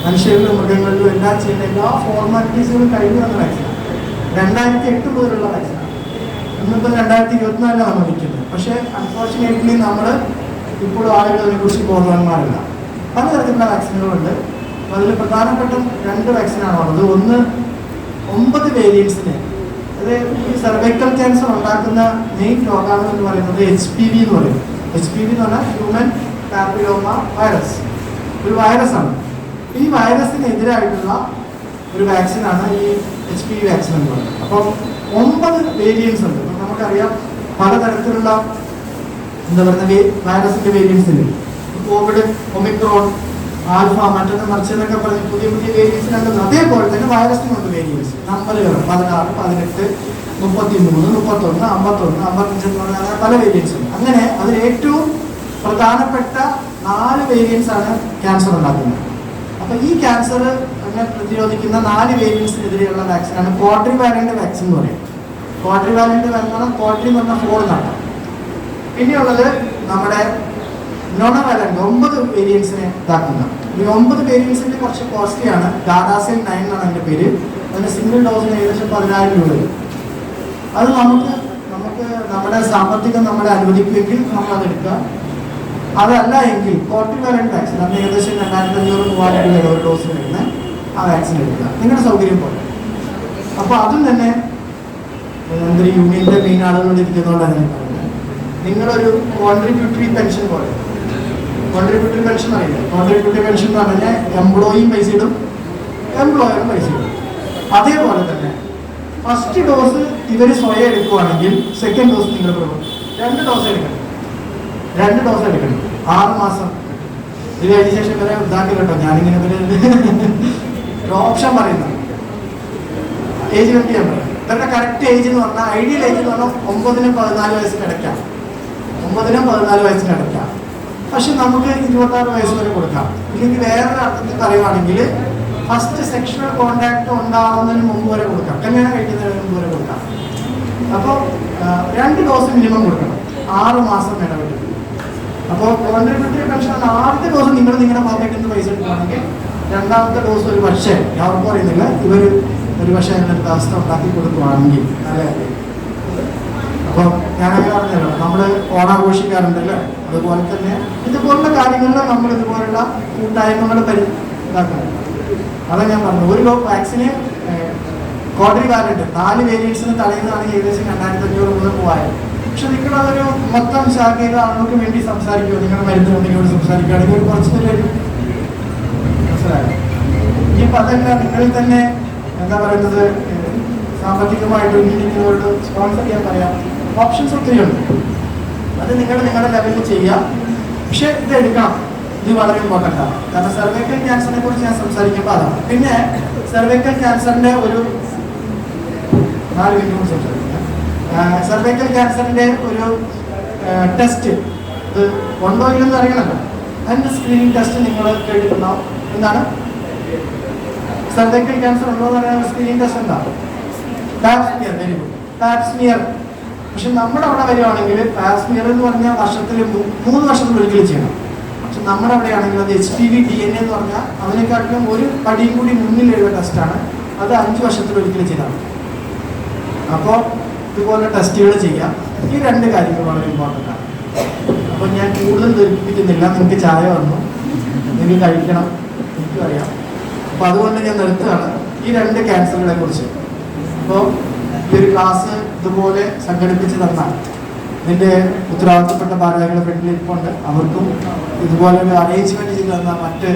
മനുഷ്യരിലും മൃഗങ്ങളിലും എല്ലാം ചെയ്യുന്ന എല്ലാ ഫോർമാലിറ്റീസുകളും കഴിഞ്ഞ് വന്ന വാക്സിനാണ്. 2008 മുതലുള്ള വാക്സിനാണ്. ഇന്നിപ്പോൾ 2024 നമ്മൾ നിൽക്കുന്നത്. പക്ഷേ അൺഫോർച്ചുനേറ്റ്ലി നമ്മൾ ഇപ്പോഴും ആളുകൾ അതിനെക്കുറിച്ച് ബോധവാന്മാരല്ല. പലതരത്തിലുള്ള വാക്സിനുകളുണ്ട്. അതിൽ പ്രധാനപ്പെട്ട 2 വാക്സിനാണ് ഉള്ളത്. ഒന്ന് 9 വേരിയൻസിന്, അത് ഈ സർവൈക്കൽ ക്യാൻസർ ഉണ്ടാക്കുന്ന മെയിൻ രോഗാണു എന്ന് പറയുന്നത് HPV എന്ന് പറയും. HPV എന്ന് പറഞ്ഞാൽ ഹ്യൂമൻ പാപ്പിലോമ വൈറസ്, ഒരു വൈറസാണ്. ഈ വൈറസിനെതിരായിട്ടുള്ള ഒരു വാക്സിനാണ് ഈ HPV വാക്സിൻ എന്ന് പറയുന്നത്. അപ്പം 9 വേരിയൻസ് ഉണ്ട്. നമുക്കറിയാം പലതരത്തിലുള്ള എന്താ പറയുക വൈറസിന്റെ വേരിയൻസ് ഉണ്ട്. കോവിഡ്, ഒമിക്രോൺ, ആൽഫ, മറ്റൊന്ന് മറിച്ചെന്നൊക്കെ പറഞ്ഞ് പുതിയ വേരിയൻസിനുണ്ടെന്ന്. അതേപോലെ തന്നെ വൈറസിനുണ്ട് വേരിയൻസ്, നമ്പറുകൾ 16, 18, 33, 31, 51, 55 എന്ന് പറഞ്ഞാൽ പല വേരിയൻസ് ഉണ്ട്. അങ്ങനെ അതിൽ ഏറ്റവും പ്രധാനപ്പെട്ട 4 വേരിയൻസ് ആണ് ക്യാൻസർ ഉണ്ടാക്കുന്നത്. അപ്പോൾ ഈ ക്യാൻസർ അങ്ങനെ പ്രതിരോധിക്കുന്ന 4 വേരിയൻസിനെതിരെയുള്ള വാക്സിനാണ് ക്വാഡ്രിവാലന്റ് വാക്സിൻ എന്ന് പറയും. ക്വാഡ്രിവാലന്റ് എന്ന് ക്വാഡ്രി എന്ന് പറഞ്ഞാൽ 4 എന്നാണ്. പിന്നെയുള്ളത് നമ്മുടെ നോണവാലന്റ് 9 വേരിയൻസിനെ ഇതാക്കുന്ന. ഈ 9 വേരിയൻസിന്റെ കുറച്ച് കോസ്റ്റ്ലിയാണ്. ഗാഡാസിൽ 9 എന്നാണ് അതിൻ്റെ പേര്. അതിന് സിംഗിൾ ഡോസിന് ഏകദേശം 10,000 രൂപ വരും. അത് നമുക്ക് നമ്മുടെ സാമ്പത്തികം നമ്മളെ അനുവദിക്കുമെങ്കിൽ നമ്മളതെടുക്കുക. അതല്ല എങ്കിൽ ക്വാഡ്രിവാലന്റ് വാക്സിൻ, അത് ഏകദേശം 2,500-3,000 രൂപ ഒരു ഡോസിന് വരുന്ന ആ വാക്സിൻ എടുക്കുക, നിങ്ങളുടെ സൗകര്യം പോലെ. അപ്പോൾ അതും തന്നെ എന്തൊരു യൂണിയൻ്റെ മെയിൻ ആളുകൾ ഇരിക്കുന്നതുകൊണ്ട് അതിനെ പറയുന്നത് നിങ്ങളൊരു കോൺട്രിബ്യൂട്ടറി പെൻഷൻ പോലെ. കോൺട്രിബ്യൂട്ടറി പെൻഷൻ അറിയില്ല. കോൺട്രിബ്യൂട്ടറി പെൻഷൻ എന്ന് പറഞ്ഞാൽ എംപ്ലോയിയും പൈസ ഇടും, എംപ്ലോയറും പൈസ ഇടും. അതേപോലെ തന്നെ ഫസ്റ്റ് ഡോസ് ഇവർ സ്വയം എടുക്കുവാണെങ്കിൽ സെക്കൻഡ് ഡോസ് നിങ്ങൾ 2 ഡോസ് എടുക്കണം. 2 ഡോസ് എടുക്കണം. 6 മാസം ഇത് കഴിഞ്ഞ ശേഷം വരെ ഇതാക്കി കേട്ടോ. ഞാനിങ്ങനെ ഒരു ഓപ്ഷൻ പറയുന്നത് ഏജ് കണ്ട് ഞാൻ പറയാം. ഇവരുടെ കറക്റ്റ് ഏജ് എന്ന് പറഞ്ഞാൽ, ഐഡിയൽ ഏജ് എന്ന് പറഞ്ഞാൽ 9-14 വയസ്സിനിടയ്ക്കാം. 9-14 വയസ്സിനിടയ്ക്കാം. പക്ഷെ നമുക്ക് 26 വയസ്സ് വരെ കൊടുക്കാം. ഇല്ലെങ്കിൽ വേറൊരു അർത്ഥത്തിൽ പറയുവാണെങ്കിൽ ഫസ്റ്റ് സെക്ഷണൽ കോണ്ടാക്ട് ഉണ്ടാവുന്നതിന് മുമ്പ് വരെ കൊടുക്കാം, കല്യാണം കഴിക്കുന്നതിന് മുമ്പ് വരെ കൊടുക്കാം. അപ്പോൾ 2 ഡോസ് മിനിമം കൊടുക്കണം, 6 മാസം ഇടവിട്ട്. അപ്പോൾ കോൺട്രിബ്യൂട്ടറി പെൻഷൻ ആദ്യത്തെ ഡോസ് നിങ്ങളുടെ പോക്കറ്റിൽ നിന്ന് പൈസ എടുക്കുകയാണെങ്കിൽ 2ാമത്തെ ഡോസ് ഒരു പക്ഷേ, ഞാൻ ഉറപ്പ് പറയുന്നില്ല, ഇവർ ഒരു പക്ഷേ അതിനൊരു അവസ്ഥ ഉണ്ടാക്കി കൊടുക്കുകയാണെങ്കിൽ നല്ല കാര്യം. അപ്പോൾ ഞാനങ്ങനെ പറഞ്ഞല്ലോ, നമ്മൾ ഓണാഘോഷിക്കാറുണ്ടല്ലേ, അതുപോലെ തന്നെ ഇതുപോലുള്ള കാര്യങ്ങളിൽ നമ്മൾ ഇതുപോലുള്ള കൂട്ടായ്മകൾ ഇതാക്കണം. അതാണ് ഞാൻ പറഞ്ഞത്. ഒരു വാക്സിന് ക്വാഡ്രിവാലന്റ് 4 വേരിയൻസിന് തടയുന്നതാണെങ്കിൽ ഏകദേശം 2,500 മുതൽ 3,000. പക്ഷെ നിങ്ങളതൊരു മൊത്തം ശാഖയിലെ ആളുകൾക്ക് വേണ്ടി സംസാരിക്കുമോ, നിങ്ങളുടെ മരുന്ന് കമ്പനിയോട് സംസാരിക്കുകയാണെങ്കിൽ ഒരു കുറച്ച് പേര് മനസ്സിലായോ. ഇനിയിപ്പോൾ അതല്ല, നിങ്ങളിൽ തന്നെ എന്താ പറയുന്നത്, സാമ്പത്തികമായിട്ട് ഉന്നയിക്കുന്നവരോട് സ്പോൺസർ ചെയ്യാൻ പറയാം. ഓപ്ഷൻസ് ഒത്തിരി ഉണ്ട്. അത് നിങ്ങളുടെ ലെവലിൽ ചെയ്യാം. പക്ഷെ ഇത് എടുക്കണം, ഇത് വളരെ ഇമ്പോർട്ടൻ്റ് ആണ്. കാരണം സെർവൈക്കൽ ക്യാൻസറിനെ കുറിച്ച് ഞാൻ സംസാരിക്കുമ്പോൾ അതാണ്. പിന്നെ സെർവൈക്കൽ ക്യാൻസറിൻ്റെ ഒരു 4 മിനിറ്റ് കൂടി സംസാരിക്കാം. സെർവൈക്കൽ ക്യാൻസറിൻ്റെ ഒരു ടെസ്റ്റ് ഇത് ഉണ്ടോ ഇല്ലെന്ന് അറിയണമല്ലോ. അതിൻ്റെ സ്ക്രീനിങ് ടെസ്റ്റ് നിങ്ങൾ കേട്ടിട്ടുണ്ടാവും. എന്താണ് സർവൈക്കൽ ക്യാൻസർ ഉണ്ടോ എന്ന് പറയാൻ സ്ക്രീനിങ് ടെസ്റ്റ് എന്താ? പാപ്സ്മിയർ. Very good, Pap smear. പക്ഷെ നമ്മുടെ അവിടെ വരുവാണെങ്കിൽ പാപ്സ്മിയർ എന്ന് പറഞ്ഞാൽ വർഷത്തിൽ 3 വർഷത്തിൽ ഒരിക്കലും ചെയ്യണം. പക്ഷെ നമ്മുടെ അവിടെ ആണെങ്കിൽ അത് HPV DNA എന്ന് പറഞ്ഞാൽ അതിനെക്കാട്ടിലും ഒരു പടിയും കൂടി മുന്നിലുള്ള ടെസ്റ്റാണ്. അത് 5 വർഷത്തിൽ ഒരിക്കലും ചെയ്താൽ മതി. അപ്പോൾ ഇതുപോലെ ടെസ്റ്റുകൾ ചെയ്യാം. ഈ 2 കാര്യങ്ങൾ വളരെ ഇമ്പോർട്ടൻ്റ് ആണ്. അപ്പോൾ ഞാൻ കൂടുതൽ ദീർഘിപ്പിക്കുന്നില്ല. നിങ്ങൾക്ക് ചായ വന്നു, നിങ്ങൾക്ക് കഴിക്കണം, എനിക്കും അറിയാം. അപ്പോൾ അതുകൊണ്ട് ഞാൻ നിർത്തുകയാണ് ഈ 2 ക്യാൻസറുകളെ കുറിച്ച്. അപ്പോൾ ഈ ഒരു ക്ലാസ് ഇതുപോലെ സംഘടിപ്പിച്ച് തന്നാൽ ഇതിൻ്റെ ഉത്തരവാദിത്തപ്പെട്ട ഭാരവാഹികളുടെ ഫ്രണ്ടിൽ ഇരിപ്പുണ്ട്. അവർക്കും ഇതുപോലെ ഒരു അറേഞ്ച്മെൻറ്റ് ചെയ്ത് തന്ന മറ്റ്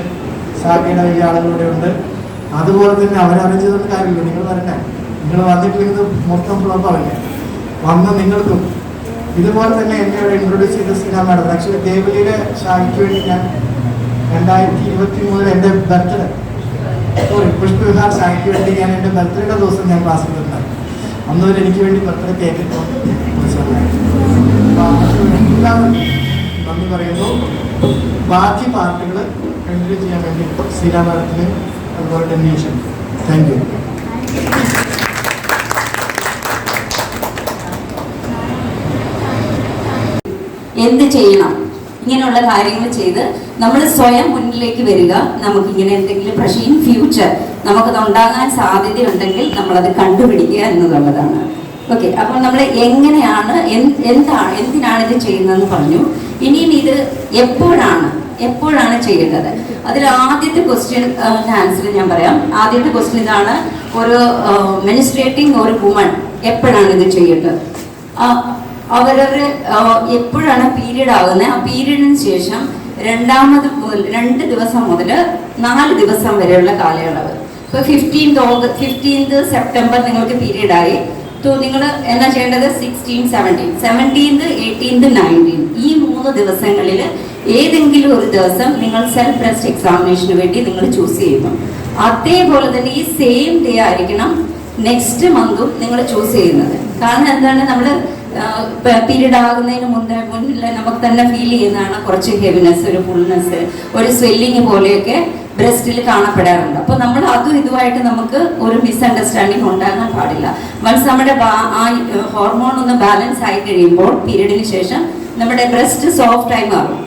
ശാഖയുടെ വലിയ ആളുകളുടെ ഉണ്ട്. അതുപോലെ തന്നെ അവരറേഞ്ച് ചെയ്തിട്ട് കാര്യമില്ല. നിങ്ങൾ വരണ്ടേ? നിങ്ങൾ വന്നിട്ടില്ലെങ്കിൽ മൊത്തം ഫ്ലോപ്പാവില്ലേ? വന്ന നിങ്ങൾക്കും ഇതുപോലെ തന്നെ എന്നെ ഇവിടെ ഇൻട്രൊഡ്യൂസ് ചെയ്ത സീന മാഡം. ആക്ച്വലി ദേവലിയിലെ ശാഖയ്ക്ക് വേണ്ടി ഞാൻ 2023 എൻ്റെ ബർത്ത്ഡേ പുഷ്പവിഹാർ ശാഖയ്ക്ക് വേണ്ടി ഞാൻ എൻ്റെ ബർത്ത്ഡേയുടെ ദിവസം ഞാൻ ക്ലാസ്സിൽ നിന്നത്. അന്ന് വരെ എനിക്ക് വേണ്ടി ബർത്ത്ഡേ കേക്ക് എല്ലാവരും നന്ദി പറയുന്നു. ബാക്കി പാർട്ടികൾ കണ്ടിന്യൂ ചെയ്യാൻ വേണ്ടി സീന മാഡത്തിന് അതുപോലെ ഡെന്യൂഷൻ. Thank you. എന്ത് ചെയ്യണം? ഇങ്ങനെയുള്ള കാര്യങ്ങൾ ചെയ്ത് നമ്മൾ സ്വയം മുന്നിലേക്ക് വരിക. നമുക്കിങ്ങനെ എന്തെങ്കിലും പ്രശ്നം ഇൻ ഫ്യൂച്ചർ നമുക്കത് ഉണ്ടാകാൻ സാധ്യതയുണ്ടെങ്കിൽ നമ്മളത് കണ്ടുപിടിക്കുക എന്നുള്ളതാണ്. ഓക്കെ, അപ്പോൾ നമ്മൾ എങ്ങനെയാണ് എന്തിനാണ് ഇത് ചെയ്യുന്നതെന്ന് പറഞ്ഞു. ഇനിയും ഇത് എപ്പോഴാണ് ചെയ്യേണ്ടത്? അതിൽ ആദ്യത്തെ ക്വസ്റ്റ്യൻ ആൻസർ ഞാൻ പറയാം. ആദ്യത്തെ ക്വസ്റ്റ്യൻ ഇതാണ്: ഒരു മെൻസ്ട്രേറ്റിംഗ് ഒരു വുമൺ എപ്പോഴാണ് ഇത് ചെയ്യേണ്ടത്? അവരവർ എപ്പോഴാണ് പീരീഡ് ആകുന്നത്, ആ പീരീഡിന് ശേഷം 2 ദിവസം മുതൽ 4 ദിവസം വരെയുള്ള കാലയളവ്. ഇപ്പോൾ 15th സെപ്റ്റംബർ നിങ്ങൾക്ക് പീരീഡായി. നിങ്ങൾ എന്നാ ചെയ്യേണ്ടത്? 16, 17th, 18th, 19th ഈ 3 ദിവസങ്ങളിൽ ഏതെങ്കിലും ഒരു ദിവസം നിങ്ങൾ സെൽഫ് ബ്രസ്റ്റ് എക്സാമിനേഷന് വേണ്ടി നിങ്ങൾ ചൂസ് ചെയ്യുന്നു. അതേപോലെ തന്നെ ഈ സെയിം ഡേ ആയിരിക്കണം നെക്സ്റ്റ് മന്തും നിങ്ങൾ ചൂസ് ചെയ്യുന്നത്. കാരണം എന്താണ്, നമ്മൾ പീരീഡ് ആകുന്നതിന് മുന്നിൽ നമുക്ക് തന്നെ ഫീൽ ചെയ്യുന്നതാണ് കുറച്ച് ഹെവിനെസ്, ഒരു ഫുൾനെസ്, ഒരു സ്വെല്ലിങ് പോലെയൊക്കെ ബ്രസ്റ്റിൽ കാണപ്പെടാറുണ്ട്. അപ്പോൾ നമ്മൾ അതും ഇതുമായിട്ട് നമുക്ക് ഒരു മിസ്അണ്ടർസ്റ്റാൻഡിങ് ഉണ്ടാകാൻ പാടില്ല. വൺസ് നമ്മുടെ ആ ഹോർമോൺ ഒന്ന് ബാലൻസ് ആയി കഴിയുമ്പോൾ പീരീഡിന് ശേഷം നമ്മുടെ ബ്രസ്റ്റ് സോഫ്റ്റ് ആയി മാറും.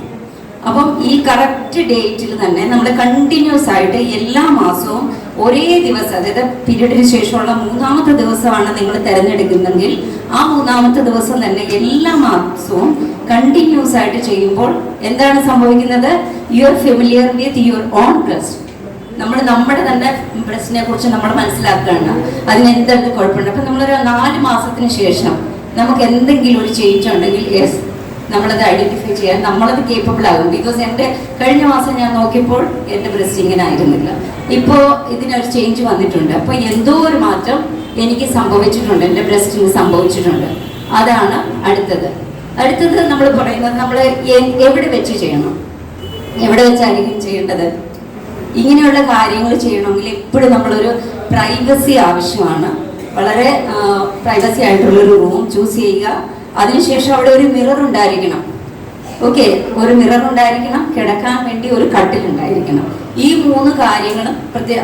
അപ്പം ഈ കറക്റ്റ് ഡേറ്റിൽ തന്നെ നമ്മൾ കണ്ടിന്യൂസ് ആയിട്ട് എല്ലാ മാസവും ഒരേ ദിവസം, അതായത് പീരീഡിന് ശേഷമുള്ള 3ാമത്തെ ദിവസമാണ് നിങ്ങൾ തിരഞ്ഞെടുക്കുന്നെങ്കിൽ ആ 3ാമത്തെ ദിവസം തന്നെ എല്ലാ മാസവും കണ്ടിന്യൂസ് ആയിട്ട് ചെയ്യുമ്പോൾ എന്താണ് സംഭവിക്കുന്നത്? You are familiar with your own breast. നമ്മുടെ തന്നെ ബ്രസ്റ്റിനെ കുറിച്ച് നമ്മൾ മനസ്സിലാക്കുകയാണ്, അതിനെന്തെന്ത് കുഴപ്പമുണ്ട്. അപ്പം നമ്മളൊരു 4 മാസത്തിന് ശേഷം നമുക്ക് എന്തെങ്കിലും ഒരു ചേഞ്ച് ഉണ്ടെങ്കിൽ യെസ്, നമ്മളത് ഐഡന്റിഫൈ ചെയ്യാൻ നമ്മളത് കേപ്പബിൾ ആകും. ബിക്കോസ് എൻ്റെ കഴിഞ്ഞ മാസം ഞാൻ നോക്കിയപ്പോൾ എൻ്റെ ബ്രസ്റ്റ് ഇങ്ങനെ ആയിരുന്നില്ല, ഇപ്പോൾ ഇതിനൊരു ചേഞ്ച് വന്നിട്ടുണ്ട്. അപ്പോൾ എന്തോ ഒരു മാറ്റം എനിക്ക് സംഭവിച്ചിട്ടുണ്ട്, എൻ്റെ ബ്രസ്റ്റിന് സംഭവിച്ചിട്ടുണ്ട്. അതാണ് അടുത്തത് നമ്മൾ പറയുന്നത്, നമ്മൾ എവിടെ വെച്ച് ചെയ്യണം, എവിടെ വെച്ചായിരിക്കും ചെയ്യേണ്ടത്? ഇങ്ങനെയുള്ള കാര്യങ്ങൾ ചെയ്യണമെങ്കിൽ എപ്പോഴും നമ്മളൊരു പ്രൈവസി ആവശ്യമാണ്. വളരെ പ്രൈവസി ആയിട്ടുള്ളൊരു റൂം ചൂസ് ചെയ്യുക. അതിനുശേഷം അവിടെ ഒരു മിറർ ഉണ്ടായിരിക്കണം. ഓക്കെ, ഒരു മിറർ ഉണ്ടായിരിക്കണം, കിടക്കാൻ വേണ്ടി ഒരു കട്ടിലുണ്ടായിരിക്കണം. ഈ 3 കാര്യങ്ങളും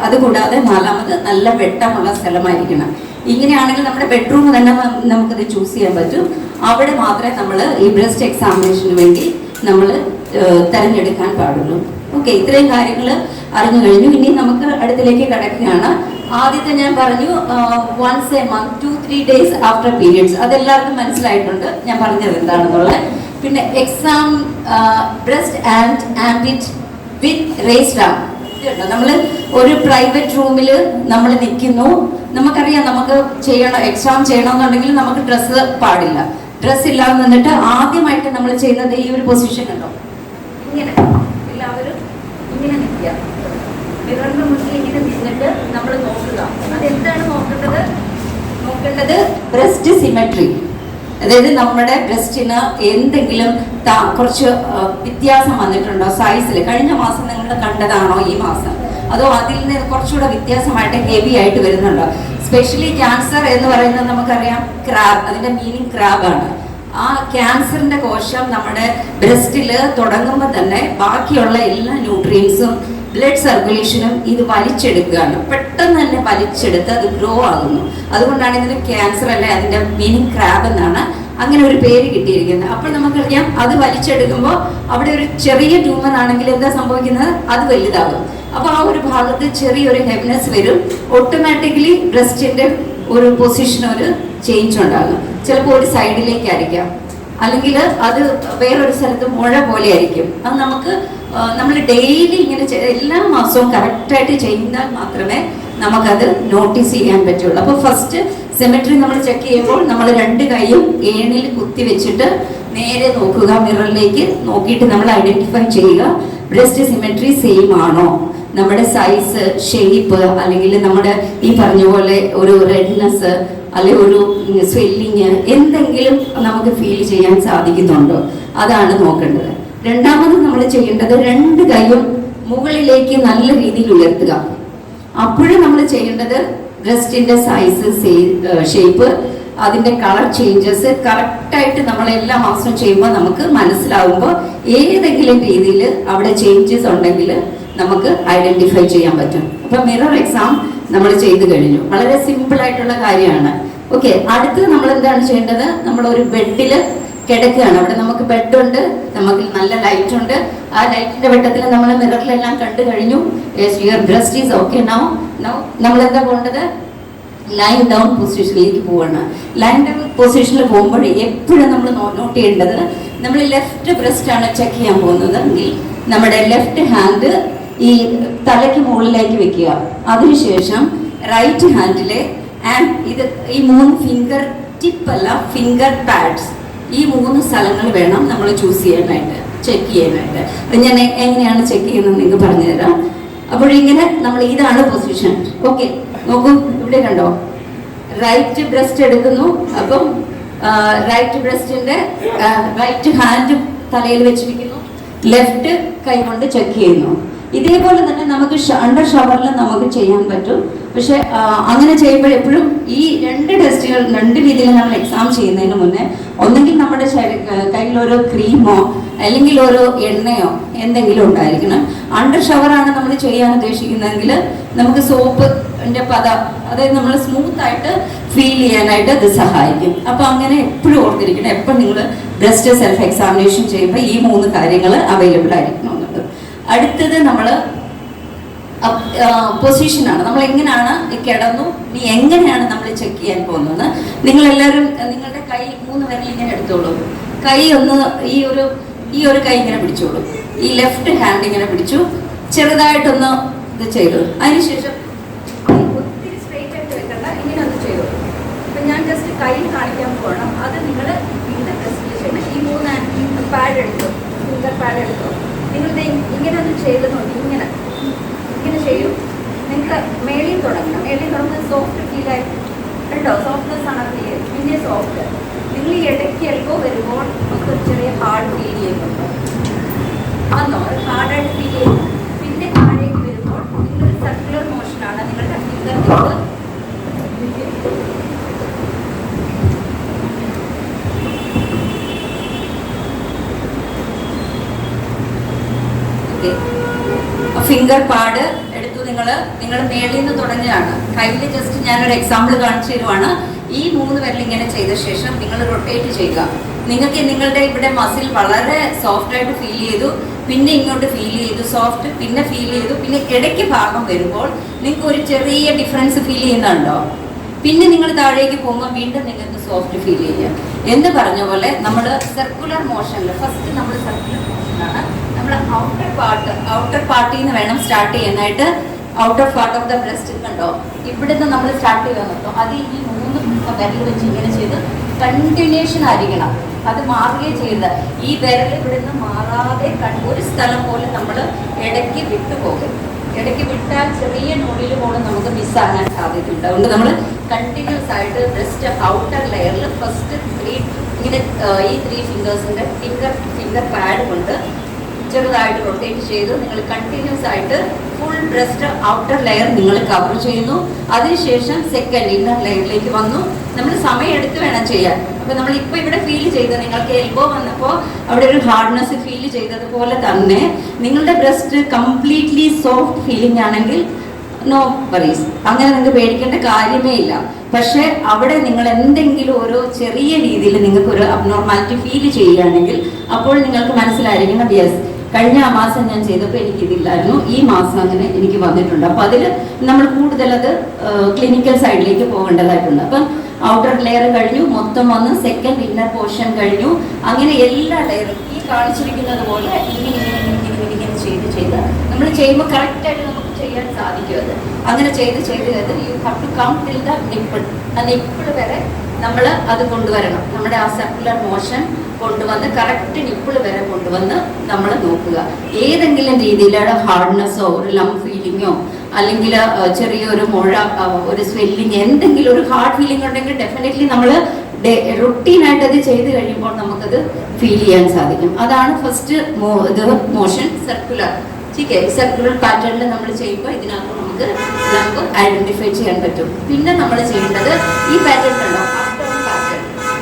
അതുകൂടാതെ 4ാമത് നല്ല വെട്ടമുള്ള സ്ഥലമായിരിക്കണം. ഇങ്ങനെയാണെങ്കിൽ നമ്മുടെ ബെഡ്റൂം തന്നെ നമുക്കത് ചൂസ് ചെയ്യാൻ പറ്റും. അവിടെ മാത്രമേ നമ്മൾ ഈ ബ്രസ്റ്റ് എക്സാമിനേഷന് വേണ്ടി നമ്മൾ തിരഞ്ഞെടുക്കാൻ പാടുള്ളൂ. ഓക്കെ, ഇത്രയും കാര്യങ്ങൾ അറിഞ്ഞു കഴിഞ്ഞു. ഇനി നമുക്ക് അടുത്തിലേക്ക് കിടക്കുകയാണ്. ആദ്യത്തെ ഞാൻ പറഞ്ഞു once a month 2-3 days after periods, അതെല്ലാവർക്കും മനസ്സിലായിട്ടുണ്ട് ഞാൻ പറഞ്ഞത് എന്താണെന്നുള്ളത്. പിന്നെ exam breast and armpit with raised arm. നമ്മൾ ഒരു പ്രൈവറ്റ് റൂമിൽ നമ്മൾ നിൽക്കുന്നു. നമുക്കറിയാം, നമുക്ക് എക്സാം ചെയ്യണമെന്നുണ്ടെങ്കിൽ നമുക്ക് ഡ്രസ്സ് പാടില്ല. ഡ്രസ്സ് ഇല്ലാതെ നിന്നിട്ട് ആദ്യമായിട്ട് നമ്മൾ ചെയ്യുന്നത് ഈ ഒരു പൊസിഷൻ ഉണ്ടോ, ഇങ്ങനെ എല്ലാവരും ഇങ്ങനെ നിൽക്കുക. മിററിന്റെ മുന്നിൽ ഇങ്ങനെ നിന്നിട്ട് നമ്മൾ നോക്കുക. അതെന്താണ് നോക്കേണ്ടത്? Breast symmetry. അതായത് നമ്മുടെ ബ്രസ്റ്റിന് എന്തെങ്കിലും കുറച്ച് വ്യത്യാസം വന്നിട്ടുണ്ടോ സൈസിൽ? കഴിഞ്ഞ മാസം നിങ്ങൾ കണ്ടതാണോ ഈ മാസം? അതോ അതിൽ നിന്ന് കുറച്ചുകൂടെ വ്യത്യാസമായിട്ട് ഹെവി ആയിട്ട് വരുന്നുണ്ടോ? സ്പെഷ്യലി ക്യാൻസർ എന്ന് പറയുന്നത് നമുക്കറിയാം ക്രാബ്, അതിന്റെ മീനിങ് ക്രാബാണ്. ആ ക്യാൻസറിന്റെ കോശം നമ്മുടെ ബ്രസ്റ്റിൽ തുടങ്ങുമ്പോൾ തന്നെ ബാക്കിയുള്ള എല്ലാ ന്യൂട്രിയൻസും ബ്ലഡ് സർക്കുലേഷനും ഇത് വലിച്ചെടുക്കുകയാണ്. പെട്ടെന്ന് തന്നെ വലിച്ചെടുത്ത് അത് ഗ്രോ ആകുന്നു. അതുകൊണ്ടാണ് ഇതിന് ക്യാൻസർ അല്ലെ അതിന്റെ മീനിങ് ക്രാബ് എന്നാണ് അങ്ങനെ ഒരു പേര് കിട്ടിയിരിക്കുന്നത്. അപ്പോൾ നമുക്കറിയാം അത് വലിച്ചെടുക്കുമ്പോൾ അവിടെ ഒരു ചെറിയ ട്യൂമർ ആണെങ്കിൽ എന്താ സംഭവിക്കുന്നത്, അത് വലുതാകും. അപ്പോൾ ആ ഒരു ഭാഗത്ത് ചെറിയൊരു ഹെവിനെസ് വരും. ഓട്ടോമാറ്റിക്കലി ബ്രസ്റ്റിന്റെ ഒരു പൊസിഷൻ ഒരു ചേഞ്ച് ഉണ്ടാകും. ചിലപ്പോൾ ഒരു സൈഡിലേക്കായിരിക്കാം, അല്ലെങ്കിൽ അത് വേറൊരു സ്ഥലത്ത് മുഴ പോലെ ആയിരിക്കും. അത് നമുക്ക് നമ്മൾ ഡെയിലി ഇങ്ങനെ എല്ലാ മാസവും കറക്റ്റായിട്ട് ചെയ്താൽ മാത്രമേ നമുക്കത് നോട്ടീസ് ചെയ്യാൻ പറ്റുള്ളൂ. അപ്പോൾ ഫസ്റ്റ് സിമെട്രി നമ്മൾ ചെക്ക് ചെയ്യുമ്പോൾ നമ്മൾ 2 കൈയും ഏണിൽ കുത്തി വെച്ചിട്ട് നേരെ നോക്കുക, മിററിലേക്ക് നോക്കിയിട്ട് നമ്മൾ ഐഡന്റിഫൈ ചെയ്യുക ബ്രസ്റ്റ് സിമെട്രി സെയിം ആണോ, നമ്മുടെ സൈസ്, ഷേപ്പ്, അല്ലെങ്കിൽ നമ്മുടെ ഈ പറഞ്ഞ പോലെ ഒരു റെഡ്നെസ് അല്ലെങ്കിൽ ഒരു സ്വെല്ലിങ് എന്തെങ്കിലും നമുക്ക് ഫീൽ ചെയ്യാൻ സാധിക്കുന്നുണ്ടോ, അതാണ് നോക്കേണ്ടത്. രണ്ടാമത് നമ്മൾ ചെയ്യേണ്ടത് 2 കൈയും മുകളിലേക്ക് നല്ല രീതിയിൽ ഉയർത്തുക. അപ്പോഴും നമ്മൾ ചെയ്യേണ്ടത് ബ്രസ്റ്റിന്റെ സൈസ്, ഷേപ്പ്, അതിന്റെ കളർ ചേഞ്ചസ് കറക്റ്റായിട്ട് നമ്മൾ എല്ലാ മാസവും ചെയ്യുമ്പോൾ നമുക്ക് മനസ്സിലാവുമ്പോൾ ഏതെങ്കിലും രീതിയിൽ അവിടെ ചേഞ്ചസ് ഉണ്ടെങ്കിൽ നമുക്ക് ഐഡന്റിഫൈ ചെയ്യാൻ പറ്റും. അപ്പൊ മിറർ എക്സാം നമ്മൾ ചെയ്തു കഴിഞ്ഞു. വളരെ സിമ്പിൾ ആയിട്ടുള്ള കാര്യമാണ്. ഓക്കെ, അടുത്ത് നമ്മൾ എന്താണ് ചെയ്യേണ്ടത്, നമ്മൾ ഒരു ബെഡിൽ കിടക്കുകയാണ്. അവിടെ നമുക്ക് ബെഡുണ്ട്, നമുക്ക് നല്ല ലൈറ്റ് ഉണ്ട്. ആ ലൈറ്റിന്റെ വെട്ടത്തിൽ നമ്മൾ മിററിലെല്ലാം കണ്ടു കഴിഞ്ഞു. Your breast is okay. Now നമ്മൾ എന്താ പോകേണ്ടത്, ലൈൻ ഡൗൺ പൊസിഷനിലേക്ക് പോവാണ്. ലൈൻ ഡൗൺ പൊസിഷനിൽ പോകുമ്പോൾ എപ്പോഴും നമ്മൾ നോട്ട് ചെയ്യേണ്ടത്, നമ്മൾ ലെഫ്റ്റ് ബ്രസ്റ്റ് ആണ് ചെക്ക് ചെയ്യാൻ പോകുന്നത് എങ്കിൽ നമ്മുടെ ലെഫ്റ്റ് ഹാൻഡ് ഈ തലയ്ക്ക് മുകളിലേക്ക് വെക്കുക. അതിനുശേഷം റൈറ്റ് ഹാൻഡിലെ ഇത് ഈ 3 ഫിംഗർ ടിപ്പ് അല്ല, ഫിംഗർ പാഡ്സ്, ഈ 3 സ്ഥലങ്ങൾ വേണം നമ്മൾ ചൂസ് ചെയ്യാനായിട്ട്, ചെക്ക് ചെയ്യാനായിട്ട്. അപ്പം ഞാൻ എങ്ങനെയാണ് ചെക്ക് ചെയ്യുന്നത് നിങ്ങൾക്ക് പറഞ്ഞുതരാം. അപ്പോഴിങ്ങനെ നമ്മൾ ഇതാണ് പൊസിഷൻ. ഓക്കെ, നോക്കൂ, ഇവിടെ കണ്ടോ, റൈറ്റ് ബ്രസ്റ്റ് എടുക്കുന്നു. അപ്പം റൈറ്റ് ബ്രസ്റ്റിന്റെ റൈറ്റ് ഹാൻഡ് തലയിൽ വെച്ചിരിക്കുന്നു, ലെഫ്റ്റ് കൈ കൊണ്ട് ചെക്ക് ചെയ്യുന്നു. ഇതേപോലെ തന്നെ നമുക്ക് അണ്ടർ ഷവറിൽ നമുക്ക് ചെയ്യാൻ പറ്റും. പക്ഷെ അങ്ങനെ ചെയ്യുമ്പോൾ എപ്പോഴും ഈ 2 ടെസ്റ്റുകൾ 2 രീതിയിൽ നമ്മൾ എക്സാം ചെയ്യുന്നതിന് മുന്നേ ഒന്നെങ്കിൽ നമ്മുടെ കയ്യിലൊരു ക്രീമോ അല്ലെങ്കിൽ ഒരു എണ്ണയോ എന്തെങ്കിലും ഉണ്ടായിരിക്കണം. അണ്ടർ ഷവറാണ് നമ്മൾ ചെയ്യാൻ ഉദ്ദേശിക്കുന്നതെങ്കിൽ നമുക്ക് സോപ്പിന്റെ അതായത് നമ്മൾ സ്മൂത്ത് ആയിട്ട് ഫീൽ ചെയ്യാനായിട്ട് അത് സഹായിക്കും. അപ്പൊ അങ്ങനെ എപ്പോഴും ഓർത്തിരിക്കണം, എപ്പോഴും നിങ്ങൾ ബ്രസ്റ്റ് സെൽഫ് എക്സാമിനേഷൻ ചെയ്യുമ്പോൾ ഈ 3 കാര്യങ്ങൾ അവൈലബിൾ ആയിരിക്കണം എന്നുള്ളത്. അടുത്തത് നമ്മൾ പൊസിഷനാണ്. നമ്മൾ എങ്ങനെയാണ് കിടന്നു, നീ എങ്ങനെയാണ് നമ്മൾ ചെക്ക് ചെയ്യാൻ പോകുന്നത്. നിങ്ങളെല്ലാവരും നിങ്ങളുടെ കൈ 3 വിരൽ ഇങ്ങനെ എടുത്തോളൂ. കൈ ഒന്ന് ഈ ഒരു കൈ ഇങ്ങനെ പിടിച്ചോളൂ. ഈ ലെഫ്റ്റ് ഹാൻഡ് ഇങ്ങനെ പിടിച്ചു, ചെറുതായിട്ടൊന്ന് ഇത് ചെയ്തു. അതിനുശേഷം ഒത്തിരി സ്ട്രെയിറ്റ് ആയിട്ട് വെക്കണ്ട, ഇങ്ങനെ ഒന്ന് ചെയ്തു. അപ്പം ഞാൻ ജസ്റ്റ് കൈ കാണിക്കാൻ പോകണം. അത് നിങ്ങൾ വീണ്ടും ടെസ്റ്റ് ചെയ്യണം. ഈ 3 പാഡ് എടുത്തു, ഫിംഗർ പാഡ് എടുത്തു. നിങ്ങളുടെ ഇങ്ങനെ ഒന്ന് ചെയ്ത് നോക്കി, ഇങ്ങനെ ചെയ്യും. നിങ്ങൾ മേളിൽ തുടങ്ങണം. മേളിൽ തുടങ്ങുന്നത് സോഫ്റ്റ് ഫീൽ ആയിട്ട് കേട്ടോ, സോഫ്റ്റ്നെസ് ആണ് ഫീൽ, പിന്നെ സോഫ്റ്റ്. നിങ്ങൾ ഈ ഇടയ്ക്ക് എൽബോ വരുമ്പോൾ നമുക്ക് ഒരു ചെറിയ ഹാർഡ് ഫീൽ ചെയ്യുന്നുണ്ടോ, ആണോ, ഹാർഡായിട്ട് ഫീൽ ചെയ്യുന്നു. പിന്നെ താഴേക്ക് വരുമ്പോൾ നിങ്ങളൊരു സർക്കുലർ മോഷനാണ് നിങ്ങളുടെ ഫിംഗർ ടിപ്പ് ഫിംഗർ പാഡ് എടുത്തു. നിങ്ങൾ മേളിൽ നിന്ന് തുടങ്ങുകയാണ്. കയ്യിൽ ജസ്റ്റ് ഞാനൊരു എക്സാമ്പിൾ കാണിച്ചു തരുവാണ്. ഈ 3 വിരൽ ഇങ്ങനെ ചെയ്ത ശേഷം നിങ്ങൾ റൊട്ടേറ്റ് ചെയ്യുക. നിങ്ങൾക്ക് നിങ്ങളുടെ ഇവിടെ മസിൽ വളരെ സോഫ്റ്റ് ആയിട്ട് ഫീൽ ചെയ്തു, പിന്നെ ഇങ്ങോട്ട് ഫീൽ ചെയ്തു സോഫ്റ്റ്, പിന്നെ ഫീൽ ചെയ്തു, പിന്നെ ഇടയ്ക്ക് ഭാഗം വരുമ്പോൾ നിങ്ങൾക്ക് ഒരു ചെറിയ ഡിഫറൻസ് ഫീൽ ചെയ്യുന്നുണ്ടോ. പിന്നെ നിങ്ങൾ താഴേക്ക് പോകുമ്പോൾ വീണ്ടും നിങ്ങൾക്ക് സോഫ്റ്റ് ഫീൽ ചെയ്യുക. എന്ന് പറഞ്ഞ പോലെ നമ്മൾ സർക്കുലർ മോഷനിൽ ഫസ്റ്റ് നമ്മൾ സർക്കുലർ മോഷനാണ്. നമ്മൾ ഔട്ടർ പാർട്ടിൽ നിന്ന് വേണം സ്റ്റാർട്ട് ചെയ്യാനായിട്ട്. Outer part of the breast കണ്ടോ, ഇവിടുന്ന് നമ്മൾ സ്റ്റാർട്ട് ചെയ്യാൻ നോക്കും. അത് ഈ 3 വിരൽ വെച്ച് ഇങ്ങനെ ചെയ്ത് കണ്ടിന്യൂഷൻ ആയിരിക്കണം, അത് മാറുകയും ചെയ്യരുത്. ഈ വിരൽ ഇവിടുന്ന് മാറാതെ ഒരു സ്ഥലം പോലെ നമ്മൾ ഇടയ്ക്ക് വിട്ടുപോകും. ഇടയ്ക്ക് വിട്ടാൽ ചെറിയ നൂലിൽ പോലും നമുക്ക് മിസ്സാകാൻ സാധ്യതയുണ്ട്. അതുകൊണ്ട് നമ്മൾ കണ്ടിന്യൂസ് ആയിട്ട് ബ്രസ്റ്റ് ഔട്ടർ ലെയറിൽ ഫസ്റ്റ് 3 ഇങ്ങനെ ഈ 3 ഫിംഗേഴ്സിൻ്റെ ഫിംഗർ പാഡ് കൊണ്ട് ചെറുതായിട്ട് റൊട്ടേറ്റ് ചെയ്ത് നിങ്ങൾ കണ്ടിന്യൂസ് ആയിട്ട് ഫുൾ ബ്രസ്റ്റ് ഔട്ടർ ലെയർ നിങ്ങൾ കവർ ചെയ്യുന്നു. അതിനുശേഷം സെക്കൻഡ് ഇന്നർ ലെയറിലേക്ക് വന്നു. നമ്മൾ സമയമെടുത്ത് വേണം ചെയ്യാൻ. അപ്പോൾ നമ്മൾ ഇപ്പോൾ ഇവിടെ ഫീൽ ചെയ്ത് നിങ്ങൾക്ക് എൽബോ വന്നപ്പോൾ അവിടെ ഒരു ഹാർഡ്നെസ് ഫീൽ ചെയ്തതുപോലെ തന്നെ നിങ്ങളുടെ ബ്രസ്റ്റ് കംപ്ലീറ്റ്ലി സോഫ്റ്റ് ഫീലിംഗ് ആണെങ്കിൽ നോ വറീസ്, അങ്ങനെ നിങ്ങൾക്ക് പേടിക്കേണ്ട കാര്യമേ ഇല്ല. പക്ഷേ അവിടെ നിങ്ങൾ എന്തെങ്കിലും ഒരു ചെറിയ രീതിയിൽ നിങ്ങൾക്ക് ഒരു അബ്നോർമാലിറ്റി ഫീൽ ചെയ്യുകയാണെങ്കിൽ അപ്പോൾ നിങ്ങൾക്ക് മനസ്സിലായിരിക്കണം യെസ്, കഴിഞ്ഞ മാസം ഞാൻ ചെയ്തപ്പോൾ എനിക്കിതില്ലായിരുന്നു, ഈ മാസം അങ്ങനെ എനിക്ക് വന്നിട്ടുണ്ട്. അപ്പോൾ അതിൽ നമ്മൾ കൂടുതൽ അത് ക്ലിനിക്കൽ സൈഡിലേക്ക് പോകേണ്ടതായിട്ടുണ്ട്. അപ്പം ഔട്ടർ ലെയർ കഴിഞ്ഞു, മൊത്തം വന്ന് സെക്കൻഡ് ഇന്നർ പോർഷൻ കഴിഞ്ഞു. അങ്ങനെ എല്ലാ ലെയറും ഈ കാണിച്ചിരിക്കുന്നത് പോലെ ഇങ്ങനെ ചെയ്ത് നമ്മൾ ചെയ്യുമ്പോൾ കറക്റ്റായിട്ട് നമുക്ക് ചെയ്യാൻ സാധിക്കും. അത് അങ്ങനെ ചെയ്ത് you have to come till the nipple. ആ നിപ്പിൾ വരെ നമ്മൾ അത് കൊണ്ടുവരണം. നമ്മുടെ ആ സർക്കുലർ മോഷൻ കൊണ്ടുവന്ന് കറക്റ്റ് നിപ്പിൾ വരെ കൊണ്ടുവന്ന് നമ്മൾ നോക്കുക. ഏതെങ്കിലും രീതിയിലുള്ള ഹാർഡ്നെസ്സോ ഒരു ലംപ് ഫീലിങ്ങോ അല്ലെങ്കിൽ ചെറിയൊരു മുഴ, ഒരു സ്വെല്ലിങ്, എന്തെങ്കിലും ഒരു ഹാർഡ് ഫീലിംഗ് ഉണ്ടെങ്കിൽ ഡെഫിനറ്റ്ലി നമ്മൾ റുട്ടീനായിട്ട് അത് ചെയ്ത് കഴിയുമ്പോൾ നമുക്കത് ഫീൽ ചെയ്യാൻ സാധിക്കും. അതാണ് ഫസ്റ്റ് ഇത് മോഷൻ സർക്കുലർ. സർക്കുലർ പാറ്റേണിൽ നമ്മൾ ചെയ്യുമ്പോൾ ഇതിനകത്ത് നമുക്ക് ഐഡന്റിഫൈ ചെയ്യാൻ പറ്റും. പിന്നെ നമ്മൾ ചെയ്യേണ്ടത് ഈ പാറ്റേൺ ഉണ്ടോ,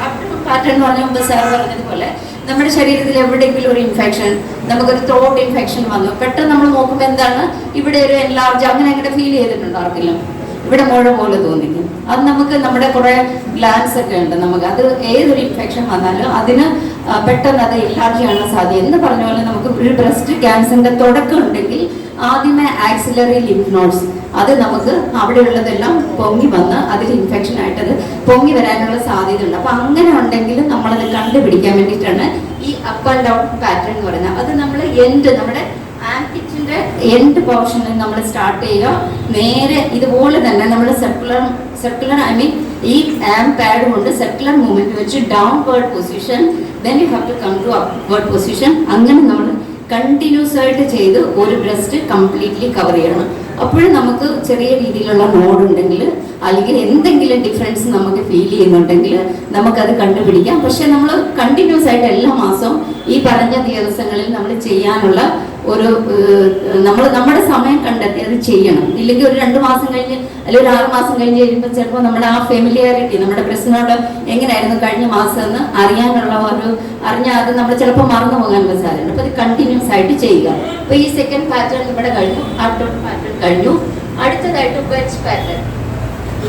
അപ്ഡോമൻ പാറ്റേൺ എന്ന് പറഞ്ഞാൽ മുമ്പ് സാർ പറഞ്ഞതുപോലെ നമ്മുടെ ശരീരത്തിൽ എവിടെയെങ്കിലും ഒരു ഇൻഫെക്ഷൻ, നമുക്കൊരു ത്രോട്ട് ഇൻഫെക്ഷൻ വന്നു, പെട്ടെന്ന് നമ്മൾ നോക്കുമ്പോൾ എന്താണ് ഇവിടെ ഒരു എൻലാർജ് അങ്ങനെ ഫീൽ ചെയ്തിട്ടുണ്ടോ ആർക്കെങ്കിലും? ഇവിടെ മുഴ പോലെ തോന്നിക്കും. അത് നമുക്ക് നമ്മുടെ കുറേ ഗ്ലാൻസ് ഒക്കെ ഉണ്ട്, നമുക്ക് അത് ഏതൊരു ഇൻഫെക്ഷൻ വന്നാലും അതിന് പെട്ടെന്ന് അത് എൻലാർജ് ചെയ്യാനുള്ള സാധ്യത. എന്ന് പറഞ്ഞ പോലെ നമുക്ക് ഒരു ബ്രസ്റ്റ് ക്യാൻസറിന്റെ തുടക്കം ഉണ്ടെങ്കിൽ ആദ്യമേ ആക്സിലറി ലിംഫ് നോഡ്സ് അത് നമുക്ക് അവിടെയുള്ളതെല്ലാം പൊങ്ങി വന്ന് അതിൽ ഇൻഫെക്ഷൻ ആയിട്ട് അത് പൊങ്ങി വരാനുള്ള സാധ്യത ഉണ്ട്. അപ്പൊ അങ്ങനെ ഉണ്ടെങ്കിൽ നമ്മളത് കണ്ടുപിടിക്കാൻ വേണ്ടിയിട്ടാണ് ഈ അപ്പ് ആൻഡ് ഡൗൺ പാറ്റേൺ എന്ന് പറയുന്നത്. അത് നമ്മൾ നമ്മുടെ ആംപിറ്റിന്റെ എൻഡ് പോർഷനിൽ നമ്മൾ സ്റ്റാർട്ട് ചെയ്യുക. നേരെ ഇതുപോലെ തന്നെ നമ്മൾ സർക്കുലർ ഐ മീൻ ഈ ആം പാഡ് കൊണ്ട് സർക്കുലർ മൂവ്മെന്റ് വെച്ച് downward position, then you have to come to upward position. അങ്ങനെ നമ്മൾ കണ്ടിന്യൂസ് ആയിട്ട് ചെയ്ത് ഒരു ബ്രസ്റ്റ് കംപ്ലീറ്റ്ലി കവർ ചെയ്യണം. അപ്പോഴും നമുക്ക് ചെറിയ രീതിയിലുള്ള നോഡ് ഉണ്ടെങ്കിൽ അല്ലെങ്കിൽ എന്തെങ്കിലും ഡിഫറൻസ് നമുക്ക് ഫീൽ ചെയ്യുന്നുണ്ടെങ്കിൽ നമുക്കത് കണ്ടുപിടിക്കാം. പക്ഷെ നമ്മൾ കണ്ടിന്യൂസ് ആയിട്ട് എല്ലാ മാസവും ഈ പറഞ്ഞ ദിവസങ്ങളിൽ നമ്മൾ ചെയ്യാനുള്ള ഒരു നമ്മുടെ സമയം കണ്ടെത്തി അത് ചെയ്യണം. ഇല്ലെങ്കിൽ ഒരു 2 മാസം കഴിഞ്ഞ് അല്ലെങ്കിൽ ഒരു 6 മാസം കഴിഞ്ഞ് കഴിയുമ്പോൾ ചിലപ്പോൾ നമ്മുടെ ആ ഫെമിലിയാരിറ്റി നമ്മുടെ ബ്രസ്റ്റിനോട് എങ്ങനെയായിരുന്നു കഴിഞ്ഞ മാസം എന്ന് അറിഞ്ഞാൽ അത് നമ്മൾ ചിലപ്പോൾ മറന്നു പോകാനുള്ള സാധ്യതയുണ്ട്. അപ്പോൾ അത് കണ്ടിന്യൂസ് ആയിട്ട് ചെയ്യുക. അപ്പോൾ ഈ സെക്കൻഡ് പാറ്റേൺ ഇവിടെ കഴിഞ്ഞു, അപ്ഡൗൺ പാറ്റേൺ കഴിഞ്ഞു. അടുത്തതായിട്ട് വെഡ്ജ് പാറ്റേൺ.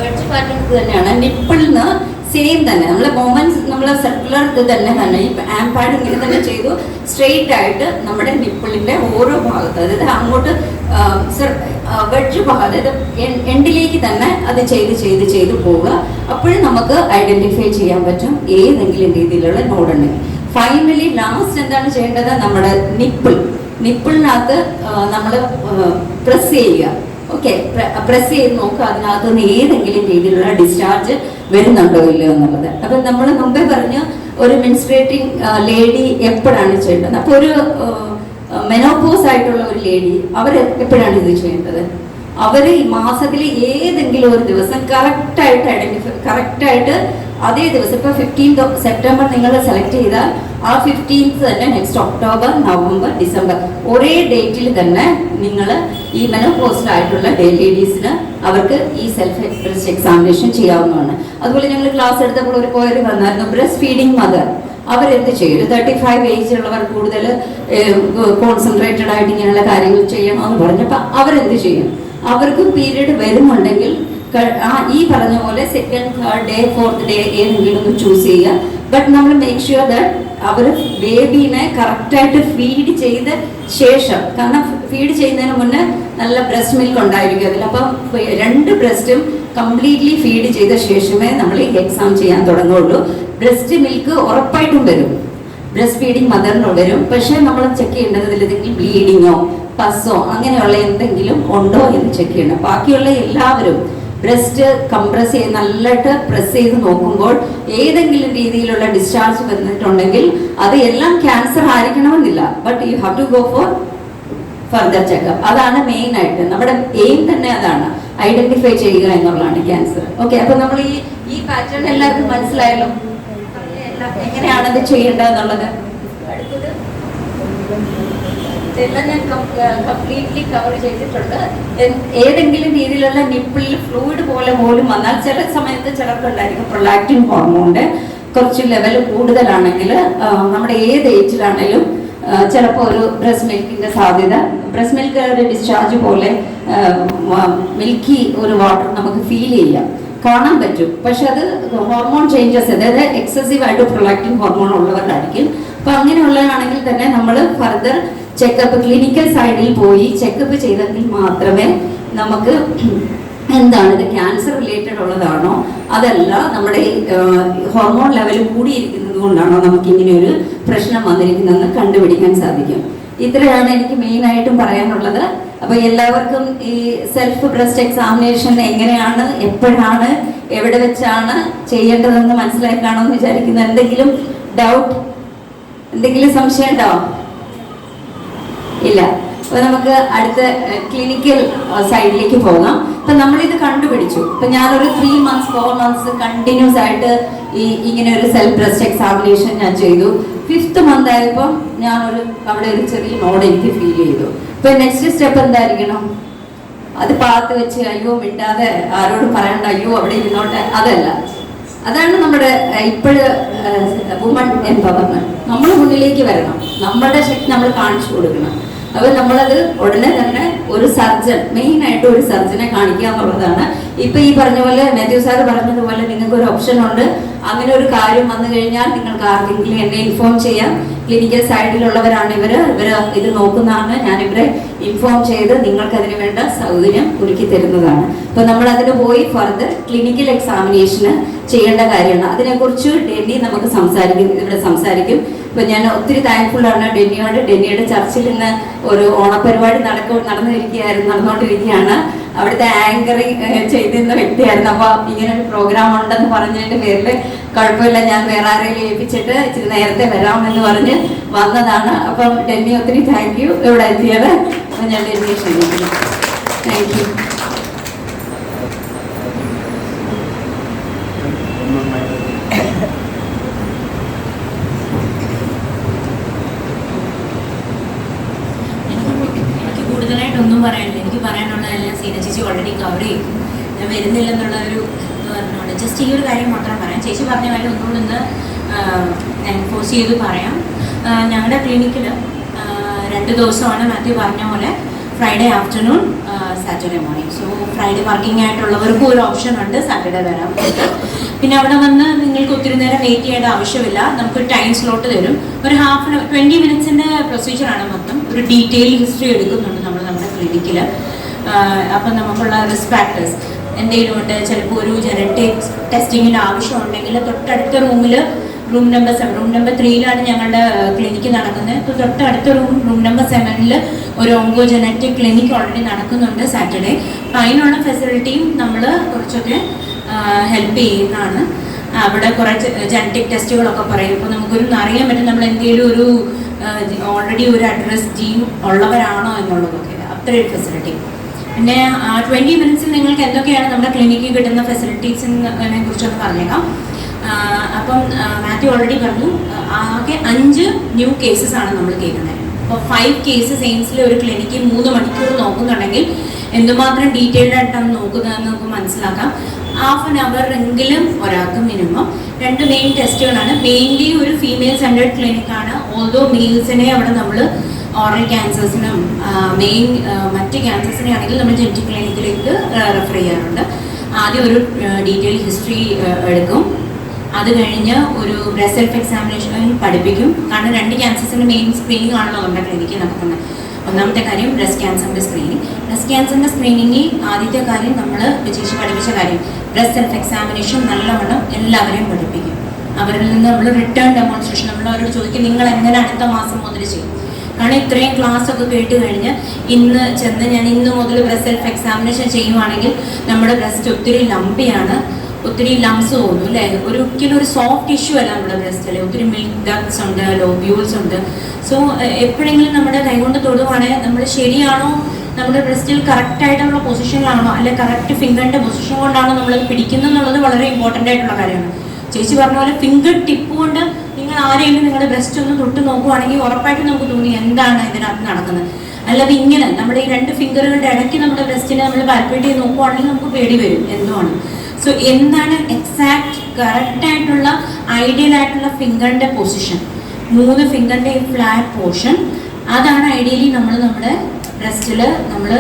വെഡ്ജ് പാറ്റേൺ തന്നെയാണ് നിപ്പിളിൽ നിന്ന് സെയിം തന്നെ നമ്മളെ മൊമെന്റ്സ് നമ്മൾ സർക്കുലർ ഇത് തന്നെ ഈ ആം പാഡ് ഇങ്ങനെ തന്നെ ചെയ്തു. സ്ട്രെയിറ്റ് ആയിട്ട് നമ്മുടെ നിപ്പിളിന്റെ ഓരോ ഭാഗത്ത്, അതായത് അങ്ങോട്ട് വെഡ്ജ് ഭാഗം, അതായത് എൻഡിലേക്ക് തന്നെ അത് ചെയ്ത് പോവുക. അപ്പോഴും നമുക്ക് ഐഡന്റിഫൈ ചെയ്യാൻ പറ്റും ഏതെങ്കിലും രീതിയിലുള്ള നോഡ് ഉണ്ടെങ്കിൽ. ഫൈനലി ലാസ്റ്റ് എന്താണ് ചെയ്യേണ്ടത്, നമ്മുടെ നിപ്പിളിനകത്ത് നമ്മൾ പ്രസ് ചെയ്യുക. ഓക്കെ, പ്രസ് ചെയ്ത് നോക്കുക അതിനകത്ത് നിന്ന് ഏതെങ്കിലും രീതിയിലുള്ള ഡിസ്ചാർജ് വരുന്നുണ്ടോ ഇല്ലയോ എന്നുള്ളത്. അപ്പം നമ്മൾ മുമ്പേ പറഞ്ഞു ഒരു മെൻസ്ട്രേറ്റിംഗ് ലേഡി എപ്പോഴാണ് ചെയ്യേണ്ടത്. അപ്പോൾ ഒരു മെനോപോസ് ആയിട്ടുള്ള ഒരു ലേഡി അവർ എപ്പോഴാണ് ഇത് ചെയ്യേണ്ടത്? അവർ ഈ മാസത്തിൽ ഏതെങ്കിലും ഒരു ദിവസം കറക്റ്റായിട്ട് അതേ ദിവസം, ഇപ്പോൾ 15th സെപ്റ്റംബർ നിങ്ങൾ സെലക്ട് ചെയ്താൽ ആ 15th തന്നെ നെക്സ്റ്റ് ഒക്ടോബർ, നവംബർ, ഡിസംബർ ഒരേ ഡേറ്റിൽ തന്നെ നിങ്ങൾ ഈ മെനോപോസ്റ്റിലായിട്ടുള്ള ലേഡീസിന് അവർക്ക് ഈ സെൽഫ് ബ്രസ്റ്റ് എക്സാമിനേഷൻ ചെയ്യാവുന്നതാണ്. അതുപോലെ ഞങ്ങൾ ക്ലാസ് എടുത്തപ്പോൾ ഒരു പോയർ വന്നായിരുന്നു, ബ്രസ്റ്റ് ഫീഡിങ് മദർ. അവരെന്ത് ചെയ്യും? 35 ഏജ് ഉള്ളവർ കൂടുതൽ കോൺസെൻട്രേറ്റഡ് ആയിട്ട് ഇങ്ങനെയുള്ള കാര്യങ്ങൾ ചെയ്യണമെന്ന് പറഞ്ഞപ്പോൾ അവരെന്ത് ചെയ്യും? അവർക്ക് പീരീഡ് വരുന്നുണ്ടെങ്കിൽ ഈ പറഞ്ഞ പോലെ 2nd, 3rd day 4th day ഏതെങ്കിലും ഒന്ന് ചൂസ് ചെയ്യുക. ബട്ട് നമ്മൾ മേക്ക് ഷുവർ ദാറ്റ് അവർ ബേബീനെ കറക്റ്റായിട്ട് ഫീഡ് ചെയ്ത ശേഷം, കാരണം ഫീഡ് ചെയ്യുന്നതിന് മുന്നേ നല്ല ബ്രസ്റ്റ് മിൽക്ക് ഉണ്ടായിരിക്കും അതിൽ. അപ്പം 2 ബ്രസ്റ്റും കംപ്ലീറ്റ്ലി ഫീഡ് ചെയ്ത ശേഷമേ നമ്മൾ ഈ എക്സാം ചെയ്യാൻ തുടങ്ങുള്ളൂ. ബ്രസ്റ്റ് മിൽക്ക് ഉറപ്പായിട്ടും വരും, ബ്രസ്റ്റ് ഫീഡിങ് മദറിന് വരും. പക്ഷേ നമ്മൾ ചെക്ക് ചെയ്യേണ്ടത് ഇതിലെന്തെങ്കിലും ബ്ലീഡിങ്ങോ പസ്സോ അങ്ങനെയുള്ള എന്തെങ്കിലും ഉണ്ടോ എന്ന് ചെക്ക് ചെയ്യണം. ബാക്കിയുള്ള എല്ലാവരും ബ്രസ്റ്റ് കംപ്രസ് ചെയ്ത് നല്ലതായിട്ട് പ്രസ് ചെയ്ത് നോക്കുമ്പോൾ ഏതെങ്കിലും രീതിയിലുള്ള ഡിസ്ചാർജ് വന്നിട്ടുണ്ടെങ്കിൽ അത് എല്ലാം ക്യാൻസർ ആയിരിക്കണമെന്നില്ല. But you have to go for further checkup. അതാണ് മെയിൻ ആയിട്ട് നമ്മുടെ എയിം തന്നെ, അതാണ് ഐഡന്റിഫൈ ചെയ്യുക എന്നുള്ളതാണ് ക്യാൻസർ. ഓക്കെ, അപ്പൊ നമ്മൾ ഈ പാറ്റേൺ എല്ലാവർക്കും മനസ്സിലായല്ലോ എങ്ങനെയാണത് ചെയ്യേണ്ടതെന്നുള്ളത്. അടുത്തത് ഇതെല്ലാം ഞാൻ കംപ്ലീറ്റ്ലി കവർ ചെയ്തിട്ടുണ്ട്. ഏതെങ്കിലും രീതിയിലുള്ള നിപ്പിളിൽ ഫ്ലൂയിഡ് പോലെ പോലും വന്നാൽ ചില സമയത്ത് ചിലർക്കുണ്ടായിരിക്കും പ്രൊലാക്റ്റിൻ ഹോർമോണിന്റെ കുറച്ച് ലെവൽ കൂടുതലാണെങ്കിൽ നമ്മുടെ ഏത് ഏജിലാണെങ്കിലും ചിലപ്പോൾ ഒരു ബ്രസ്റ്റ് മിൽക്കിന്റെ സാധ്യത, ബ്രസ്റ്റ് മിൽക്ക് ഒരു ഡിസ്ചാർജ് പോലെ മിൽക്കി ഒരു വാട്ടർ നമുക്ക് ഫീൽ ചെയ്യാം, കാണാൻ പറ്റും. പക്ഷെ അത് ഹോർമോൺ ചേഞ്ചസ്, അതായത് എക്സസീവ് ആയിട്ട് പ്രൊലാക്റ്റിൻ ഹോർമോൺ ഉള്ളവരായിരിക്കും. അപ്പൊ അങ്ങനെയുള്ളതാണെങ്കിൽ തന്നെ നമ്മൾ ഫർദർ ചെക്കപ്പ്, ക്ലിനിക്കൽ സൈഡിൽ പോയി ചെക്കപ്പ് ചെയ്തെങ്കിൽ മാത്രമേ നമുക്ക് എന്താണ് ഇത് ക്യാൻസർ റിലേറ്റഡ് ഉള്ളതാണോ അതല്ല നമ്മുടെ ഹോർമോൺ ലെവൽ കൂടിയിരിക്കുന്നത് കൊണ്ടാണോ നമുക്ക് ഇങ്ങനെ ഒരു പ്രശ്നം വന്നിരിക്കുന്നതെന്ന് കണ്ടുപിടിക്കാൻ സാധിക്കും. ഇത്രയാണ് എനിക്ക് മെയിൻ ആയിട്ടും പറയാനുള്ളത്. അപ്പൊ എല്ലാവർക്കും ഈ സെൽഫ് ബ്രസ്റ്റ് എക്സാമിനേഷൻ എങ്ങനെയാണ്, എപ്പോഴാണ്, എവിടെ വെച്ചാണ് ചെയ്യേണ്ടതെന്ന് മനസ്സിലായി കാണുമെന്ന് വിചാരിക്കുന്നു. എന്തെങ്കിലും ഡൗട്ട്, എന്തെങ്കിലും സംശയം ഉണ്ടോ? ഇല്ല. അപ്പൊ നമുക്ക് അടുത്ത ക്ലിനിക്കൽ സൈഡിലേക്ക് പോകാം. അപ്പൊ നമ്മളിത് കണ്ടുപിടിച്ചു. ഇപ്പൊ ഞാനൊരു 3 months 4 months കണ്ടിന്യൂസ് ആയിട്ട് ഇങ്ങനെ ഒരു സെൽഫ് ബ്രസ്റ്റ് എക്സാമിനേഷൻ ഞാൻ ചെയ്തു. 5th month ആയപ്പോൾ ഞാനൊരു അവിടെ ഒരു ചെറിയ നോഡ് എനിക്ക് ഫീൽ ചെയ്തു. ഇപ്പൊ നെക്സ്റ്റ് സ്റ്റെപ്പ് എന്തായിരിക്കണം? അത് പാത്ത് വെച്ച് അയ്യോ മിണ്ടാതെ ആരോട് പറയണ്ട, അയ്യോ അവിടെ ഇരുന്നോട്ടെ, അതല്ല. അതാണ് നമ്മുടെ ഇപ്പോഴ് വുമൺ എംപവർമെന്റ്. നമ്മൾ മുന്നിലേക്ക് വരണം, നമ്മുടെ ശക്തി നമ്മൾ കാണിച്ചു കൊടുക്കണം. അപ്പോൾ നമ്മളത് ഉടനെ തന്നെ ഒരു സർജൻ, മെയിൻ ആയിട്ട് ഒരു സർജനെ കാണിക്കുക എന്നുള്ളതാണ്. ഇപ്പൊ ഈ പറഞ്ഞ പോലെ മാത്യു സാർ പറഞ്ഞതുപോലെ നിങ്ങൾക്ക് ഒരു ഓപ്ഷൻ ഉണ്ട്. അങ്ങനെ ഒരു കാര്യം വന്നു കഴിഞ്ഞാൽ നിങ്ങൾക്ക് ആർക്കെങ്കിലും എന്നെ ഇൻഫോം ചെയ്യാം. ക്ലിനിക്കൽ സൈഡിലുള്ളവരാണ് ഇവര് ഇത് നോക്കുന്നതാണ്. ഞാൻ ഇവരെ ഇൻഫോം ചെയ്ത് നിങ്ങൾക്ക് അതിന് വേണ്ട സൗകര്യം ഒരുക്കി തരുന്നതാണ്. അപ്പൊ നമ്മൾ അതിന് പോയി ഫർദർ ക്ലിനിക്കൽ എക്സാമിനേഷന് ചെയ്യേണ്ട കാര്യമാണ്. അതിനെക്കുറിച്ച് ഡെന്നി നമുക്ക് ഇവിടെ സംസാരിക്കും. ഇപ്പൊ ഞാൻ ഒത്തിരി താങ്ക്ഫുൾ ആണ് ഡെന്നിയോട്. ഡെന്നിയുടെ ചർച്ചിൽ ഇന്ന് ഒരു ഓണപരിപാടി നടന്നുകൊണ്ടിരിക്കുകയാണ്. അവിടുത്തെ ആങ്കറിങ് ചെയ്തിരുന്ന വ്യക്തിയായിരുന്നു. അപ്പൊ ഇങ്ങനെ ഒരു പ്രോഗ്രാം ഉണ്ടെന്ന് പറഞ്ഞതിന്റെ പേരിൽ കുഴപ്പമില്ല, ഞാൻ വേറെ ആരെങ്കിലും ഏൽപ്പിച്ചിട്ട് ഇച്ചിരി നേരത്തെ വരാമെന്ന് പറഞ്ഞ് വന്നതാണ്. അപ്പം ഡെന്നി ഒത്തിരി താങ്ക് യു ഇവിടെ എത്തിയത്. അപ്പൊ ഞാൻ ഡെന്നിയെ ക്ഷണിക്കുന്നു. Thank you. കൂടുതലായിട്ടൊന്നും പറയാനില്ല. എനിക്ക് പറയാനുള്ളതെല്ലാം സീന ചേച്ചി ഓൾറെഡി കവർ ചെയ്തു. ഞാൻ വരുന്നില്ലെന്നുള്ള ഒരു ഇത് പറഞ്ഞുകൊണ്ട് ജസ്റ്റ് ഈ ഒരു കാര്യം മാത്രം പറയാം. ചേച്ചി പറഞ്ഞ കാര്യം ഒന്നുകൂടി ഒന്ന് എൻഫോഴ്സ് ചെയ്ത് പറയാം. ഞങ്ങളുടെ ക്ലിനിക്കിൽ 2 ദിവസമാണ് മാത്യു പറഞ്ഞ പോലെ, Friday afternoon, Saturday morning. So Friday working ആയിട്ടുള്ളവർക്കും ഒരു ഓപ്ഷൻ ഉണ്ട് സാറ്റർഡേ വരാൻ. പിന്നെ അവിടെ വന്ന് നിങ്ങൾക്ക് ഒത്തിരി നേരം വെയിറ്റ് ചെയ്യേണ്ട ആവശ്യമില്ല. നമുക്കൊരു ടൈം സ്ലോട്ട് തരും. ഒരു 20 minutes പ്രൊസീജിയറാണ് മൊത്തം. ഒരു ഡീറ്റെയിൽ ഹിസ്റ്ററി എടുക്കുന്നുണ്ട് നമ്മൾ നമ്മുടെ ക്ലിനിക്കിൽ. അപ്പം നമുക്കുള്ള റിസ്ക് ഫാക്ടേഴ്സ് എന്തെങ്കിലും ഉണ്ട്, ചിലപ്പോൾ ഒരു ജനറ്റിക് ടെസ്റ്റിങ്ങിന് ആവശ്യമുണ്ടെങ്കിൽ തൊട്ടടുത്ത റൂം നമ്പർ 3 ഞങ്ങളുടെ ക്ലിനിക്ക് നടക്കുന്നത്. ഇപ്പോൾ തൊട്ടടുത്ത റൂം നമ്പർ 7 ഒരു ഓങ്കോ ജനറ്റിക് ക്ലിനിക്ക് ഓൾറെഡി നടക്കുന്നുണ്ട് സാറ്റർഡേ. അപ്പം അതിനുള്ള ഫെസിലിറ്റിയും നമ്മൾ കുറച്ചൊക്കെ ഹെൽപ്പ് ചെയ്യുന്നതാണ്. അവിടെ കുറച്ച് ജനറ്റിക് ടെസ്റ്റുകളൊക്കെ പറയും. ഇപ്പോൾ നമുക്കൊരു അറിയാൻ പറ്റും നമ്മൾ എന്തെങ്കിലും ഒരു ഓൾറെഡി ഒരു അഡ്രസ് ജീൻ ഉള്ളവരാണോ എന്നുള്ളതൊക്കെ. അത്രയൊരു ഫെസിലിറ്റി. പിന്നെ 20 minutes നിങ്ങൾക്ക് എന്തൊക്കെയാണ് നമ്മുടെ ക്ലിനിക്കിൽ കിട്ടുന്ന ഫെസിലിറ്റീസിനെ കുറിച്ചൊന്ന് പറഞ്ഞേക്കാം. അപ്പം മാത്യു ഓൾറെഡി പറഞ്ഞു, ആകെ 5 ന്യൂ കേസസ് ആണ് നമ്മൾ കേൾക്കുന്നത്. അപ്പോൾ 5 കേസസ് എയിംസിലെ ഒരു ക്ലിനിക്ക് 3 മണിക്കൂർ നോക്കുന്നുണ്ടെങ്കിൽ എന്തുമാത്രം ഡീറ്റെയിൽഡ് ആയിട്ടാണ് നോക്കുന്നതെന്ന് നമുക്ക് മനസ്സിലാക്കാം. ½ an hour എങ്കിലും ഒരാൾക്ക് മിനിമം. 2 മെയിൻ ടെസ്റ്റുകളാണ്. മെയിൻലി ഒരു ഫീമെയിൽ സെൻറ്റേർഡ് ക്ലിനിക്കാണ്. ഓൾദോ മെയിൽസിനെ അവിടെ നമ്മൾ ഓറൽ ക്യാൻസേഴ്സിനും മറ്റ് ക്യാൻസേഴ്സിനെ ആണെങ്കിൽ നമ്മൾ ജനറ്റിക് ക്ലിനിക്കിലേക്ക് റെഫർ ചെയ്യാറുണ്ട്. ആദ്യം ഒരു ഡീറ്റെയിൽ ഹിസ്റ്ററി എടുക്കും. അത് കഴിഞ്ഞ് ഒരു ബ്രസ്റ്റ് സെൽഫ് എക്സാമിനേഷൻ പഠിപ്പിക്കും. കാരണം 2 ക്യാൻസേഴ്സിൻ്റെ മെയിൻ സ്ക്രീനിങ് ആണല്ലോ നമ്മുടെ ക്ലിനിക്കിൽ നടക്കുന്നത്. ഒന്നാമത്തെ കാര്യം ബ്രസ്റ്റ് ക്യാൻസറിൻ്റെ സ്ക്രീനിങ്. ബ്രസ്റ്റ് ക്യാൻസറിൻ്റെ സ്ക്രീനിങ്ങിൽ ആദ്യത്തെ കാര്യം നമ്മൾ ചേച്ചി പഠിപ്പിച്ച കാര്യം ബ്രസ്റ്റ് സെൽഫ് എക്സാമിനേഷൻ നല്ലവണ്ണം എല്ലാവരെയും പഠിപ്പിക്കും. അവരിൽ നിന്ന് നമ്മൾ റിട്ടേൺ ഡെമോൺസ്ട്രേഷൻ നമ്മൾ അവരോട് ചോദിക്കും, നിങ്ങൾ എങ്ങനെ അടുത്ത മാസം മുതൽ ചെയ്യും. കാരണം ഇത്രയും ക്ലാസ് ഒക്കെ കേട്ട് കഴിഞ്ഞ് ഞാൻ ഇന്ന് മുതൽ ബ്രസ്റ്റ് സെൽഫ് എക്സാമിനേഷൻ ചെയ്യുവാണെങ്കിൽ നമ്മുടെ ബ്രസ്റ്റ് ഒത്തിരി ലംബിയാണ്, ഒത്തിരി ലംസ് തോന്നും അല്ലേ. ഒരിക്കലും ഒരു സോഫ്റ്റ് ഇഷ്യൂ അല്ല നമ്മുടെ ബ്രസ്റ്റിൽ. ഒത്തിരി മിൽക്ക് ഡക്ട്സ് ഉണ്ട്, ലോബ്യൂൾസ് ഉണ്ട്. സോ എപ്പോഴെങ്കിലും നമ്മുടെ കൈകൊണ്ട് തൊടുവാണെങ്കിൽ നമ്മൾ ശരിയാണോ, നമ്മുടെ ബ്രസ്റ്റിൽ കറക്റ്റായിട്ടുള്ള പൊസിഷനിലാണോ, അല്ലെ കറക്റ്റ് ഫിംഗറിൻ്റെ പൊസിഷൻ കൊണ്ടാണോ നമ്മളത് പിടിക്കുന്നത് എന്നുള്ളത് വളരെ ഇമ്പോർട്ടൻ്റ് ആയിട്ടുള്ള കാര്യമാണ്. ചേച്ചി പറഞ്ഞ പോലെ ഫിംഗർ ടിപ്പ് കൊണ്ട് നിങ്ങൾ നിങ്ങൾ ആരെങ്കിലും നിങ്ങളുടെ ബ്രസ്റ്റ് ഒന്ന് തൊട്ട് നോക്കുവാണെങ്കിൽ ഉറപ്പായിട്ടും നമുക്ക് തോന്നി എന്താണ് ഇതിനകത്ത് നടക്കുന്നത്. അല്ലാതെ ഇങ്ങനെ നമ്മുടെ ഈ 2 ഫിംഗറുകളുടെ ഇടയ്ക്ക് നമ്മുടെ ബ്രസ്റ്റിനെ നമ്മൾ പാൽപ്പേറ്റ് ചെയ്ത് നോക്കുവാണെങ്കിൽ നമുക്ക് പേടി വരും എന്തുമാണ്. സോ എന്താണ് എക്സാക്ട് കറക്റ്റ് ആയിട്ടുള്ള ഐഡിയൽ ആയിട്ടുള്ള ഫിംഗറിന്റെ പൊസിഷൻ, 3 ഫിംഗറിന്റെ ഫ്ലാറ്റ് പോർഷൻ, അതാണ് ഐഡിയലി നമ്മൾ നമ്മുടെ ബ്രസ്റ്റിൽ നമ്മൾ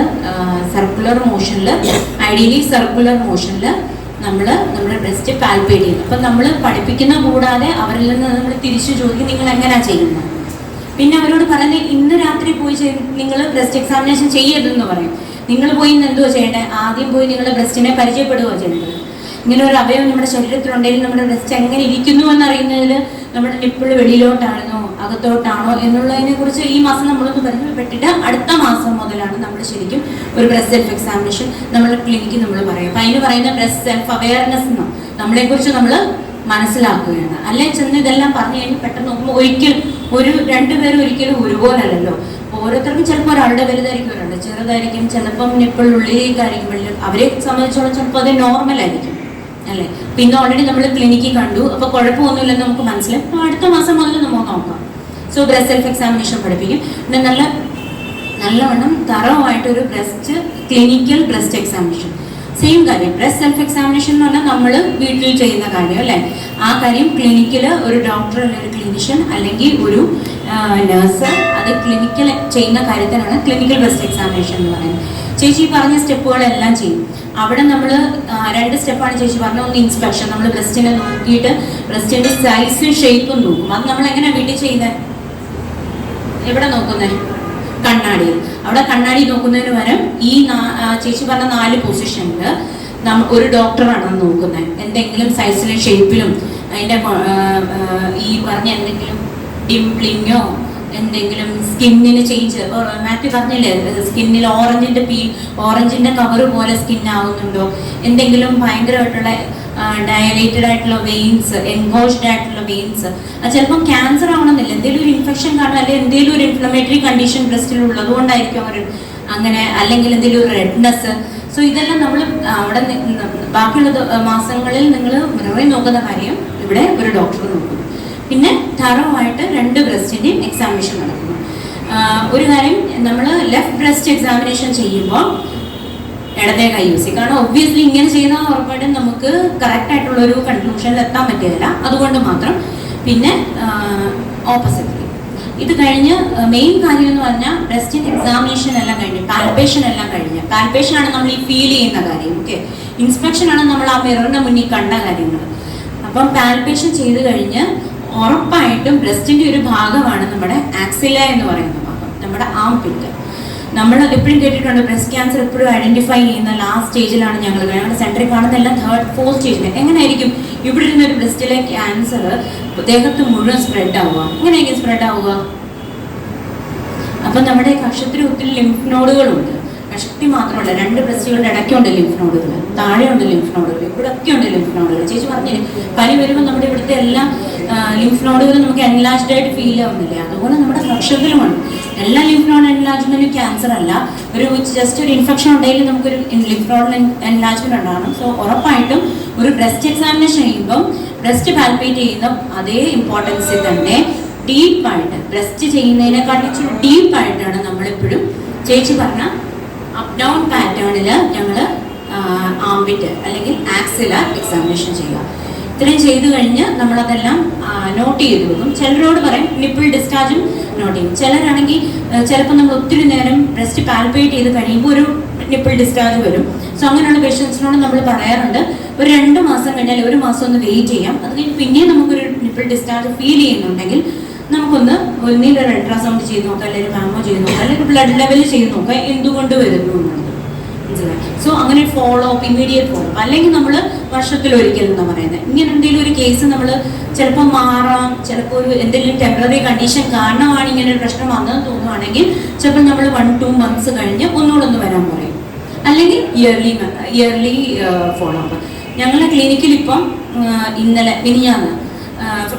സർക്കുലർ മോഷനിൽ നമ്മൾ നമ്മുടെ ബ്രസ്റ്റ് പാൽപ്പേറ്റ് ചെയ്യുന്നു. അപ്പം നമ്മൾ പഠിപ്പിക്കുന്ന കൂടാതെ അവരിൽ നിന്ന് നമ്മൾ തിരിച്ചു ചോദിക്കും നിങ്ങൾ എങ്ങനെയാ ചെയ്യുന്നത്. പിന്നെ അവരോട് പറയുന്നത് ഇന്ന് രാത്രി പോയി നിങ്ങൾ ബ്രസ്റ്റ് എക്സാമിനേഷൻ ചെയ്യരുതെന്ന് പറയും. നിങ്ങൾ പോയി ഇന്ന് എന്തുവാ ചെയ്യേണ്ടത്, ആദ്യം പോയി നിങ്ങളുടെ ബ്രസ്റ്റിനെ പരിചയപ്പെടുകയോ ചെയ്യേണ്ടത്. ഇങ്ങനെ ഒരു അവയവം നമ്മുടെ ശരീരത്തിലുണ്ടെങ്കിൽ നമ്മുടെ ബ്രസ്റ്റ് എങ്ങനെ ഇരിക്കുന്നു എന്നറിയുന്നതിൽ നമ്മുടെ നിപ്പിൾ വെളിയിലോട്ടാണോ അകത്തോട്ടാണോ എന്നുള്ളതിനെ കുറിച്ച് ഈ മാസം നമ്മളൊന്ന് പരിചയപ്പെട്ടിട്ട് അടുത്ത മാസം മുതലാണ് നമ്മൾ ശരിക്കും ഒരു ബ്രസ്റ്റ് സെൽഫ് എക്സാമിനേഷൻ നമ്മുടെ ക്ലിനിക്കിൽ നമ്മൾ പറയും. അപ്പം അതിന് പറയുന്ന ബ്രസ്റ്റ് സെൽഫ് അവയർനെസ് എന്നോ നമ്മളെക്കുറിച്ച് നമ്മൾ മനസ്സിലാക്കുകയാണ്. അല്ലെങ്കിൽ ചെന്ന് ഇതെല്ലാം പറഞ്ഞു കഴിഞ്ഞ് പെട്ടെന്ന് നോക്കുമ്പോൾ ഒരിക്കലും 2 പേരും ഒരിക്കലും ഒരുപോലല്ലോ. ഓരോരുത്തർക്കും ചിലപ്പോൾ ഒരാളുടെ വലുതായിരിക്കും, ഒരാളുടെ ചെറുതായിരിക്കും, ചിലപ്പം നിപ്പിൾ ഉള്ളിലേക്കായിരിക്കും വലിയ. അവരെ സംബന്ധിച്ചോളം ചിലപ്പോൾ അത് നോർമൽ ആയിരിക്കും അല്ലേ. പിന്നെ ഓൾറെഡി നമ്മൾ ക്ലിനിക്കിൽ കണ്ടു, അപ്പോൾ കുഴപ്പമൊന്നുമില്ലെന്ന് നമുക്ക് മനസ്സിലായി. അപ്പോൾ അടുത്ത മാസം മുതൽ നമുക്ക് നോക്കാം. സോ ബ്രസ്റ്റ് സെൽഫ് എക്സാമിനേഷൻ പഠിപ്പിക്കും. പിന്നെ നല്ലവണ്ണം തറവായിട്ടൊരു ക്ലിനിക്കൽ ബ്രസ്റ്റ് എക്സാമിനേഷൻ. സെയിം കാര്യം ബ്രസ്റ്റ് സെൽഫ് എക്സാമിനേഷൻ എന്ന് പറഞ്ഞാൽ നമ്മൾ വീട്ടിൽ ചെയ്യുന്ന കാര്യം അല്ലേ. ആ കാര്യം ക്ലിനിക്കിൽ ഒരു ഡോക്ടർ അല്ലെങ്കിൽ ഒരു ക്ലിനിഷ്യൻ അല്ലെങ്കിൽ ഒരു നഴ്സ് അത് ക്ലിനിക്കൽ ചെയ്യുന്ന കാര്യത്തിനാണ് ക്ലിനിക്കൽ ബ്രസ്റ്റ് എക്സാമിനേഷൻ എന്ന് പറയുന്നത്. ചേച്ചി പറഞ്ഞ സ്റ്റെപ്പുകളെല്ലാം ചെയ്യും. അവിടെ നമ്മൾ 2 സ്റ്റെപ്പാണ് ചേച്ചി പറഞ്ഞത്. ഒന്ന് ഇൻസ്പെക്ഷൻ, നമ്മൾ ബ്രസ്റ്റിനെ നോക്കിയിട്ട് ബ്രസ്റ്റിന്റെ സൈസും ഷേപ്പും നോക്കും. അത് നമ്മൾ എങ്ങനെയാണ് വീട്ടിൽ ചെയ്യുന്നത്, എവിടെ നോക്കുന്നത്, കണ്ണാടിയിൽ. അവിടെ കണ്ണാടി നോക്കുന്നതിന് പകരം ഈ ചേച്ചി പറഞ്ഞ 4 പൊസിഷനിൽ ഒരു ഡോക്ടറാണ് നോക്കുന്നത്. എന്തെങ്കിലും സൈസിലും ഷേപ്പിലും അതിൻ്റെ ഈ പറഞ്ഞ എന്തെങ്കിലും ഡിംപ്ലിങ്ങോ എന്തെങ്കിലും സ്കിന്നിന് ചേഞ്ച്, മാത്യു പറഞ്ഞില്ലേ സ്കിന്നിൽ ഓറഞ്ചിന്റെ കവർ പോലെ സ്കിൻ ആവുന്നുണ്ടോ, എന്തെങ്കിലും ഭയങ്കരമായിട്ടുള്ള ഡയലേറ്റഡ് ആയിട്ടുള്ള വെയിൻസ്, എൻഗോഷ്ഡ് ആയിട്ടുള്ള വെയിൻസ്, അത് ചിലപ്പം ക്യാൻസർ ആവണമെന്നില്ല, എന്തെങ്കിലും ഒരു ഇൻഫെക്ഷൻ കാണും, അല്ലെങ്കിൽ എന്തെങ്കിലും ഒരു ഇൻഫ്ലമേറ്ററി കണ്ടീഷൻ ബ്രസ്റ്റിൽ ഉള്ളതുകൊണ്ടായിരിക്കും അവർ അങ്ങനെ, അല്ലെങ്കിൽ എന്തെങ്കിലും ഒരു റെഡ്നെസ്. സോ ഇതെല്ലാം നമ്മൾ അവിടെ ബാക്കിയുള്ള മാസങ്ങളിൽ നിങ്ങൾ മുഴുവൻ നോക്കുന്ന കാര്യം ഇവിടെ ഒരു ഡോക്ടർ നോക്കുന്നു. പിന്നെ തറവായിട്ട് 2 ബ്രസ്റ്റിൻ്റെയും എക്സാമിനേഷൻ നടക്കുന്നു. ഒരു കാര്യം നമ്മൾ ലെഫ്റ്റ് ബ്രസ്റ്റ് എക്സാമിനേഷൻ ചെയ്യുമ്പോൾ ഇടത്തെ കൈ യൂസ് ചെയ്യും. കാരണം ഒബ്വിയസ്ലി ഇങ്ങനെ ചെയ്യുന്ന ഉറപ്പായിട്ടും നമുക്ക് കറക്റ്റ് ആയിട്ടുള്ള ഒരു കൺക്ലൂഷനിൽ എത്താൻ പറ്റിയതില്ല, അതുകൊണ്ട് മാത്രം. പിന്നെ ഓപ്പോസിറ്റ് ഇത് കഴിഞ്ഞ് മെയിൻ കാര്യം എന്ന് പറഞ്ഞാൽ ബ്രസ്റ്റിൻ്റെ എക്സാമിനേഷൻ എല്ലാം കഴിഞ്ഞ് പാൽപേഷൻ എല്ലാം കഴിഞ്ഞ്, പാൽപേഷനാണ് നമ്മൾ ഈ ഫീൽ ചെയ്യുന്ന കാര്യം. ഓക്കെ, ഇൻസ്പെക്ഷനാണ് നമ്മൾ ആ മിററിൻ്റെ മുന്നിൽ കണ്ട കാര്യങ്ങൾ. അപ്പം പാൽപേഷൻ ചെയ്ത് കഴിഞ്ഞ് ഉറപ്പായിട്ടും ബ്രസ്റ്റിൻ്റെ ഒരു ഭാഗമാണ് നമ്മുടെ ആക്സില എന്ന് പറയുന്ന ഭാഗം, നമ്മുടെ ആംപിറ്റ്. നമ്മൾ എപ്പോഴും കേട്ടിട്ടുണ്ട് ബ്രസ്റ്റ് ക്യാൻസർ എപ്പോഴും ഐഡന്റിഫൈ ചെയ്യുന്ന ലാസ്റ്റ് സ്റ്റേജിലാണ് ഞങ്ങളുടെ സെൻറ്ററിൽ കാണുന്നതെല്ലാം 3rd 4th സ്റ്റേജിൽ. എങ്ങനെയായിരിക്കും ഇവിടെ ഇരുന്നൊരു ബ്രസ്റ്റിലെ ക്യാൻസർ ദേഹത്ത് മുഴുവൻ സ്പ്രെഡ് ആവുക, എങ്ങനെയായിരിക്കും സ്പ്രെഡ് ആവുക? അപ്പം നമ്മുടെ കക്ഷത്തിൽ ഒത്തിരി ലിംഫ് നോഡുകളുണ്ട്. കഷത്തി മാത്രമല്ല, 2 ബ്രസ്റ്റുകളുടെ ഇടയ്ക്കുണ്ട് ലിംഫ് നോഡുകൾ, താഴെയുണ്ട് ലിംഫ് നോഡുകൾ, ഇവിടെയൊക്കെ ഉണ്ട് ലിംഫ് നോഡുകൾ. ചേച്ചി പറഞ്ഞില്ലേ പനി വരുമ്പോൾ നമ്മുടെ ഇവിടുത്തെ എല്ലാ ലിംഫ് നോഡുകളും നമുക്ക് എൻലാർജ്ഡ് ആയിട്ട് ഫീൽ ആവുന്നില്ലേ, അതുപോലെ നമ്മുടെ കക്ഷത്തിലുമാണ്. എല്ലാ ലിംഫ് നോഡ് എൻലാർജ്മെന്റും ക്യാൻസർ അല്ല, ജസ്റ്റ് ഒരു ഇൻഫെക്ഷൻ ഉണ്ടെങ്കിൽ നമുക്കൊരു ലിംഫ് നോഡ് എൻലാർജ്മെന്റ് ഉണ്ടാകണം. സോ ഉറപ്പായിട്ടും ഒരു ബ്രസ്റ്റ് എക്സാമിനേഷൻ ചെയ്യുമ്പം ബ്രസ്റ്റ് പാൽപ്പേറ്റ് ചെയ്യുന്ന അതേ ഇമ്പോർട്ടൻസിൽ തന്നെ ഡീപ്പായിട്ട് ബ്രസ്റ്റ് ചെയ്യുന്നതിനെക്കാട്ടിച്ച് ഡീപ്പായിട്ടാണ് നമ്മളെപ്പോഴും ചേച്ചി പറഞ്ഞ അപ്പ് ഡൗൺ പാറ്റേണിൽ ഞങ്ങൾ ആംബിറ്റ് അല്ലെങ്കിൽ ആക്സില എക്സാമിനേഷൻ ചെയ്യുക. ഇത്രയും ചെയ്തു കഴിഞ്ഞ് നമ്മളതെല്ലാം നോട്ട് ചെയ്ത് വെക്കും. ചിലരോട് പറയും നിപ്പിൾ ഡിസ്ചാർജും നോട്ട് ചെയ്യും. ചിലരാണെങ്കിൽ ചിലപ്പോൾ നമ്മൾ ഒത്തിരി നേരം ബ്രസ്റ്റ് പാൽപ്പേറ്റ് ചെയ്ത് കഴിയുമ്പോൾ ഒരു നിപ്പിൾ ഡിസ്ചാർജ് വരും. സോ അങ്ങനെയുള്ള പേഷ്യൻസിനോട് നമ്മൾ പറയാറുണ്ട് ഒരു 2 മാസം കഴിഞ്ഞാൽ 1 മാസം ഒന്ന് വെയിറ്റ് ചെയ്യാം. അത് കഴിഞ്ഞ് പിന്നെയും നമുക്കൊരു നിപ്പിൾ ഡിസ്ചാർജ് ഫീൽ ചെയ്യുന്നുണ്ടെങ്കിൽ നമുക്കൊന്ന് ഒന്നിലൊരു അൾട്രാസൗണ്ട് ചെയ്ത് നോക്കാം, അല്ലെങ്കിൽ മാമോ ചെയ്ത് നോക്കാം, അല്ലെങ്കിൽ ബ്ലഡ് ലെവൽ ചെയ്ത് നോക്കാം എന്തുകൊണ്ട് വരുന്നു എന്നുള്ളത്. സോ അങ്ങനെ follow up, immediate follow up. അല്ലെങ്കിൽ നമ്മൾ വർഷത്തിലൊരിക്കൽ എന്ന് പറയുന്നത് ഇങ്ങനെ എന്തെങ്കിലും ഒരു കേസ് നമ്മൾ ചിലപ്പോൾ മാറാം, ചിലപ്പോൾ ഒരു എന്തെങ്കിലും ടെമ്പററി കണ്ടീഷൻ കാരണമാണ് ഇങ്ങനെ ഒരു പ്രശ്നം വന്നതെന്ന് തോന്നുവാണെങ്കിൽ ചിലപ്പോൾ നമ്മൾ 1-2 months കഴിഞ്ഞ് ഒന്നുകൂടെ വരാൻ പറയും. അല്ലെങ്കിൽ ഇയർലി ഫോളോ അപ്പ്. ഞങ്ങളുടെ ക്ലിനിക്കിൽ ഇപ്പം ഇന്നലെ മിനിഞ്ഞാന്ന്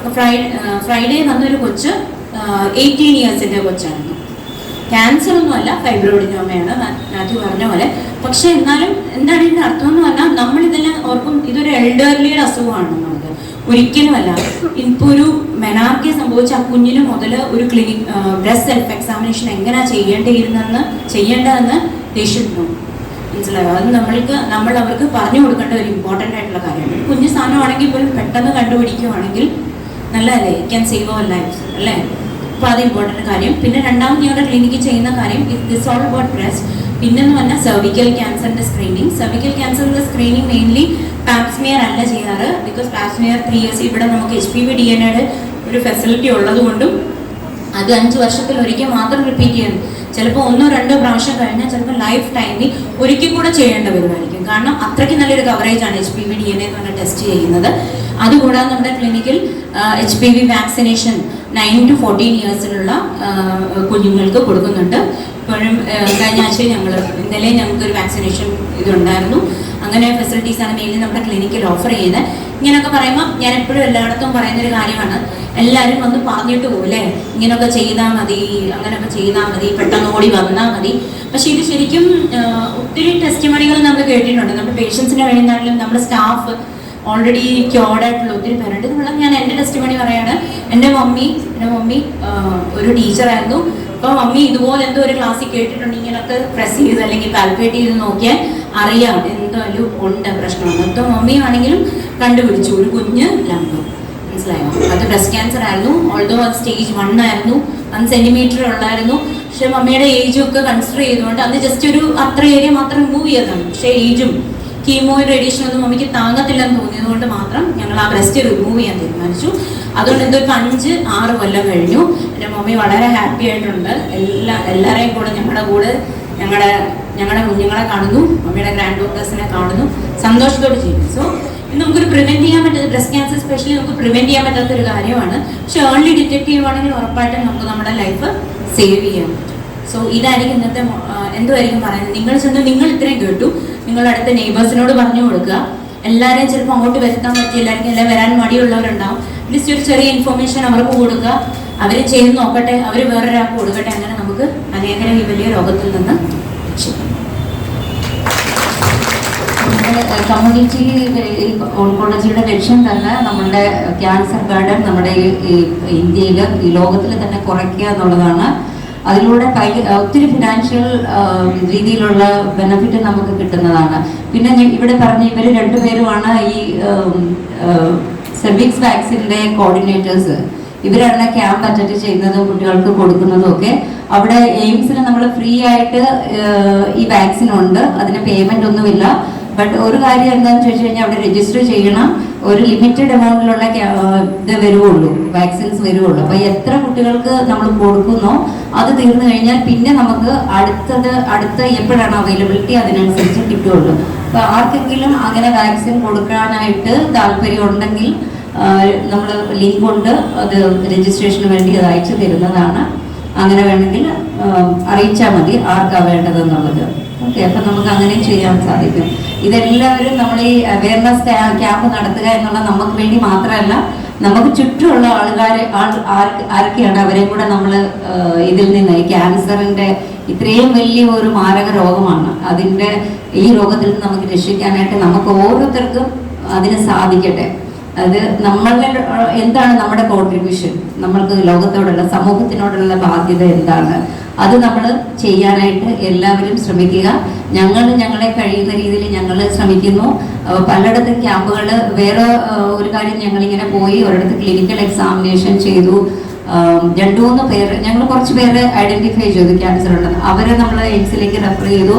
ഫ്രൈഡേ വന്നൊരു കൊച്ച് 18 yearsൻ്റെ കൊച്ചായിരുന്നു. ക്യാൻസർ ഒന്നുമല്ല, ഫൈബ്രോയിഡിനോമയാണ് മാത്യു പറഞ്ഞ പോലെ. പക്ഷെ എന്നാലും എന്താണ് ഇതിൻ്റെ അർത്ഥം എന്ന് പറഞ്ഞാൽ നമ്മളിതെല്ലാം ഓർക്കും ഇതൊരു എൽഡർലിയുടെ അസുഖമാണെന്നുള്ളത്. ഒരിക്കലുമല്ല. ഇപ്പോൾ ഒരു മെനാർക്കി സംഭവിച്ച ആ കുഞ്ഞിന് മുതൽ ഒരു ക്ലിനിക് ബ്രസ്റ്റ് സെൽഫ് എക്സാമിനേഷൻ എങ്ങനെയാണ് ചെയ്യേണ്ടതെന്ന് ദേഷ്യപ്പെട്ടു. മനസ്സിലായോ? അത് നമ്മൾ അവർക്ക് പറഞ്ഞു കൊടുക്കേണ്ട ഒരു ഇമ്പോർട്ടൻ്റ് ആയിട്ടുള്ള കാര്യമാണ്. കുഞ്ഞു സാധനമാണെങ്കിൽ പോലും പെട്ടെന്ന് കണ്ടുപിടിക്കുകയാണെങ്കിൽ നല്ലതല്ലേ? It can save our lives അല്ലേ? അപ്പോൾ അത് ഇമ്പോർട്ടൻ്റ് കാര്യം. പിന്നെ രണ്ടാമത് ഞങ്ങളുടെ ക്ലിനിക്കിൽ ചെയ്യുന്ന കാര്യം ദിസ് ഓൾ അബൌട്ട് ബ്രസ്റ്റ്. പിന്നെന്ന് പറഞ്ഞാൽ സെർവിക്കൽ ക്യാൻസറിൻ്റെ സ്ക്രീനിങ്. സെർവിക്കൽ ക്യാൻസറിൻ്റെ സ്ക്രീനിങ് മെയിൻലി പാപ്സ്മിയർ അല്ല ചെയ്യാറ്. ബിക്കോസ് പാപ്സ്മിയർ 3 years ഇവിടെ നമുക്ക് HPV DNA ഒരു ഫെസിലിറ്റി ഉള്ളതുകൊണ്ടും അത് 5 വർഷത്തിൽ മാത്രം റിപ്പീറ്റ് ചെയ്യുന്നു. ചിലപ്പോൾ 1-2 പ്രാവശ്യം കഴിഞ്ഞാൽ ചിലപ്പോൾ ലൈഫ് ടൈമിൽ ഒരിക്കൽ കൂടെ ചെയ്യേണ്ടി വരുമായിരിക്കും. കാരണം അത്രയ്ക്ക് നല്ലൊരു കവറേജാണ് HPV DNA എന്ന് പറഞ്ഞാൽ ടെസ്റ്റ് ചെയ്യുന്നത്. അതുകൂടാതെ നമ്മുടെ ക്ലിനിക്കിൽ HPV വാക്സിനേഷൻ 9 to 14 yearsലുള്ള കുഞ്ഞുങ്ങൾക്ക് കൊടുക്കുന്നുണ്ട്. ഇപ്പോഴും കഴിഞ്ഞ ആഴ്ച ഇന്നലെ ഞങ്ങൾക്കൊരു വാക്സിനേഷൻ ഇതുണ്ടായിരുന്നു. അങ്ങനെ ഫെസിലിറ്റീസാണ് മെയിൻലി നമ്മുടെ ക്ലിനിക്കിൽ ഓഫർ ചെയ്യുന്നത്. ഇങ്ങനെയൊക്കെ പറയുമ്പോൾ ഞാൻ എപ്പോഴും എല്ലായിടത്തും പറയുന്നൊരു കാര്യമാണ്, എല്ലാവരും വന്ന് പറഞ്ഞിട്ട് പോകില്ലേ, ഇങ്ങനെയൊക്കെ ചെയ്താൽ മതി, അങ്ങനെയൊക്കെ ചെയ്താൽ മതി, പെട്ടെന്ന് ഓടി വന്നാൽ മതി. പക്ഷേ ഇത് ശരിക്കും ഒത്തിരി ടെസ്റ്റിമണികൾ നമ്മൾ കേട്ടിട്ടുണ്ട്. നമ്മുടെ പേഷ്യൻസിന് കഴിയുന്നാലും നമ്മുടെ സ്റ്റാഫ് ഓൾറെഡി ക്യോർഡ് ആയിട്ടുള്ള ഒത്തിരി പേരുണ്ട്. ഇതുള്ള ഞാൻ എൻ്റെ ടെസ്റ്റിമണി പറയാണ്. എൻ്റെ മമ്മി ഒരു ടീച്ചറായിരുന്നു. അപ്പോൾ മമ്മി ഇതുപോലെ എന്തോ ഒരു ക്ലാസ്സിൽ കേട്ടിട്ടുണ്ട്, ഇങ്ങനെയൊക്കെ പ്രസ് ചെയ്ത് അല്ലെങ്കിൽ കാൽക്കുലേറ്റ് ചെയ്ത് നോക്കിയാൽ അറിയാം എന്തായാലും ഉണ്ട് പ്രശ്നമാണ്. അപ്പോൾ മമ്മിയാണെങ്കിലും കണ്ടുപിടിച്ചു ഒരു കുഞ്ഞ് ലംബ്. മനസ്സിലായോ? അത് ബ്രസ്റ്റ് ക്യാൻസർ ആയിരുന്നു. ഓൾദോ അത് സ്റ്റേജ് 1 ആയിരുന്നു. 1 centimeter ഉള്ളായിരുന്നു. പക്ഷെ മമ്മിയുടെ ഏജും ഒക്കെ കൺസിഡർ ചെയ്തുകൊണ്ട് അത് ജസ്റ്റ് ഒരു അത്ര ഏരിയ മാത്രം റിമൂവ് ചെയ്തതാണ്. പക്ഷേ ഏജും കീമോ റേഡിയേഷൻ ഒന്നും മമ്മിക്ക് താങ്ങത്തില്ലെന്ന് തോന്നിയതുകൊണ്ട് മാത്രം ഞങ്ങൾ ആ ബ്രസ്റ്റ് റിമൂവ് ചെയ്യാൻ തീരുമാനിച്ചു. അതുകൊണ്ട് എന്തോ 5-6 കൊല്ലം കഴിഞ്ഞു. എൻ്റെ മമ്മി വളരെ ഹാപ്പി ആയിട്ടുണ്ട്. എല്ലാവരെയും കൂടെ ഞങ്ങളുടെ കുഞ്ഞുങ്ങളെ കാണുന്നു, മമ്മിയുടെ ഗ്രാൻഡ് ഡോക്ടേഴ്സിനെ കാണുന്നു, സന്തോഷത്തോടെ ചെയ്യും. സോ നമുക്കൊരു പ്രിവെന്റ് ചെയ്യാൻ പറ്റുന്നത് ബ്രസ്റ്റ് ക്യാൻസർ സ്പെഷ്യലി നമുക്ക് പ്രിവെന്റ് ചെയ്യാൻ പറ്റാത്തൊരു കാര്യമാണ്. പക്ഷെ ഏർലി ഡിറ്റക്ട് ചെയ്യുവാണെങ്കിൽ ഉറപ്പായിട്ടും നമുക്ക് നമ്മുടെ ലൈഫ് സേവ് ചെയ്യാൻ പറ്റും. സോ ഇതായിരിക്കും ഇന്നത്തെ എന്തുമായിരിക്കും പറയുന്നത്. നിങ്ങൾ ഇത്രയും കേട്ടു, നിങ്ങളുടെ അടുത്ത നെയ്ബേഴ്സിനോട് പറഞ്ഞു കൊടുക്കുക. എല്ലാവരെയും ചിലപ്പോൾ അങ്ങോട്ട് വരുത്താൻ പറ്റില്ലായിരിക്കും, എല്ലാം വരാൻ മടിയുള്ളവരുണ്ടാവും. ജസ്റ്റ് ഒരു ചെറിയ ഇൻഫർമേഷൻ അവർക്ക് കൊടുക്കുക, അവർ ചെയ്ത് നോക്കട്ടെ, അവർ വേറൊരാൾക്ക് കൊടുക്കട്ടെ. അങ്ങനെ നമുക്ക് അനേകം ഈ വലിയ രോഗത്തിൽ നിന്ന് രക്ഷിക്കാം. കമ്മ്യൂണിറ്റി ഓൺകോളജിയുടെ ലക്ഷ്യം തന്നെ നമ്മളുടെ ക്യാൻസർ ബർഡൻ നമ്മുടെ ഈ ഇന്ത്യയിൽ ഈ ലോകത്തിൽ തന്നെ കുറയ്ക്കുക എന്നുള്ളതാണ്. അതിലൂടെ ഒത്തിരി ഫിനാൻഷ്യൽ രീതിയിലുള്ള ബെനഫിറ്റ് നമുക്ക് കിട്ടുന്നതാണ്. പിന്നെ ഇവിടെ പറഞ്ഞ ഇവർ രണ്ടുപേരുമാണ് ഈ സെർവിക്സ് വാക്സിൻ്റെ കോർഡിനേറ്റേഴ്സ്. ഇവരാണ് ക്യാമ്പ് അറ്റൻഡ് ചെയ്യുന്നതും കുട്ടികൾക്ക് കൊടുക്കുന്നതും ഒക്കെ. അവിടെ എയിംസിൽ നമ്മൾ ഫ്രീ ആയിട്ട് ഈ വാക്സിൻ ഉണ്ട്, അതിന് പേയ്മെന്റ് ഒന്നുമില്ല. ബട്ട് ഒരു കാര്യം എന്താണെന്ന് ചോദിച്ചു കഴിഞ്ഞാൽ അവിടെ രജിസ്റ്റർ ചെയ്യണം. ഒരു ലിമിറ്റഡ് എമൗണ്ടിലുള്ള ഇത് വരുവുള്ളൂ, വാക്സിൻസ് വരുവുള്ളൂ. അപ്പോൾ എത്ര കുട്ടികൾക്ക് നമ്മൾ കൊടുക്കുന്നോ അത് തീർന്നു കഴിഞ്ഞാൽ പിന്നെ നമുക്ക് അടുത്ത എപ്പോഴാണ് അവൈലബിലിറ്റി അതിനനുസരിച്ച് കിട്ടുകയുള്ളൂ. അപ്പോൾ ആർക്കെങ്കിലും അങ്ങനെ വാക്സിൻ കൊടുക്കാനായിട്ട് താല്പര്യം ഉണ്ടെങ്കിൽ നമ്മൾ ലിങ്ക് കൊണ്ട് അത് രജിസ്ട്രേഷന് വേണ്ടി അത് അയച്ചു തരുന്നതാണ്. അങ്ങനെ വേണമെങ്കിൽ അറിയിച്ചാൽ മതി ആർക്കാണ് വേണ്ടതെന്നുള്ളത്. ഓക്കെ, അപ്പം നമുക്ക് അങ്ങനെ ചെയ്യാൻ സാധിക്കും. ഇതെല്ലാവരും നമ്മൾ ഈ അവയർനെസ് ക്യാമ്പ് നടത്തുക എന്നുള്ള നമുക്ക് വേണ്ടി മാത്രമല്ല, നമുക്ക് ചുറ്റുമുള്ള ആരൊക്കെയാണ് അവരെ കൂടെ നമ്മൾ ഇതിൽ നിന്ന് ഈ ക്യാൻസറിൻ്റെ ഇത്രയും വലിയ ഒരു മാരക രോഗമാണ്, ഈ രോഗത്തിൽ നിന്ന് നമുക്ക് രക്ഷിക്കാനായിട്ട് നമുക്ക് ഓരോരുത്തർക്കും അതിന് സാധിക്കട്ടെ. അത് നമ്മളുടെ എന്താണ് നമ്മുടെ കോൺട്രിബ്യൂഷൻ, നമ്മൾക്ക് ലോകത്തോടുള്ള സമൂഹത്തിനോടുള്ള ബാധ്യത എന്താണ്, അത് നമ്മൾ ചെയ്യാനായിട്ട് എല്ലാവരും ശ്രമിക്കുക. ഞങ്ങളെ കഴിയുന്ന രീതിയിൽ ഞങ്ങൾ ശ്രമിക്കുന്നു. പലയിടത്തും ക്യാമ്പുകൾ വേറെ ഒരു കാര്യം ഞങ്ങളിങ്ങനെ പോയി ഒരിടത്ത് ക്ലിനിക്കൽ എക്സാമിനേഷൻ ചെയ്തു. 2-3 പേര് ഞങ്ങൾ കുറച്ച് പേര് ഐഡന്റിഫൈ ചെയ്തു ക്യാൻസർ ഉണ്ടെന്ന്. അവരെ നമ്മൾ എയിംസിലേക്ക് റെഫർ ചെയ്തു.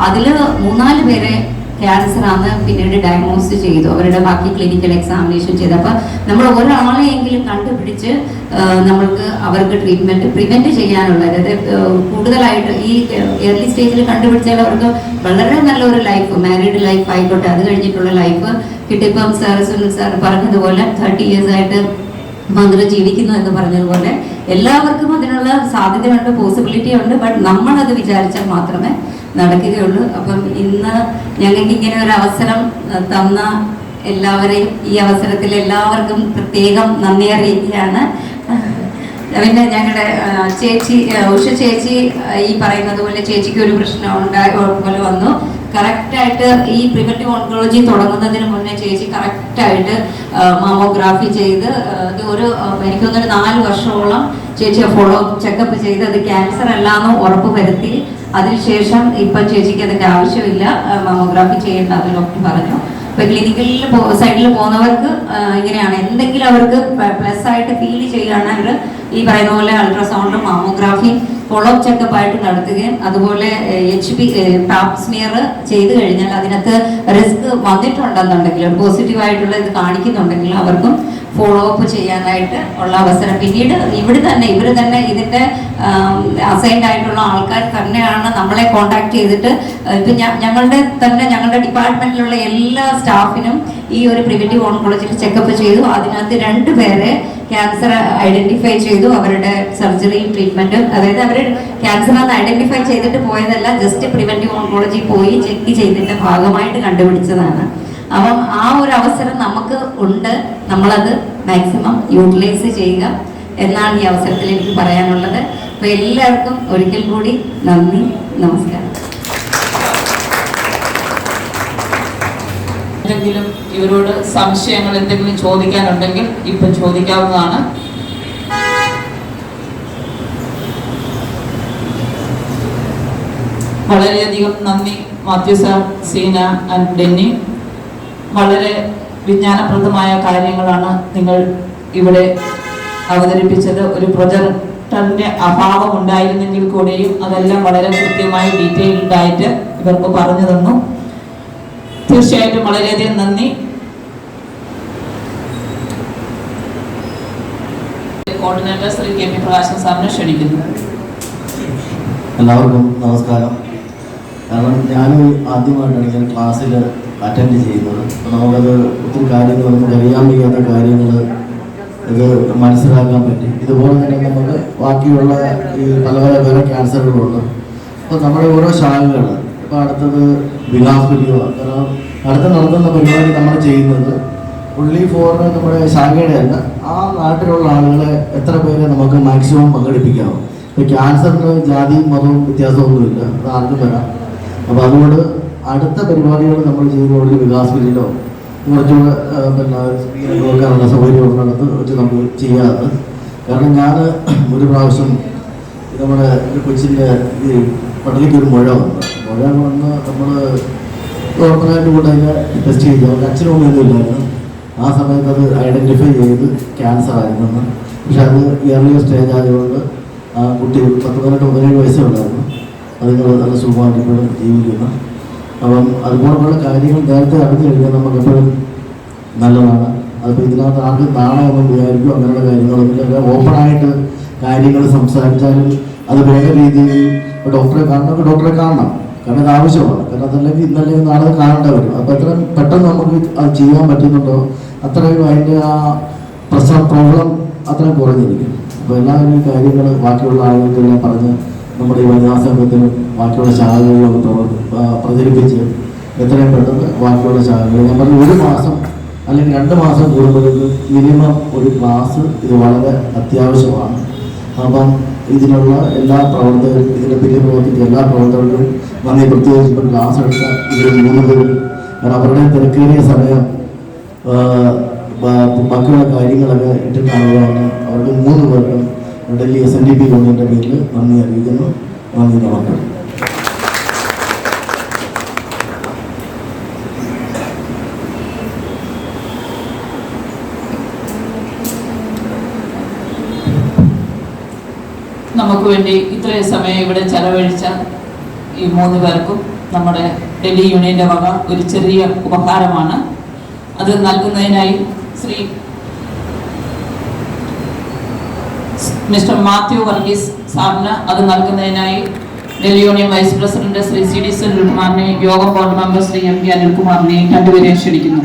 അതിൽ 3-4 പേരെ ക്യാൻസർ ആണ് പിന്നീട് ഡയഗ്നോസ് ചെയ്തു, അവരുടെ ബാക്കി ക്ലിനിക്കൽ എക്സാമിനേഷൻ ചെയ്തു. അപ്പം നമ്മൾ ഒരാളെയെങ്കിലും കണ്ടുപിടിച്ച് നമ്മൾക്ക് അവർക്ക് പ്രിവെന്റ് ചെയ്യാനുള്ള, അതായത് കൂടുതലായിട്ട് ഈ ഏർലി സ്റ്റേജിൽ കണ്ടുപിടിച്ചാൽ അവർക്ക് വളരെ നല്ലൊരു ലൈഫ്, മാരീഡ് ലൈഫ് ആയിക്കോട്ടെ, അത് കഴിഞ്ഞിട്ടുള്ള ലൈഫ് കിട്ടിപ്പം സുനിൽ സാർ പറഞ്ഞതുപോലെ 30 years ആയിട്ട് മന്ത്രി ജീവിക്കുന്നു എന്ന് പറഞ്ഞതുപോലെ എല്ലാവർക്കും അതിനുള്ള സാധ്യതയുണ്ട്, പോസിബിലിറ്റി ഉണ്ട്. ബട്ട് നമ്മളത് വിചാരിച്ചാൽ മാത്രമേ നടക്കുകയുള്ളൂ. അപ്പം ഇന്ന് ഞങ്ങൾക്ക് ഇങ്ങനെ ഒരു അവസരം തന്ന എല്ലാവരെയും ഈ അവസരത്തിൽ എല്ലാവർക്കും പ്രത്യേകം നന്ദി അറിയിക്കുകയാണ്. പിന്നെ ഞങ്ങളുടെ ചേച്ചി ഉഷ ചേച്ചി ഈ പറയുന്നത് പോലെ ചേച്ചിക്ക് ഒരു പ്രശ്നം പോലെ വന്നു. കറക്റ്റായിട്ട് ഈ പ്രിവെന്റീവ് ഓൺകോളജി തുടങ്ങുന്നതിന് മുന്നേ ചേച്ചി കറക്റ്റായിട്ട് മാമോഗ്രാഫി ചെയ്ത് അത് എനിക്കൊന്നൊരു 4 വർഷത്തോളം ചേച്ചി ഫോളോ ചെക്കപ്പ് ചെയ്ത് അത് ക്യാൻസർ അല്ലാന്ന് ഉറപ്പ് വരുത്തി. അതിനുശേഷം ഇപ്പം ചേച്ചിക്ക് അതിൻ്റെ ആവശ്യമില്ല, മാമോഗ്രാഫി ചെയ്യേണ്ട അത് ഡോക്ടർ പറഞ്ഞു. ഇപ്പൊ ക്ലിനിക്കലിൽ സൈഡിൽ പോകുന്നവർക്ക് ഇങ്ങനെയാണ്, എന്തെങ്കിലും അവർക്ക് പ്ലസ് ആയിട്ട് ഫീൽ ചെയ്യുകയാണെങ്കിൽ ഈ പറയുന്ന പോലെ അൾട്രാസൗണ്ടും മാമോഗ്രാഫിയും ഫോളോ അപ്പ് ചെക്കപ്പ് ആയിട്ട് നടത്തുകയും അതുപോലെ HB പാപ്പ് സ്മിയർ ചെയ്ത് കഴിഞ്ഞാൽ അതിനകത്ത് റിസ്ക് വന്നിട്ടുണ്ടെന്നുണ്ടെങ്കിൽ പോസിറ്റീവ് ആയിട്ടുള്ള ഇത് കാണിക്കുന്നുണ്ടെങ്കിൽ അവർക്കും ഫോളോ അപ്പ് ചെയ്യാനായിട്ട് ഉള്ള അവസരം. പിന്നീട് ഇവർ തന്നെ ഇതിന്റെ അസൈൻഡ് ആയിട്ടുള്ള ആൾക്കാർ തന്നെയാണ് നമ്മളെ കോണ്ടാക്ട് ചെയ്തിട്ട് ഇപ്പൊ ഞങ്ങളുടെ ഡിപ്പാർട്ട്മെന്റിലുള്ള എല്ലാ സ്റ്റാഫിനും ഈ ഒരു പ്രിവെന്റീവ് ഓൺകോളജിയിൽ ചെക്കപ്പ് ചെയ്തു. അതിനകത്ത് 2 പേരെ ക്യാൻസർ ഐഡന്റിഫൈ ചെയ്തു. അവരുടെ സർജറിയും ട്രീറ്റ്മെന്റും, അതായത് അവർ ക്യാൻസർ എന്ന് ഐഡന്റിഫൈ ചെയ്തിട്ട് പോയതല്ല, ജസ്റ്റ് പ്രിവെന്റീവ് ഓൺകോളജി പോയി ചെക്ക് ചെയ്തതിന്റെ ഭാഗമായിട്ട് കണ്ടുപിടിച്ചതാണ്. അപ്പം ആ ഒരു അവസരം നമുക്ക് ഉണ്ട്, നമ്മളത് മാക്സിമം യൂട്ടിലൈസ് ചെയ്യുക എന്നാണ് ഈ അവസരത്തിൽ എനിക്ക് പറയാനുള്ളത്. അപ്പോൾ എല്ലാവർക്കും ഒരിക്കൽ കൂടി നന്ദി, നമസ്കാരം. എന്തെങ്കിലും ഇവരോട് സംശയങ്ങൾ എന്തെങ്കിലും ചോദിക്കാനുണ്ടെങ്കിൽ ഇപ്പം ചോദിക്കാവുന്നതാണ്. വളരെയധികം നന്ദി മാത്യു സാർ, സീന ആൻഡ് ഡെന്നി. വളരെ വിജ്ഞാനപ്രദമായ കാര്യങ്ങളാണ് നിങ്ങൾ ഇവിടെ അവതരിപ്പിച്ചത്. ഒരു പ്രൊജക്ടറിന്റെ അഭാവം ഉണ്ടായിരുന്നെങ്കിൽ കൂടെയും അതെല്ലാം വളരെ കൃത്യമായി ഡീറ്റെയിൽഡ് ആയിട്ട് ഇവർക്ക് പറഞ്ഞു തന്നു. തീർച്ചയായിട്ടും വളരെയധികം നന്ദി. കോർഡിനേറ്റർ ശ്രീ KP പ്രകാശൻ സാറിനെ ക്ഷണിക്കുന്നു. എല്ലാവർക്കും നമസ്കാരം. കാരണം ഞാൻ ആദ്യമായിട്ടാണ് ഇങ്ങനെ ക്ലാസ്സിൽ അറ്റൻഡ് ചെയ്യുന്നത്. അപ്പോൾ നമുക്കത് ഒത്തിരി കാര്യങ്ങൾ നമുക്കറിയാൻ വയ്യാത്ത കാര്യങ്ങൾ ഇത് മനസ്സിലാക്കാൻ പറ്റി. ഇതുപോലെ തന്നെ നമുക്ക് ബാക്കിയുള്ള ഈ പല ക്യാൻസറുകളുണ്ട്. അപ്പോൾ നമ്മുടെ ഓരോ ശാഖകൾ, ഇപ്പോൾ അടുത്തത് വികാസ് പിരിയോ, കാരണം അടുത്ത് നടത്തുന്ന പരിപാടി നമ്മൾ ചെയ്യുന്നത് ഉള്ളി ഫോർ നമ്മുടെ ശാഖയുടെ അല്ല, ആ നാട്ടിലുള്ള ആളുകളെ എത്ര പേരെ നമുക്ക് മാക്സിമം പങ്കെടുപ്പിക്കാവും. ഇപ്പോൾ ക്യാൻസറിന് ജാതിയും മതവും വ്യത്യാസമൊന്നുമില്ല, അത് ആർക്കും വരാം. അപ്പോൾ അതുകൊണ്ട് അടുത്ത പരിപാടികൾ നമ്മൾ ചെയ്യുമ്പോൾ വികാസ് പിരിയിലോ കുറച്ചുകൂടെ സ്ക്രീനൊക്കെ വെക്കാനുള്ള സൗകര്യമുള്ളിടത്ത് വെച്ച് നമുക്ക് ചെയ്യാറ്. കാരണം ഞാൻ ഒരു പ്രാവശ്യം നമ്മുടെ കൊച്ചിൻ്റെ ഈ പടലിക്ക് ഒരു മുഴ വന്ന് നമ്മൾ നോർമലായിട്ട് കൂടെ അതിനെ ടെസ്റ്റ് ചെയ്തു. അവർക്ക് അച്ഛനും ഒന്നും ഇല്ലായിരുന്നു. ആ സമയത്ത് അത് ഐഡൻറ്റിഫൈ ചെയ്ത് ക്യാൻസർ ആയിരുന്നെന്ന്. പക്ഷെ അത് ഇയർലിയർ സ്റ്റേജ് ആയതുകൊണ്ട് ആ കുട്ടി 18-17 വയസ്സേ ഉണ്ടായിരുന്നു. അതുങ്ങൾ നല്ല സുഖമായിട്ട് ഇപ്പോഴും ജീവിക്കുന്നു. അപ്പം അതുപോലുള്ള കാര്യങ്ങൾ നേരത്തെ അറിഞ്ഞു കഴിഞ്ഞാൽ നമുക്കെപ്പോഴും നല്ലതാണ്. അതിപ്പോൾ ഇതിനകത്ത് ആർക്കും നാണമൊന്നും വിചാരിക്കും, അങ്ങനെയുള്ള കാര്യങ്ങളൊന്നും ഓപ്പണായിട്ട് കാര്യങ്ങൾ സംസാരിച്ചാലും അത് വേണ്ട രീതിയിൽ ഡോക്ടറെ കാണണം. കാരണം അത് ആവശ്യമാണ്. കാരണം അതല്ലെങ്കിൽ ഇന്നല്ലെങ്കിൽ നാളെ കാണേണ്ട വരും. അപ്പോൾ എത്രയും പെട്ടെന്ന് നമുക്ക് അത് ചെയ്യാൻ പറ്റുന്നുണ്ടോ അത്രയും അതിൻ്റെ ആ പ്രോബ്ലം അത്രയും കുറഞ്ഞിരിക്കും. അപ്പോൾ എല്ലാവരും ഈ കാര്യങ്ങൾ ബാക്കിയുള്ള ആളുകൾക്കെല്ലാം പറഞ്ഞ് നമ്മുടെ ഈ വനിതാ സംഘത്തിലും ബാക്കിയുള്ള ശാഖകളിലൊക്കെ പ്രചരിപ്പിച്ച് എത്രയും പെട്ടെന്ന് ബാക്കിയുള്ള ശാഖകൾ, ഞാൻ പറഞ്ഞു 1 മാസം അല്ലെങ്കിൽ 2 മാസം കൂടുമ്പോഴേക്കും മിനിമം ഒരു ക്ലാസ് ഇത് വളരെ അത്യാവശ്യമാണ്. അപ്പം ഇതിനുള്ള എല്ലാ പ്രവർത്തകരും, ഇതിൻ്റെ പിന്നിൽ പ്രവർത്തിച്ച എല്ലാ പ്രവർത്തകർക്കും നന്ദി. പ്രത്യേകിച്ച് ഇപ്പോൾ ക്ലാസ് എടുത്ത ഇവർ 3 പേരും, കാരണം അവരുടെ തിരക്കേറിയ സമയം ബാക്കിയുള്ള കാര്യങ്ങളൊക്കെ ഇട്ടിട്ടാണ് അവർക്ക് 3 പേർക്കും ഡൽഹി SNDP യൂണിയൻ്റെ പേരിൽ നന്ദി അറിയിക്കുന്നു. നന്ദി, നമസ്കാരം. നമുക്ക് വേണ്ടി ഇത്രയും സമയം ഇവിടെ ചെലവഴിച്ച ഈ 3 പേർക്കും നമ്മുടെ ഡൽഹി യൂണിയൻ്റെ വക ഒരു ചെറിയ ഉപഹാരമാണ്. അത് നൽകുന്നതിനായി ശ്രീ മിസ്റ്റർ മാത്യു വർഗീസ് സാറിന് അത് നൽകുന്നതിനായി Delhi union vice president Shri CD സുനിൽകുമാറിനെയും Yogam board member Shri MP അനിൽകുമാറിനെയും 2 പേരെയും ക്ഷണിക്കുന്നു.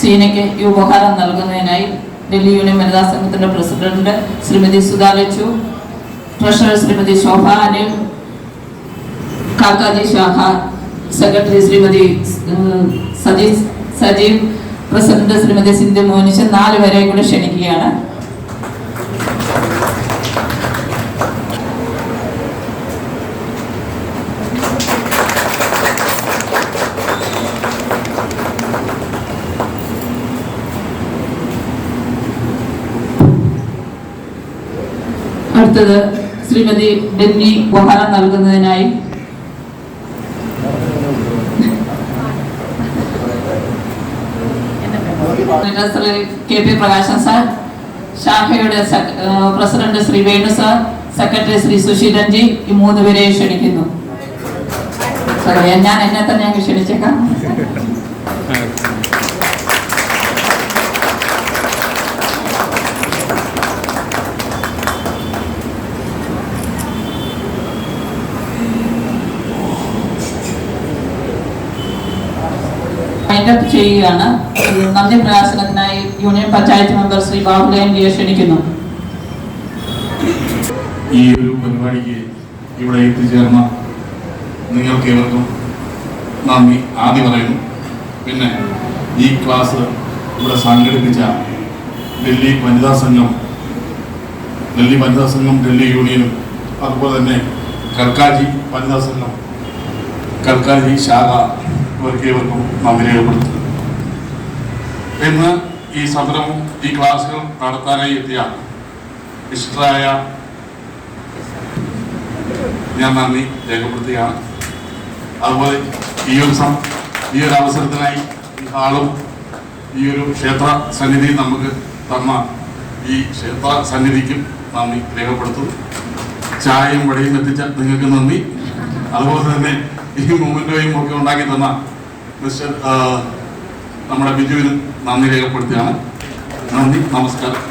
ഷീനയ്ക്ക് ഈ ഉപഹാരം നൽകുന്നതിനായി ഡൽഹി യൂണിയൻ വനിതാ സംഘത്തിന്റെ president Shrimati Sudha Lachu, treasurer Shrimati Shobha Anil, Kakaji Shaha, secretary Shrimati Sajeev, president Shrimati Sindhu Monich 4 പേരെ കൂടെ ക്ഷണിക്കുകയാണ്. അടുത്തത് ശ്രീമതി ഡെന്നി ഉപഹാരം നൽകുന്നതിനായി കെ പി പ്രകാശൻ സാർ, ശാഖയുടെ president Shri Venu sir, secretary Shri Susheelanji, ഈ 3 പേരെ ക്ഷണിക്കുന്നു. ഞാൻ എന്നെ തന്നെ അങ്ങ് ക്ഷണിച്ചേക്കാം. വൈൻഡപ്പ് ചെയ്യുകയാണ്. നന്ദി പ്രകാശനത്തിനായി യൂണിയൻ പഞ്ചായത്ത് മെമ്പർ ശ്രീ ബാബുലയൻജിയെ ക്ഷണിക്കുന്നു. ഈ ഒരു പരിപാടിക്ക് ഇവിടെ എത്തിച്ചേർന്ന നിങ്ങൾക്ക് ഏവർക്കും നന്ദി ആദ്യം പറയുന്നു. പിന്നെ ഈ ക്ലാസ് ഇവിടെ സംഘടിപ്പിച്ച ഡൽഹി വനിതാ സംഘം, ഡൽഹി യൂണിയനും അതുപോലെ തന്നെ കൽക്കാജി വനിതാ സംഘം, കൽക്കാജി ശാഖ ഇവർക്കേവർക്കും നന്ദി രേഖപ്പെടുത്തുന്നു. ഇന്ന് ഈ സദനവും ഈ ക്ലാസുകൾ നടത്താനായി എത്തിയ വിശിഷ്ടരായ ഞാൻ നന്ദി രേഖപ്പെടുത്തുകയാണ്. അതുപോലെ ഈ ഒരു അവസരത്തിനായി ഈ ഹാളും ഈ ഒരു ക്ഷേത്ര സന്നിധി നമുക്ക് തന്ന ഈ ക്ഷേത്ര സന്നിധിക്കും നന്ദി രേഖപ്പെടുത്തുന്നു. ചായയും വടയും എത്തിച്ച നിങ്ങൾക്ക് നന്ദി. അതുപോലെ തന്നെ ഈ മൂമെന്റോയും ഒക്കെ ഉണ്ടാക്കി തന്ന മിസ്റ്റർ നമ്മുടെ ബിജുവിനും നന്ദി രേഖപ്പെടുത്തുകയാണ്. നന്ദി, നമസ്കാരം.